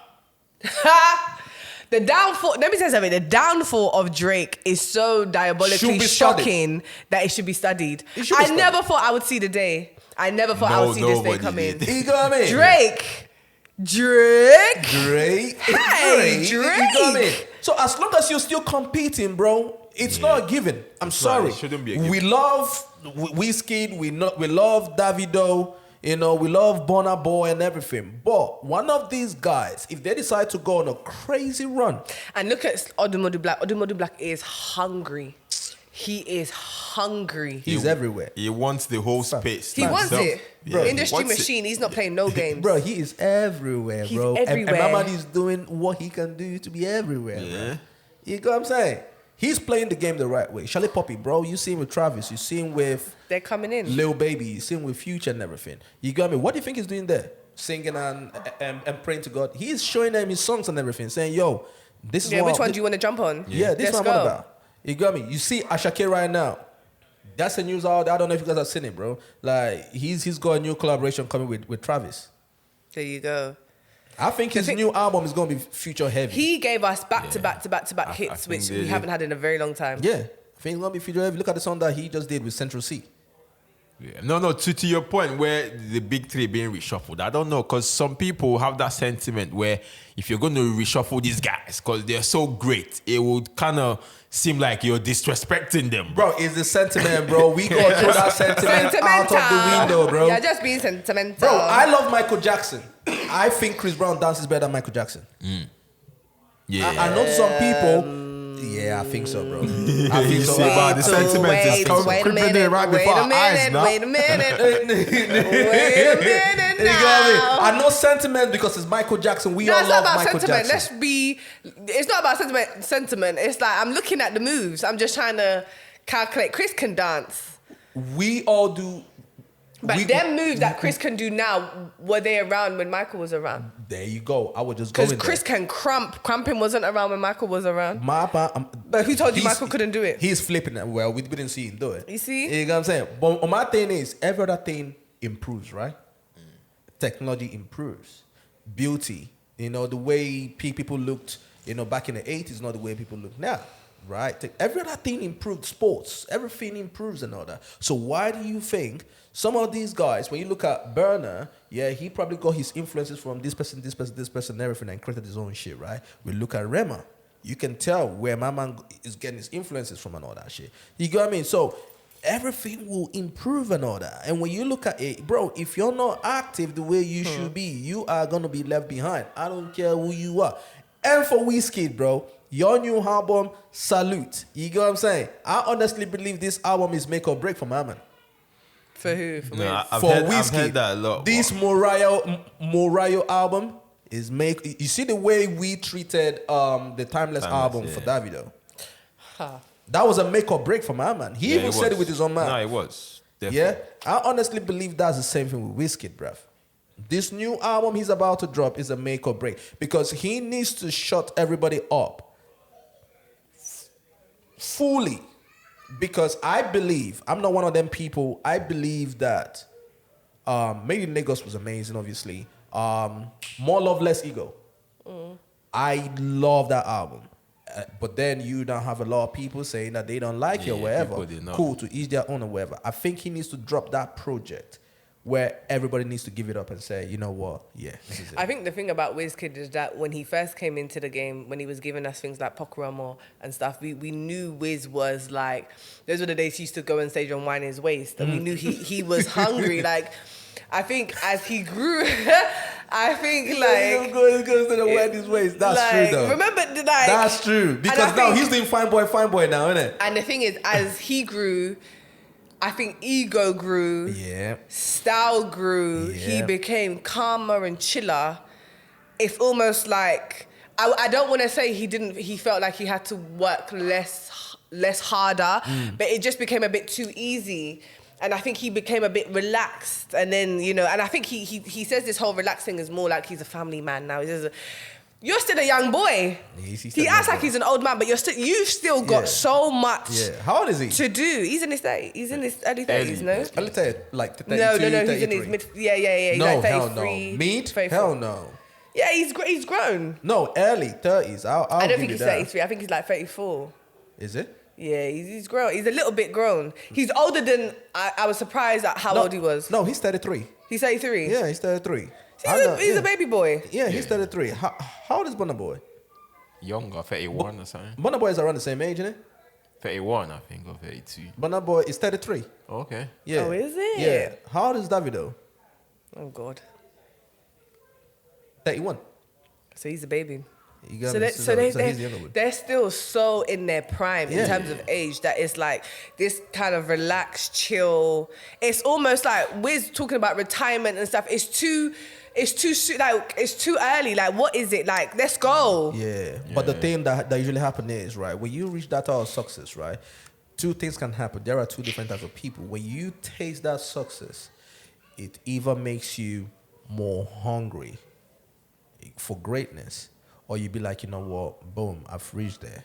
The downfall. Let me tell you something. The downfall of Drake is so diabolically Should be shocking that it should be studied. It should be I studied. never thought I would see the day. I never thought I would see this day nobody coming. did. You know what I mean? Drake. Drake. Hey, You know what I mean? Drake. So as long as you're still competing, bro, it's not a given. I'm sorry. it shouldn't be a given. We love Wizkid, we love Davido, you know, we love Burna Boy and everything. But one of these guys, if they decide to go on a crazy run, And look at Odumodu Black. Odumodu Black is hungry. He is hungry. he's everywhere. He wants the whole space. He to wants himself. it. Yeah, he Industry wants it. machine. He's not playing no games. Bro, he is everywhere, He's bro. everywhere. And my man is doing what he can do to be everywhere. Yeah. Bro. You know what I'm saying? He's playing the game the right way. Charlie Poppy, bro, you see him with Travis, you see him with They're coming in. Lil Baby, you see him with Future and everything. You got me? What do you think he's doing there? Singing and praying to God. He's showing them his songs and everything, saying, yo, this is Yeah, what which one do you want to jump on? Yeah, this is Let's what I'm on go. about. You got me? You see Ashake right now. That's the news out there. I don't know if you guys have seen it, bro. Like, he's got a new collaboration coming with Travis. There you go. I think his new album is going to be future heavy. He gave us back to back I hits, think which they- we haven't had in a very long time. Yeah, I think it's going to be future heavy. Look at the song that he just did with Central C. Yeah. No, to your point where the big three being reshuffled, I don't know, because some people have that sentiment where if you're going to reshuffle these guys because they're so great, it would kind of seem like you're disrespecting them. Bro, it's the sentiment, bro. We go through that sentiment out of the window, bro. Yeah, just being sentimental. Bro, I love Michael Jackson. I think Chris Brown dances better than Michael Jackson. Yeah. I know some people. Yeah, I think so, bro. I think You so. see about the sentiment is creeping in right before our eyes now. Wait a minute. Wait a minute You got me? now. I know sentiment because it's Michael Jackson. We No, all it's not love about Michael sentiment. Jackson. It's not about sentiment. It's like I'm looking at the moves. I'm just trying to calculate. Chris can dance. We all do. But them moves that Chris can do now, were they around when Michael was around? There you go. I would just go Because in Chris there. can crump. Cramping wasn't around when Michael was around. But who told you Michael couldn't do it? He's flipping it. Well, we didn't see him do it. You see? You know what I'm saying? But my thing is, every other thing improves, right? Technology improves. Beauty. You know, the way people looked, you know, back in the 80s, not the way people look now. right? Every other thing improved. Sports, everything improves and all that. So why do you think some of these guys, when you look at Burna, yeah, he probably got his influences from this person, this person, this person, and everything, and created his own shit, right? We look at Rema, you can tell where my man is getting his influences from and all that shit. You get what I mean? So everything will improve and all that. And when you look at it, bro, if you're not active the way you should be, you are gonna be left behind. I don't care who you are. And for Wizkid, bro, your new album, salute. You get what I'm saying? I honestly believe this album is make or break for my man. For who? For No, Wiz? I've For heard Wizkid, that a lot. this Morayo album is make. You see the way we treated the Timeless album for Davido. Huh. That was a make or break for my man. He even said it with his own mouth. No, it was. Definitely. Yeah, I honestly believe that's the same thing with Wizkid, bruv. This new album he's about to drop is a make or break because he needs to shut everybody up fully. Because I believe, I'm not one of them people, I believe that maybe Lagos was amazing, obviously. More Love, Less Ego. I love that album. But then you don't have a lot of people saying that they don't like it or whatever. Cool, to each their own or whatever. I think he needs to drop that project where everybody needs to give it up and say, you know what, yeah, this is it. I think the thing about Wizkid is that when he first came into the game, when he was giving us things like Pokramo and stuff, we knew Wiz was like, those were the days he used to go on stage and whine his waist, and we knew he was hungry. Like, I think as he grew, I think like... He goes to the wet his waist. That's like, true though. Remember, like... That's true. Because now he's doing fine boy now, isn't it? And the thing is, as he grew... I think ego grew, style grew, he became calmer and chiller. It's almost like, I don't want to say he felt like he had to work less harder, but it just became a bit too easy. And I think he became a bit relaxed. And then, you know, and I think he says this whole relaxing is more like he's a family man now. You're still a young boy. He acts like he's an old man, but you've still got so much How old is he? to do. He's in his 30s. He's in his early 30s, no? Early 30s, like 32, No, he's 33. in his mid... Yeah. He's No, like hell 33, no. Mid? 34. Hell no. Yeah, he's grown. No, early 30s. I don't think he's 33. I think he's like 34. Is it? Yeah, he's grown. He's a little bit grown. He's older than... I was surprised at how old he was. No, he's 33. He's 33? Yeah, he's 33. He's a baby boy. Yeah, he's 33. How old is Burna Boy? Younger, 31 or something. Burna Boy is around the same age, isn't it? 31, I think, or 32. Burna Boy is 33. Okay. Yeah. Oh, is it? Yeah. How old is Davido? Oh, God. 31. So he's a baby. You got So, me. he's the younger one. They're still so in their prime in terms of age that it's like this kind of relaxed, chill. It's almost like Wiz talking about retirement and stuff. It's too soon, like it's too early. Like, what is it? Like, let's go. Yeah. But the thing that usually happens is, right, when you reach that type of success, right, two things can happen. There are two different types of people. When you taste that success, it either makes you more hungry for greatness, or you be like, you know what, boom, I've reached there.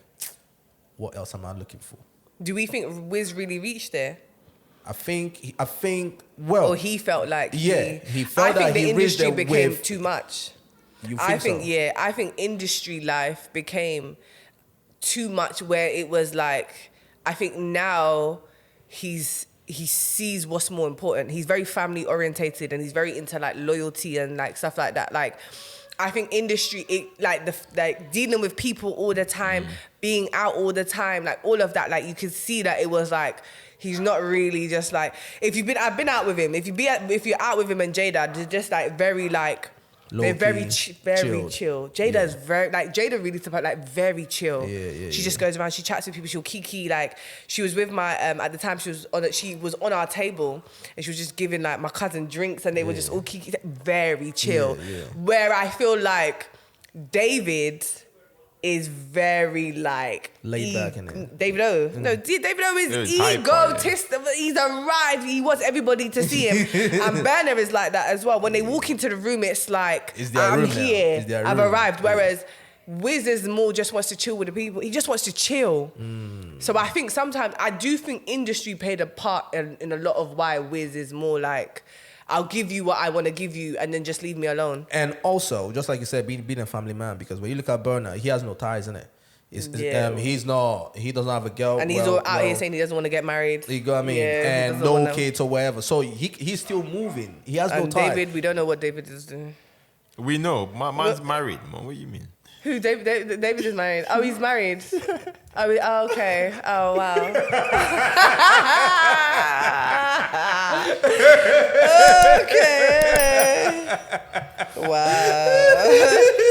What else am I looking for? Do we think Wiz really reached there? I think, well... Or he felt like he felt that the he reached industry there became with... too much. You think I think, so? yeah, I think industry life became too much where it was like, I think now he sees what's more important. He's very family orientated and he's very into like loyalty and like stuff like that. Like, I think industry, like dealing with people all the time, being out all the time, like all of that, like you could see that it was like, he's not really just like, I've been out with him. If you're out with him and Jada, they're just like very like, they're very chill. Jada's very, like Jada really very chill. She just goes around, she chats with people, she'll kiki. Like she was with my, at the time she was on our table and she was just giving like my cousin drinks and they were just all kiki, very chill. Where I feel like David is very like laid back in it. Davido. No, Davido is egotist. He's arrived. He wants everybody to see him. And Burna is like that as well. When they walk into the room, it's like, I'm here. I've arrived. Whereas Wiz is more just wants to chill with the people. He just wants to chill. So I think sometimes, I do think industry played a part in a lot of why Wiz is more like, I'll give you what I want to give you and then just leave me alone. And also, just like you said, being a family man, because when you look at Burna, he has no ties in it. He's not. He doesn't have a girl, and he's all out here saying he doesn't want to get married. You know what I mean? Yeah, and no kids or whatever. So he's still moving. He has no time. David, we don't know what David is doing. We know. Man's married, man. What do you mean? Who? David is married. Oh, he's married. Oh, okay. Oh, wow. Okay. Wow.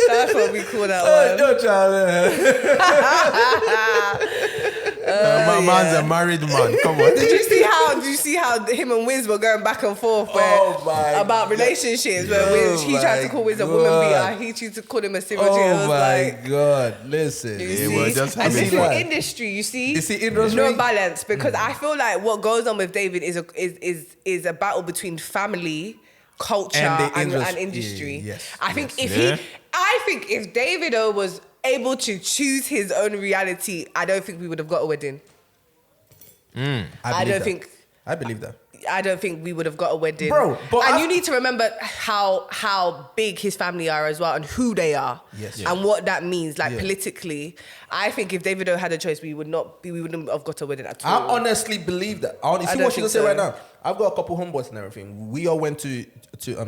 That's what we call that one. No, child. Man's a married man. Come on. Did you see how him and Wiz were going back and forth about relationships? Where Wiz, he tried to call Wiz a woman beater, he tried to call him a serial cheater. Oh my God! Listen, and this is industry. You see, industry. No balance, because I feel like what goes on with David is a battle between family, culture, and industry. Yes, I think if Davido was able to choose his own reality, I don't think we would have got a wedding. I believe that. I don't think we would have got a wedding, bro. And you need to remember how big his family are as well, and who they are, and what that means, like politically. I think if Davido had a choice, we wouldn't have got a wedding at all. I honestly believe that. I see what she's saying right now. I've got a couple homeboys and everything. We all went to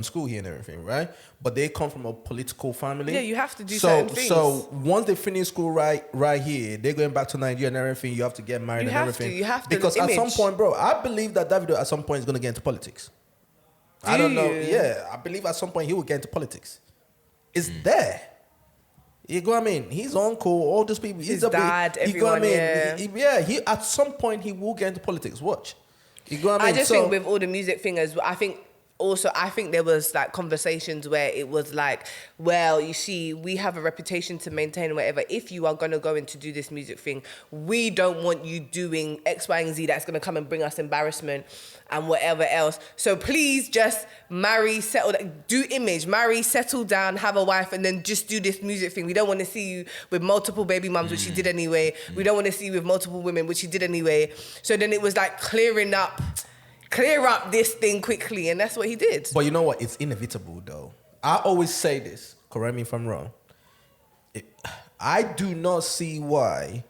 school here and everything, right? But they come from a political family. Yeah, you have to do certain things. So once they finish school right here, they're going back to Nigeria and everything. You have to get married and everything. You have to. Because at some point, bro, I believe that Davido at some point is going to get into politics. I don't know. Yeah, I believe at some point he will get into politics. It's there. You know what I mean? He's uncle, all those people. His dad, everyone, you know what I mean? He at some point he will get into politics. Watch. You know what I mean? I just think with all the music thing as well, I think there was like conversations where it was like, well, you see, we have a reputation to maintain, whatever. If you are going to go in to do this music thing, we don't want you doing X, Y, and Z that's going to come and bring us embarrassment and whatever else. So please just marry, settle, do image, marry, settle down, have a wife, and then just do this music thing. We don't want to see you with multiple baby mums, which you did anyway. We don't want to see you with multiple women, which you did anyway. So then it was like clear up this thing quickly, and that's what he did. But you know what? It's inevitable, though. I always say this. Correct me if I'm wrong. I do not see why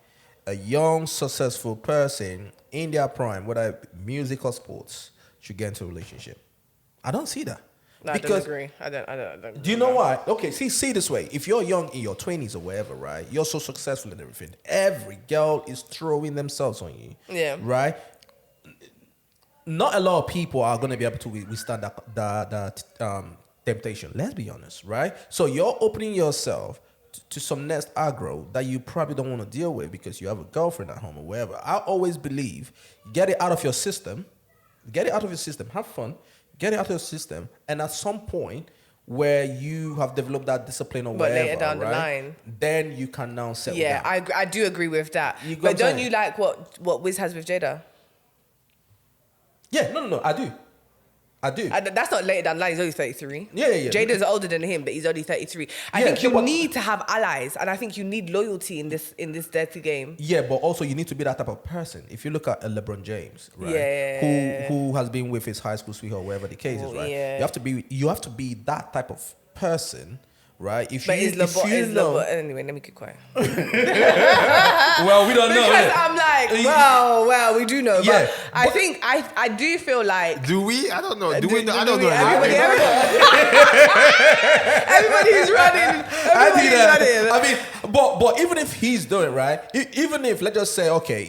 a young, successful person in their prime, whether music or sports, should get into a relationship. I don't see that. No, because, I don't agree. I don't. Do you know why? Okay, see this way. If you're young in your 20s or whatever, right? You're so successful and everything. Every girl is throwing themselves on you. Yeah. Right? Not a lot of people are going to be able to withstand that temptation. Let's be honest, right? So you're opening yourself to some next aggro that you probably don't want to deal with because you have a girlfriend at home or wherever. I always believe, get it out of your system. Have fun. Get it out of your system. And at some point where you have developed that discipline or whatever, later down the line, then you can now settle down. Yeah, I do agree with that. But don't you like what Wiz has with Jada? Yeah, no, I do. That's not later down the line. He's only 33. Yeah. Jada's older than him, but he's only 33. I think you need to have allies, and I think you need loyalty in this dirty game. Yeah, but also you need to be that type of person. If you look at LeBron James, right, who has been with his high school sweetheart, whatever the case is, right? Yeah. You have to be that type of person. Right? Anyway, let me keep quiet. Well, we don't know. Because I'm like, well, we do know. Yeah, but I think I do feel like. Do we? I don't know. Do we know? I don't know. Everybody's running. I mean, but even if he's doing it, right? Even if, let's just say, okay,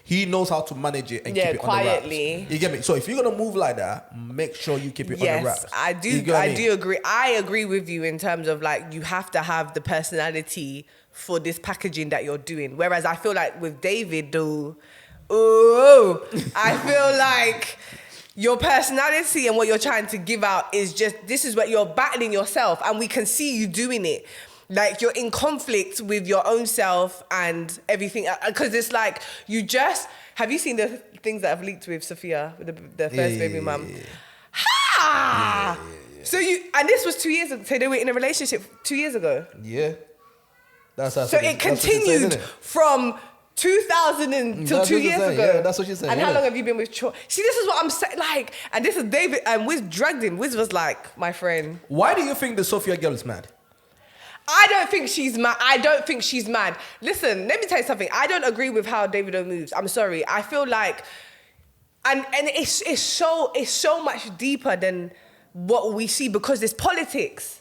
he knows how to manage it and keep it quietly. On the wraps. You get me? So if you're gonna move like that, make sure you keep it on the wraps. I do agree. I agree with you in terms of like you have to have the personality for this packaging that you're doing. Whereas I feel like with David, though, I feel like your personality and what you're trying to give out is just, this is what you're battling yourself, and we can see you doing it. Like you're in conflict with your own self and everything. Because it's like, have you seen the things that have leaked with Sophia, with the first baby mum? Yeah. Ha! Yeah. So and this was 2 years ago. So they were in a relationship 2 years ago. Yeah. So it continued from 2000 until 2 years ago. Yeah, that's what she's saying. And how long have you been with Cho? See, this is what I'm saying. Like, and this is David, and Wiz dragged him. Wiz was like, my friend. Why do you think the Sophia girl is mad? I don't think she's mad. I don't think she's mad. Listen, let me tell you something. I don't agree with how Davido moves. I'm sorry. I feel like, and it's so much deeper than what we see because it's politics.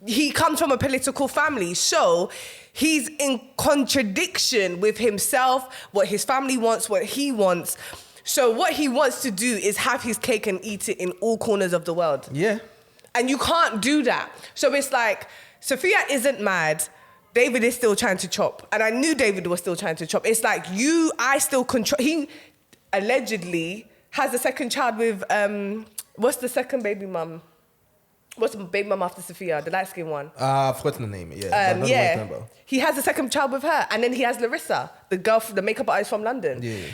He comes from a political family, so he's in contradiction with himself, what his family wants, what he wants. So what he wants to do is have his cake and eat it in all corners of the world. Yeah. And you can't do that. So it's like, Sophia isn't mad. David is still trying to chop. And I knew David was still trying to chop. It's like, I still control. He allegedly has a second child with, what's the second baby mum? What's the baby mum after Sophia, the light-skinned one? I've forgotten the name, yeah. Yeah. He has a second child with her. And then he has Larissa, the girl, the makeup artist from London. Yeah.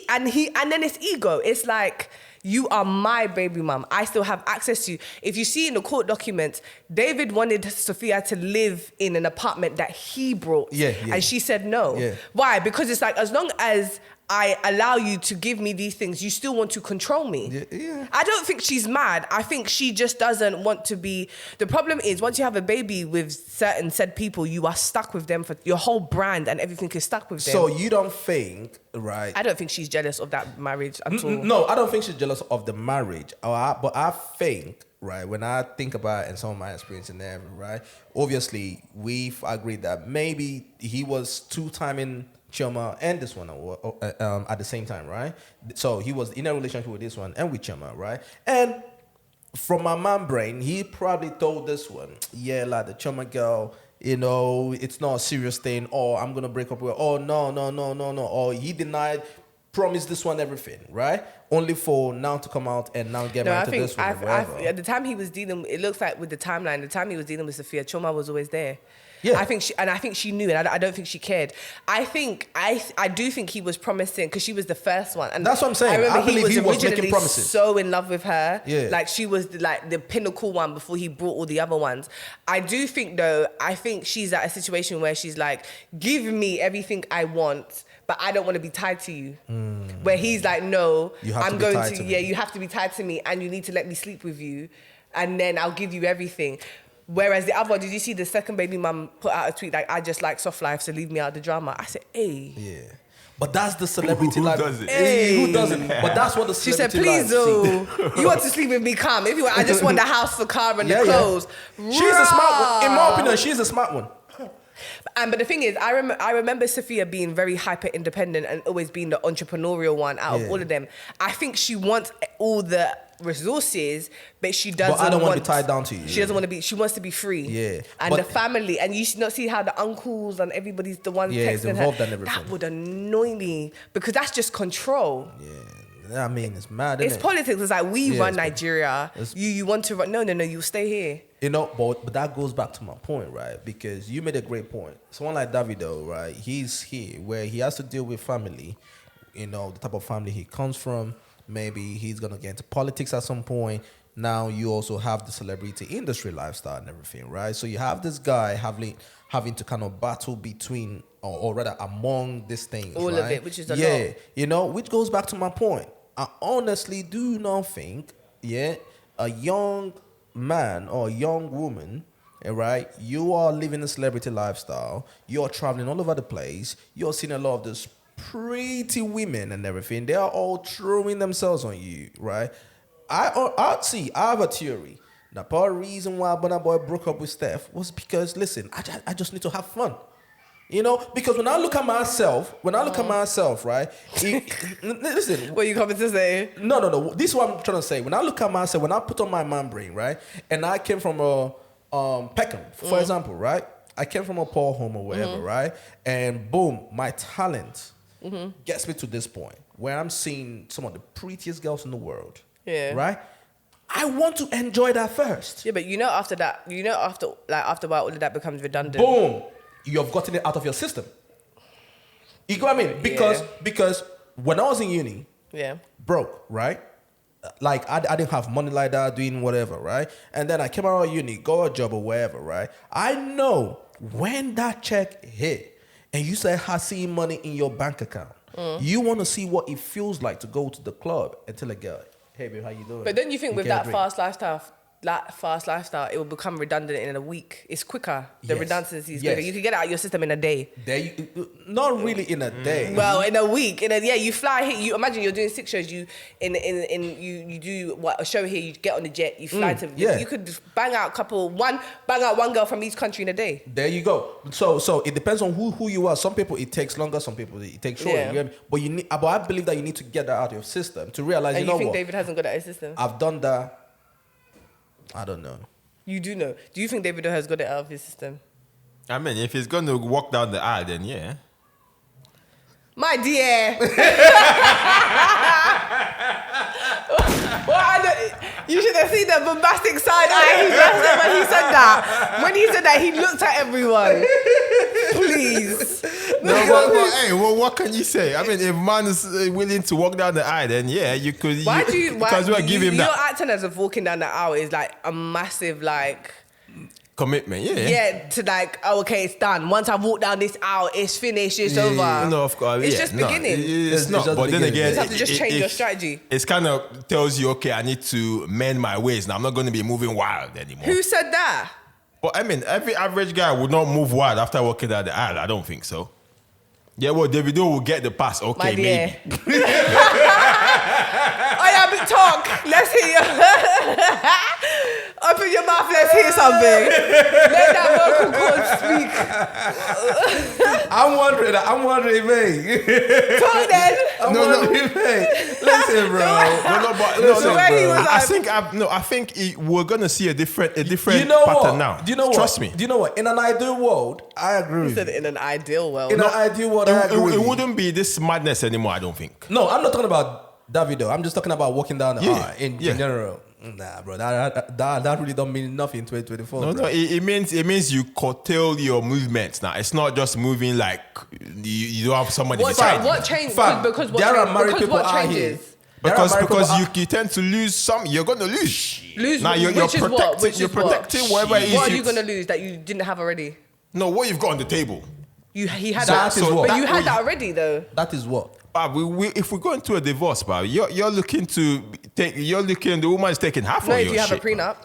And then it's ego. It's like, you are my baby mum. I still have access to you. If you see in the court documents, David wanted Sophia to live in an apartment that he brought. Yeah. And she said no. Yeah. Why? Because it's like, as long as I allow you to give me these things, you still want to control me. Yeah. I don't think she's mad. I think she just doesn't want to be. The problem is, once you have a baby with said people, you are stuck with them for your whole brand and everything is stuck with them. So you don't think, right? I don't think she's jealous of that marriage at all. No, I don't think she's jealous of the marriage. But I think, right, when I think about it and some of my experience in there, right, obviously we've agreed that maybe he was two-timing Chioma and this one at the same time, right? So he was in a relationship with this one and with Chioma, right? And from my man brain, he probably told this one, yeah, like the Chioma girl, you know, it's not a serious thing, or I'm gonna break up with her, oh no, or he denied, promised this one everything, right? Only for now to come out and now get married to this one. At the time he was dealing, it looks like with the timeline, the time he was dealing with Sophia, Chioma was always there. Yeah. I think she knew, and I don't think she cared. I do think he was promising because she was the first one, and that's what I'm saying. I remember believe he was originally making promises. so in love with her. Yeah. Like she was like the pinnacle one before he brought all the other ones. I do think though, I think she's at a situation where she's like, give me everything I want, but I don't want to be tied to you. Where he's like, no, you have to be tied to me, and you need to let me sleep with you, and then I'll give you everything. Whereas the other one, did you see the second baby mum put out a tweet like, I just like soft life, so leave me out of the drama? I said, hey. Yeah. But that's the celebrity Who life. does it? Hey. Who doesn't? But that's what the She celebrity said, please life. do. You want to sleep with me, come. If you want, I just want the house, the car, and the clothes. She's a smart one. In my opinion, she's a smart one. But the thing is, I remember Sophia being very hyper independent and always being the entrepreneurial one out of all of them. I think she wants all the resources, but she doesn't. But I don't want to be tied down to you. She doesn't want to be. She wants to be free. Yeah. And the family, and you should not see how the uncles and everybody's the ones texting involved her. and everything. That would annoy me because that's just control. Yeah. I mean, it's mad, isn't It's politics. It's like we run it's Nigeria. You want to run? No. You stay here. You know, but that goes back to my point, right? Because you made a great point. Someone like Davido, right? He's here where he has to deal with family. You know, the type of family he comes from. Maybe he's gonna get into politics at some point. Now you also have the celebrity industry lifestyle and everything, right? So you have this guy having to kind of battle between, or rather among these things. All right? of it, which is a lot. You know, which goes back to my point. I honestly do not think, a young man or a young woman, right? You are living a celebrity lifestyle. You're traveling all over the place. You're seeing a lot of this pretty women and everything. They are all throwing themselves on you, right? I have a theory. The part of the reason why Burna Boy broke up with Steph was because, listen, I just need to have fun. You know, because when I look at myself, right? Listen. What are you coming to say? No. This is what I'm trying to say. When I look at myself, when I put on my man brain, right? And I came from a Peckham, for example, right? I came from a poor home or whatever, right? And boom, my talent gets me to this point where I'm seeing some of the prettiest girls in the world. Yeah. Right? I want to enjoy that first. Yeah, but after a while, all of that becomes redundant. Boom. You've gotten it out of your system. You know what I mean? Because when I was in uni, broke, right? Like I didn't have money like that, doing whatever, right? And then I came out of uni, got a job or wherever, right? I know when that check hit and you say seeing money in your bank account, you want to see what it feels like to go to the club and tell a girl, hey babe, how you doing? But don't you think with that fast lifestyle, fast lifestyle, it will become redundant in a week. It's quicker. The Yes. redundancy is Yes. quicker. You can get it out of your system in a day. Not really in a day. Well, in a week, you fly here. You imagine you're doing 6 shows. You do a show here. You get on the jet. You fly to. yeah. You could bang out one girl from each country in a day. There you go. So it depends on who you are. Some people it takes longer. Some people it takes shorter. Yeah. You get me? But I believe that you need to get that out of your system to realize. And you know think what? David hasn't got that in his system? I've done that. I don't know. You do know. Do you think Davido has got it out of his system? I mean, if he's going to walk down the aisle, then yeah. My dear. You should have seen the bombastic side eye he just had when he said that. When he said that, he looked at everyone. Please. No, but hey, well, what can you say? I mean, if man is willing to walk down the aisle, then yeah, you could. Because we'll give him Your that acting as of walking down the aisle is like a massive commitment. Yeah. Yeah, to okay, it's done. Once I walk down this aisle, it's finished, it's over. No, of course. It's just beginning. It's not. just But then beginning. again, You have to just change your strategy. It's kind of tells you, okay, I need to mend my ways. Now I'm not going to be moving wild anymore. Who said that? But I mean, every average guy would not move wild after walking down the aisle. I don't think so. Yeah, well, Davido will get the pass. Okay, My dear. maybe. I am talk. Let's hear you. Open your mouth. Let's hear something. Let that vocal cord speak. I'm wondering, mate. Talk then. I'm wondering, mate. Listen, bro. I think we're gonna see a different You know pattern what? now. Do you know what? Trust me. Do you know what? In an ideal world, I agree You with said you. in an ideal world. In an ideal world, I agree with It you. wouldn't be this madness anymore. I don't think. No, I'm not talking about Davido. I'm just talking about walking down the Yeah, aisle in yeah. general. Nah, bro, that really don't mean nothing in 2024. No, bro. no. It means you curtail your movements now. It's not just moving like you don't have somebody beside you. What changed? Fam, Because what there are changed? married Because people what out changes? here. There are Because married people out- you tend to lose some. You're gonna lose. Now you're which is protecting. what? Which You're is what? protecting whatever it is. What are you gonna lose that you didn't have already? No, what you've got on the table. He had That that, is what- but you that- had that already though. That is what. If we go into a divorce, you're looking to take. You're looking. The woman is taking half No, of if your you have shit. a prenup,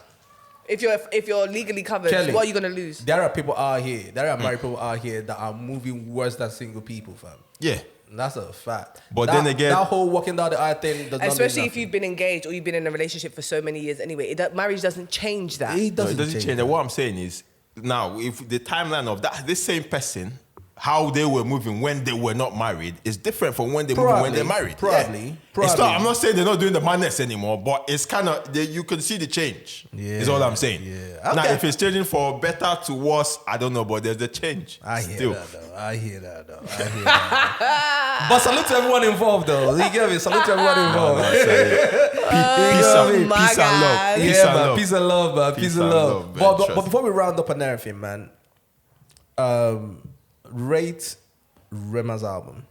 if you're legally covered, Kelly, what are you gonna lose? There are people out here. There are married people out here that are moving worse than single people, fam. Yeah. That's a fact. But then again- that whole walking down the aisle thing does not Especially mean if you've been engaged or you've been in a relationship for so many years. Anyway, marriage doesn't change that. nothing. It No, doesn't, it doesn't change. that. What I'm saying is, now, if the timeline of this same person, how they were moving when they were not married is different from when they move when they're married. Probably. It's not, I'm not saying they're not doing the madness anymore, but it's kind of, you can see the change. Yeah, Is all I'm saying. yeah. Now, Okay. if it's changing for better to worse, I don't know, but there's a change. I hear still. that though. I hear that though. But salute to everyone involved though. You get me? Salute to everyone involved. Peace and love. Peace Yeah, and man. love. Peace and love, man. Peace and love. man. But Trust before we round up on everything, man, rate Rema's album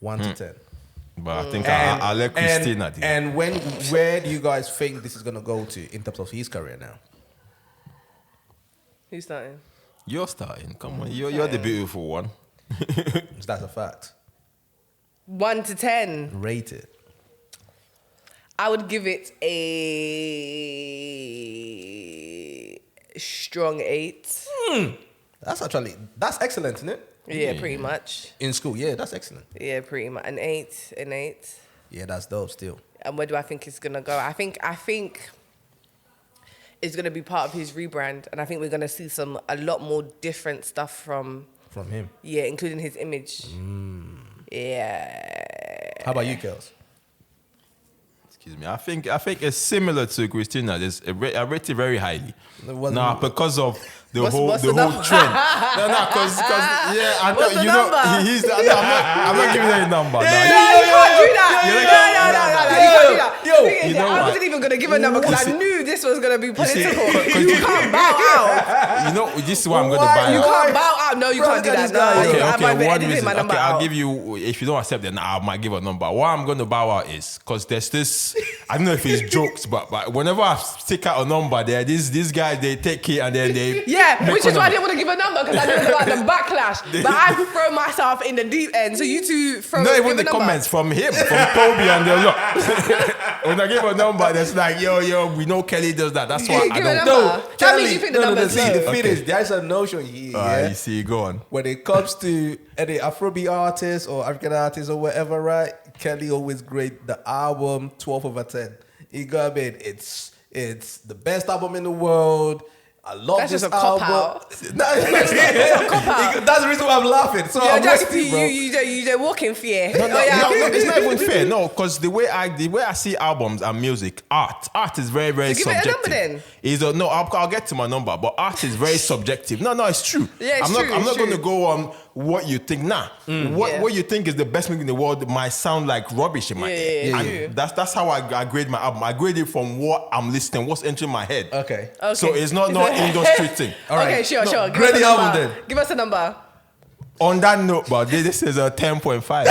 1 to 10. But I think I'll let Christina do it. And where do you guys think this is gonna go to in terms of his career now? Who's starting? You're starting. Come on. You're the beautiful one. That's a fact. 1 to 10. Rate it. I would give it a strong 8. That's excellent, isn't it? Yeah, pretty much. In school, yeah, that's excellent. Yeah, pretty much. An 8. Yeah, that's dope still. And where do I think it's gonna go? I think it's gonna be part of his rebrand, and I think we're gonna see a lot more different stuff from him. Yeah, including his image. Yeah. How about you, Kels? Excuse me. I think it's similar to Christina. I rate it very highly. Now, because of the What's whole the number? trend. because yeah, I What's know the you know number? I'm not giving any number. No, now. you can't do that. You're No, like- you can't do that. yo, The thing is, you know I what? wasn't even gonna give a number because I knew this was gonna be see, political. 'cause You can't bow out. You know, this is what I'm going to Why buy. you You out. can't bow out. No, you Bro, can't do look at that. this guy, No, yo. I might be one editing reason. my number Okay, I'll out. give you. If you don't accept, then I might give a number. What I'm going to bow out is because there's this. I don't know if it's jokes, but whenever I stick out a number, there these guys they take it and then they Which is why I didn't want to give a number because I knew about the backlash. But I throw myself in the deep end, so you two throw. not give even a the number. comments from him, from Toby and the lot. when I give a number, that's like, yo, we know Kelly does that. That's why I give a don't. number. Tell me you think the no, number's see, low. the thing is, there's a notion here. Yeah? You see, go on. When it comes to any Afrobeat artist or African artist or whatever, right? Kelly always grade the album 12 over 10. You got me? It's the best album in the world. I love That's this just a album. cop-out. That's a cop-out. That's the reason why I'm laughing. So You're I'm just with you, bro. you walk in fear. No, Oh, yeah. no, it's not even fair. No, because the way I see albums and music, art is very, very So give it a subjective. number then. No, I'll get to my number, but art is very subjective. No, it's true. Yeah, it's I'm true, not it's going to true. go on what you think. What you think is the best music in the world might sound like rubbish in my head. Yeah, And true. that's how I grade my album. I grade it from what I'm listening, what's entering my head. Okay. So it's not industry thing. All right. Okay, sure. Give grade us a the album number. then. Give us a number. On that note, but this is a 10.5.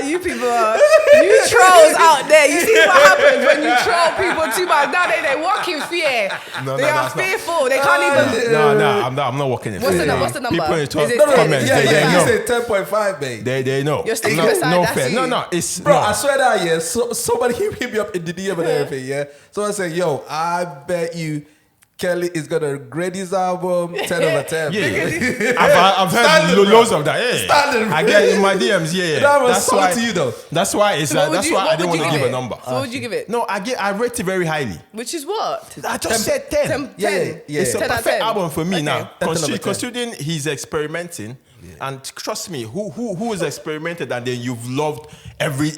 You people, you trolls out there. You see what happens when you troll people too much. Now they walk in fear. They are that's not- fearful. They can't even. No, I'm not working in What's fear. the number? People in Is the it comments, Yeah, they you know. said 10.5, babe. They know. You're sticking no, beside no that fair. scene. No, it's Bro, no. I swear that, yeah. Somebody hit me up in the DM and everything, yeah. So I said, yo, I bet you Kelly is gonna grade his album 10 over 10. Yeah, I've heard Standard, loads of that. Yeah, Standard, I get in my DMs. Yeah. That was That's so why. to you though. That's why it's. What would That's you- why what I didn't would want you to give a it? number. So what would you give it? No, I rate it very highly. Which is what? I just said 10. 10. Yeah, 10. yeah. It's a 10 out of perfect 10. album for me Okay. now. 10 over 10. Considering he's experimenting, and trust me, who has experimented and then you've loved every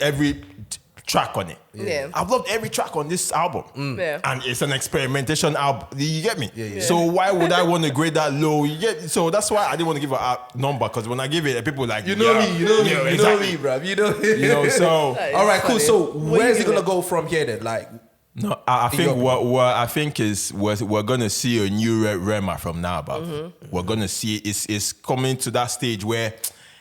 track on it. Yeah. I've loved every track on this album. Yeah. And it's an experimentation album. You get me? Yeah. So why would I want to grade that low? You get, so that's why I didn't want to give a number, because when I give it, people like, You know yeah, me, you know me, yeah, you exactly. know me, bro. You know You know, so That is all right, cool. funny. So What where you is it give gonna it? go from here then? Like, no, I think Your what I think is we're gonna see a new Rema from now, bruv. We're gonna see it's coming to that stage where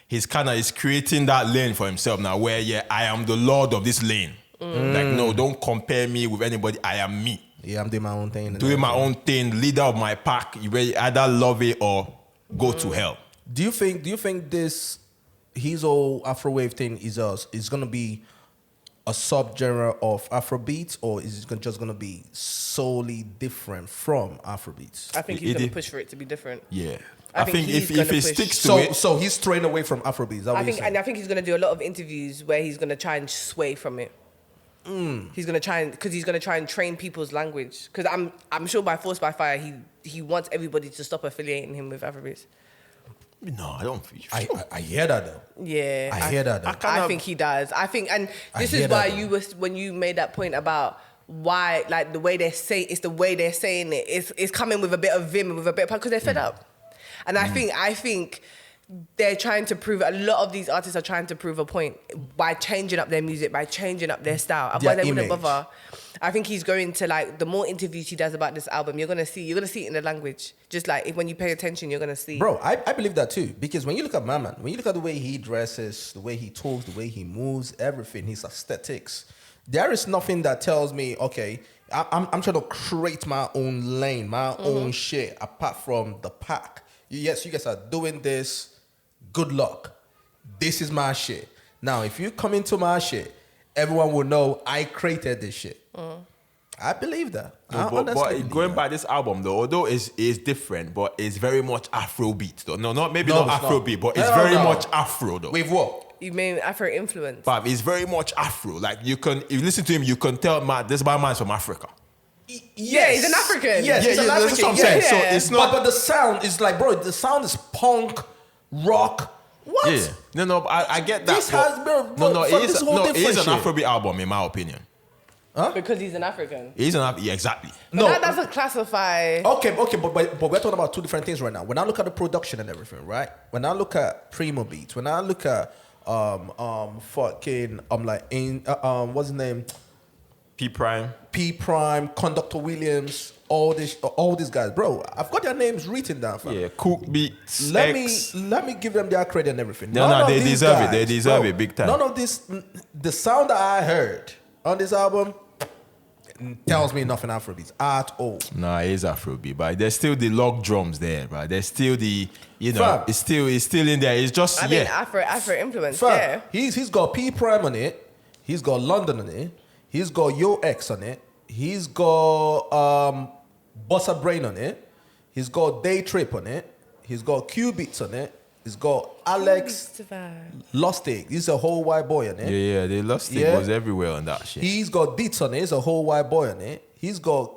he's creating that lane for himself now, where I am the lord of this lane. Like, no, don't compare me with anybody. I am me. yeah, I'm doing my own thing. Doing my own thing, leader of my pack. You either love it or go to hell. Do you think this his whole Afrowave thing is gonna be a subgenre of Afrobeats, or is it just gonna be solely different from Afrobeats? I think he's It- going it- to push for it to be different. Yeah. I I think think he's if gonna it push. sticks to it, So he's straying away from Afrobeats. Is that what I you're think, saying? and I think he's going to do a lot of interviews where he's going to try and sway from it. He's going to try and train people's language. Because I'm sure by force by fire he wants everybody to stop affiliating him with Afrobeats. no, I don't. I hear that though. Yeah, I hear that though. I think he does. I think, and this hear is why that, though. when you made that point about why, like the way they're saying it, it's coming with a bit of vim and with a bit of, because they're fed up. And I think they're trying to prove, a lot of these artists are trying to prove a point by changing up their music, by changing up their style. Otherwise, they wouldn't image. bother. I think he's going to, like, the more interviews he does about this album, you're gonna see it in the language. Just like when you pay attention, you're gonna see. Bro, I believe that too. Because when you look at my man, when you look at the way he dresses, the way he talks, the way he moves, everything, his aesthetics, there is nothing that tells me, okay, I'm trying to create my own lane, my own shit, apart from the pack. Yes, you guys are doing this. Good luck. This is my shit. Now, if you come into my shit, everyone will know I created this shit. I believe that. I No, honestly but believe going that. by this album though, although it's different, but it's very much Afrobeat though. No, not No, not it's not. Afrobeat, but it's No, very no. much Afro though. With what? You mean Afro influence? But it's very much Afro. Like if you listen to him, you can tell this man's from Africa. Yeah, he's an African. Yes, Yeah, he's an yeah, that's African. what I'm saying. Yeah. So it's not. But the sound is like, bro, the sound is punk, rock. What? Yeah. No, but I get that. This but- has been- no, fuck it is this whole no, it is an different shit. Afrobeat album in my opinion. Because he's an African. It is an yeah, exactly. But No. that doesn't classify. Okay, but we're talking about two different things right now. When I look at the production and everything, right? When I look at Prenups, when I look at what's his name? P Prime. P Prime, Conductor Williams, all these guys, bro. I've got their names written down, fam. Yeah, Cook Beats. Let X. me give them their credit and everything. No, None of they these deserve it. guys, They deserve bro, it big time. None of this, the sound that I heard on this album, tells me nothing Afrobeats at all. Nah, it is Afrobeat, but there's still the log drums there, right? There's still the, Fam. it's still in there. It's just, I mean, Afro influence, Fam, yeah. he's got P Prime on it. He's got London on it. He's got Yo X on it. He's got Bossa Brain on it. He's got Day Trip on it. He's got Q Beats on it. He's got Alex Lustig. He's a whole white boy on it. Yeah, the Lustig was everywhere on that shit. He's got Deets on it. He's a whole white boy on it. He's got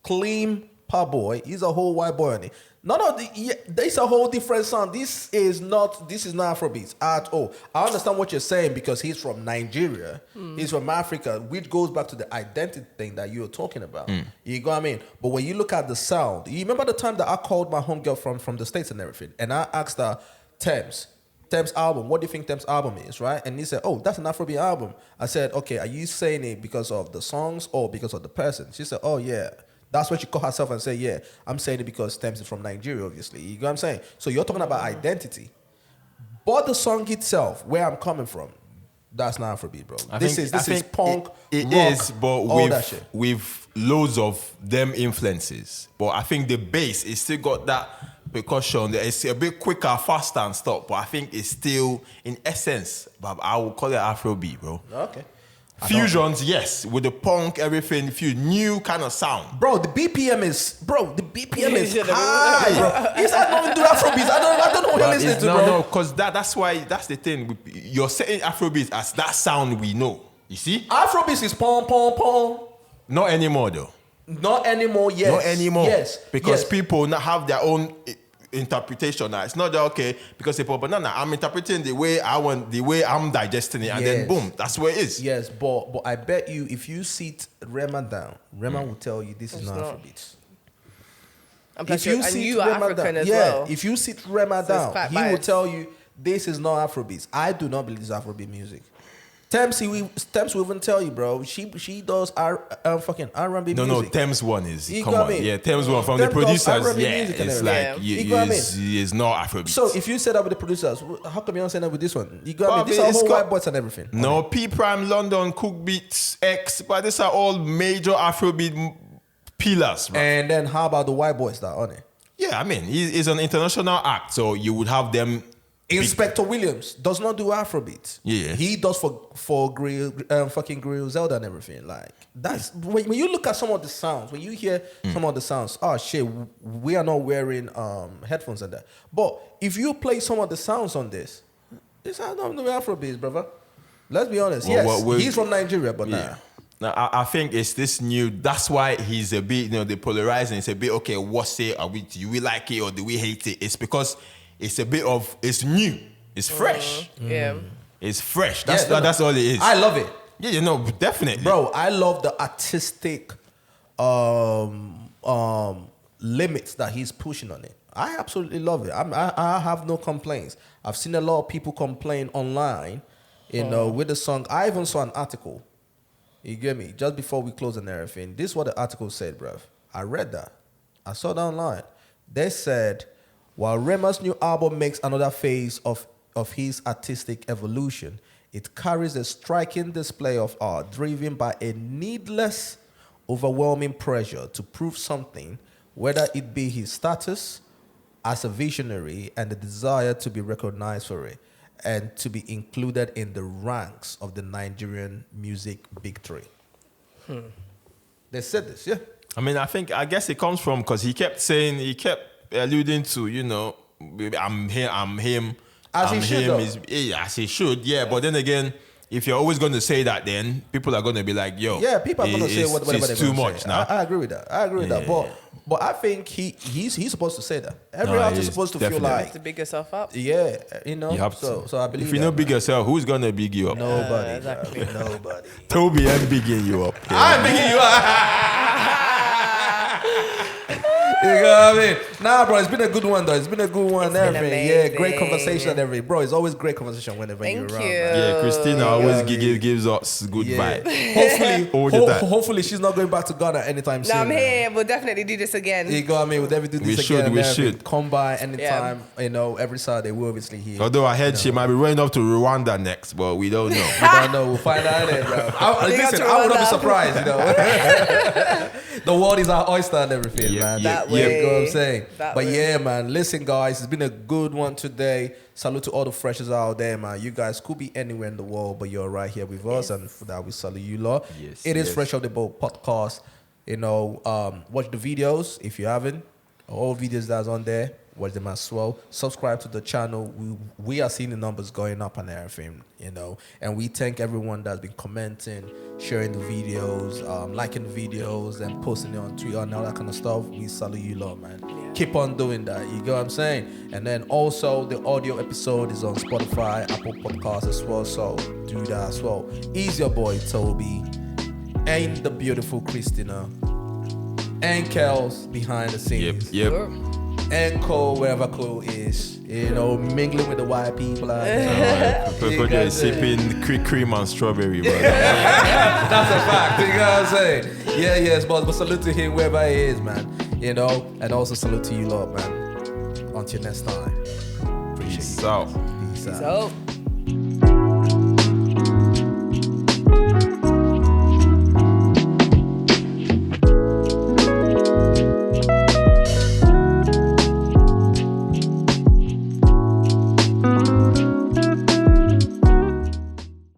Clean Parboy. He's a whole white boy on it. None of the there's a whole different sound. This is not Afrobeats at all. I understand what you're saying because he's from Nigeria. He's from Africa, which goes back to the identity thing that you're talking about. You know what I mean? But when you look at the sound, you remember the time that I called my homegirl from the States and everything, and I asked her, Thames album, what do you think Thames album is, right? And he said, oh, that's an Afrobeat album. I said, okay, are you saying it because of the songs or because of the person? She said, oh yeah. That's what she called herself and say, yeah, I'm saying it because Thames is from Nigeria, obviously. You know what I'm saying? So you're talking about identity. But the song itself, where I'm coming from, that's not Afrobeat, bro. This is punk, it rock, is, but all that shit. with loads of them influences. But I think the bass, it's still got that percussion. It's a bit quicker, faster and stuff. But I think it's still, in essence, but I would call it Afrobeat, bro. Okay. Fusions, yes, with the punk, everything, new kind of sound. Bro, the BPM is high, bro. It's not nothing to do Afrobeats. I don't know what you're listening to, bro. No, because that's the thing. You're saying Afrobeats as that sound we know. You see? Afrobeats is pom, pom, pom. Not anymore, though. Not anymore, yes. Not anymore. Yes. Because people now have their own interpretation. Now it's not that okay because people, but no, I'm interpreting the way I want, the way I'm digesting it, and then boom, that's where it is. Yes, but I bet you if you sit Rema down, Rema will tell you this is not Afrobeats. If you are African as well. If you sit Rema down, he will tell you this is not Afrobeats. I do not believe this is Afrobeat music. Thames will even tell you, bro. She does fucking R&B music. No, Thames one is. You come on, yeah, Thames one from the producers. Yeah, it's like it's not Afrobeat. So if you set up with the producers, how come you don't set up with this one? You got me. These are whole white boys and everything. No, P Prime, London, Cook Beats, X, but these are all major Afrobeat pillars, bro. And then how about the white boys that are on it? Yeah, I mean, he's an international act, so you would have them. Inspector Williams does not do Afrobeats. Yeah, he does for fucking Grill Zelda and everything. Like that's when you look at some of the sounds. When you hear some of the sounds, oh shit, we are not wearing headphones and that. But if you play some of the sounds on this not the Afrobeats, brother. Let's be honest. He's from Nigeria, but nah. Now, I think it's this new. That's why he's a bit, the polarizing. It's a bit okay. What say? Do we like it or do we hate it? It's because. It's a bit of, it's new, it's fresh. Yeah. It's fresh. That's all it is. I love it. Yeah, definitely. Bro, I love the artistic limits that he's pushing on it. I absolutely love it. I have no complaints. I've seen a lot of people complain online, with the song. I even saw an article, you get me, just before we close and everything. This is what the article said, bruv. I read that. I saw that online. They said, while Rema's new album makes another phase of his artistic evolution, it carries a striking display of art driven by a needless, overwhelming pressure to prove something, whether it be his status as a visionary and the desire to be recognized for it and to be included in the ranks of the Nigerian music big three. They said this, yeah. I mean, I guess it comes from, because he kept alluding to, I'm him. As he should, as he should, yeah. But then again, if you're always going to say that, then people are going to be like, yo. Yeah, people are going to say whatever they're going to say. It's too much now. I agree with that. But I think he's supposed to say that. Every artist is supposed to feel like. You have to big yourself up. Yeah, You have to. So I believe if you know big yourself, who's going to big you up? Nobody. Exactly. Nobody. Toby, I'm bigging you up. I'm bigging you up. You know what I mean? Nah, bro, it's been a good one, though. It's been a good one. It's been Everything. Yeah, great amazing. conversation and everything. Bro, it's always great conversation whenever Thank you're around. you. Man. Yeah, Christina always gives us good Yeah. vibe. All the Hopefully, time. hopefully she's not going back to Ghana anytime No, soon. I'm man. here. We'll definitely do this again. You know what I mean? We'll definitely do We this should, again. we and everything. should. Come by anytime, you know, every Saturday. We're obviously here. Although I heard she might be running up to Rwanda next, but we don't know. We don't know. We'll find out later, bro. Listen, I would not be surprised, you know. The world is our oyster and everything, Yep, man. yep, That yep. way. You know what I'm saying? That But way. yeah, man, listen, guys, it's been a good one today. Salute to all the freshers out there, man. You guys could be anywhere in the world, but you're right here with us, and for that, we salute you lot. Yes, It is yes. Fresh Off the Boat podcast. You know, watch the videos if you haven't. All videos that's on there, watch them as well. Subscribe to the channel. We are seeing the numbers going up and everything, you know. And we thank everyone that's been commenting, sharing the videos, liking the videos, and posting it on Twitter and all that kind of stuff. We salute you lot, man. Yeah. Keep on doing that. You know what I'm saying? And then also the audio episode is on Spotify, Apple Podcasts as well. So do that as well. He's your boy Toby, and the beautiful Christina, and Kels behind the scenes. Yep. And Cole, wherever Cole is, you know, mingling with the white people out there. People just sipping cream and strawberry, bro. That's a fact. You know what I'm saying? Yeah, yes, boss. But salute to him wherever he is, man. You know, and also salute to you lot, man. Until next time. Appreciate Peace you. out. Peace out. So.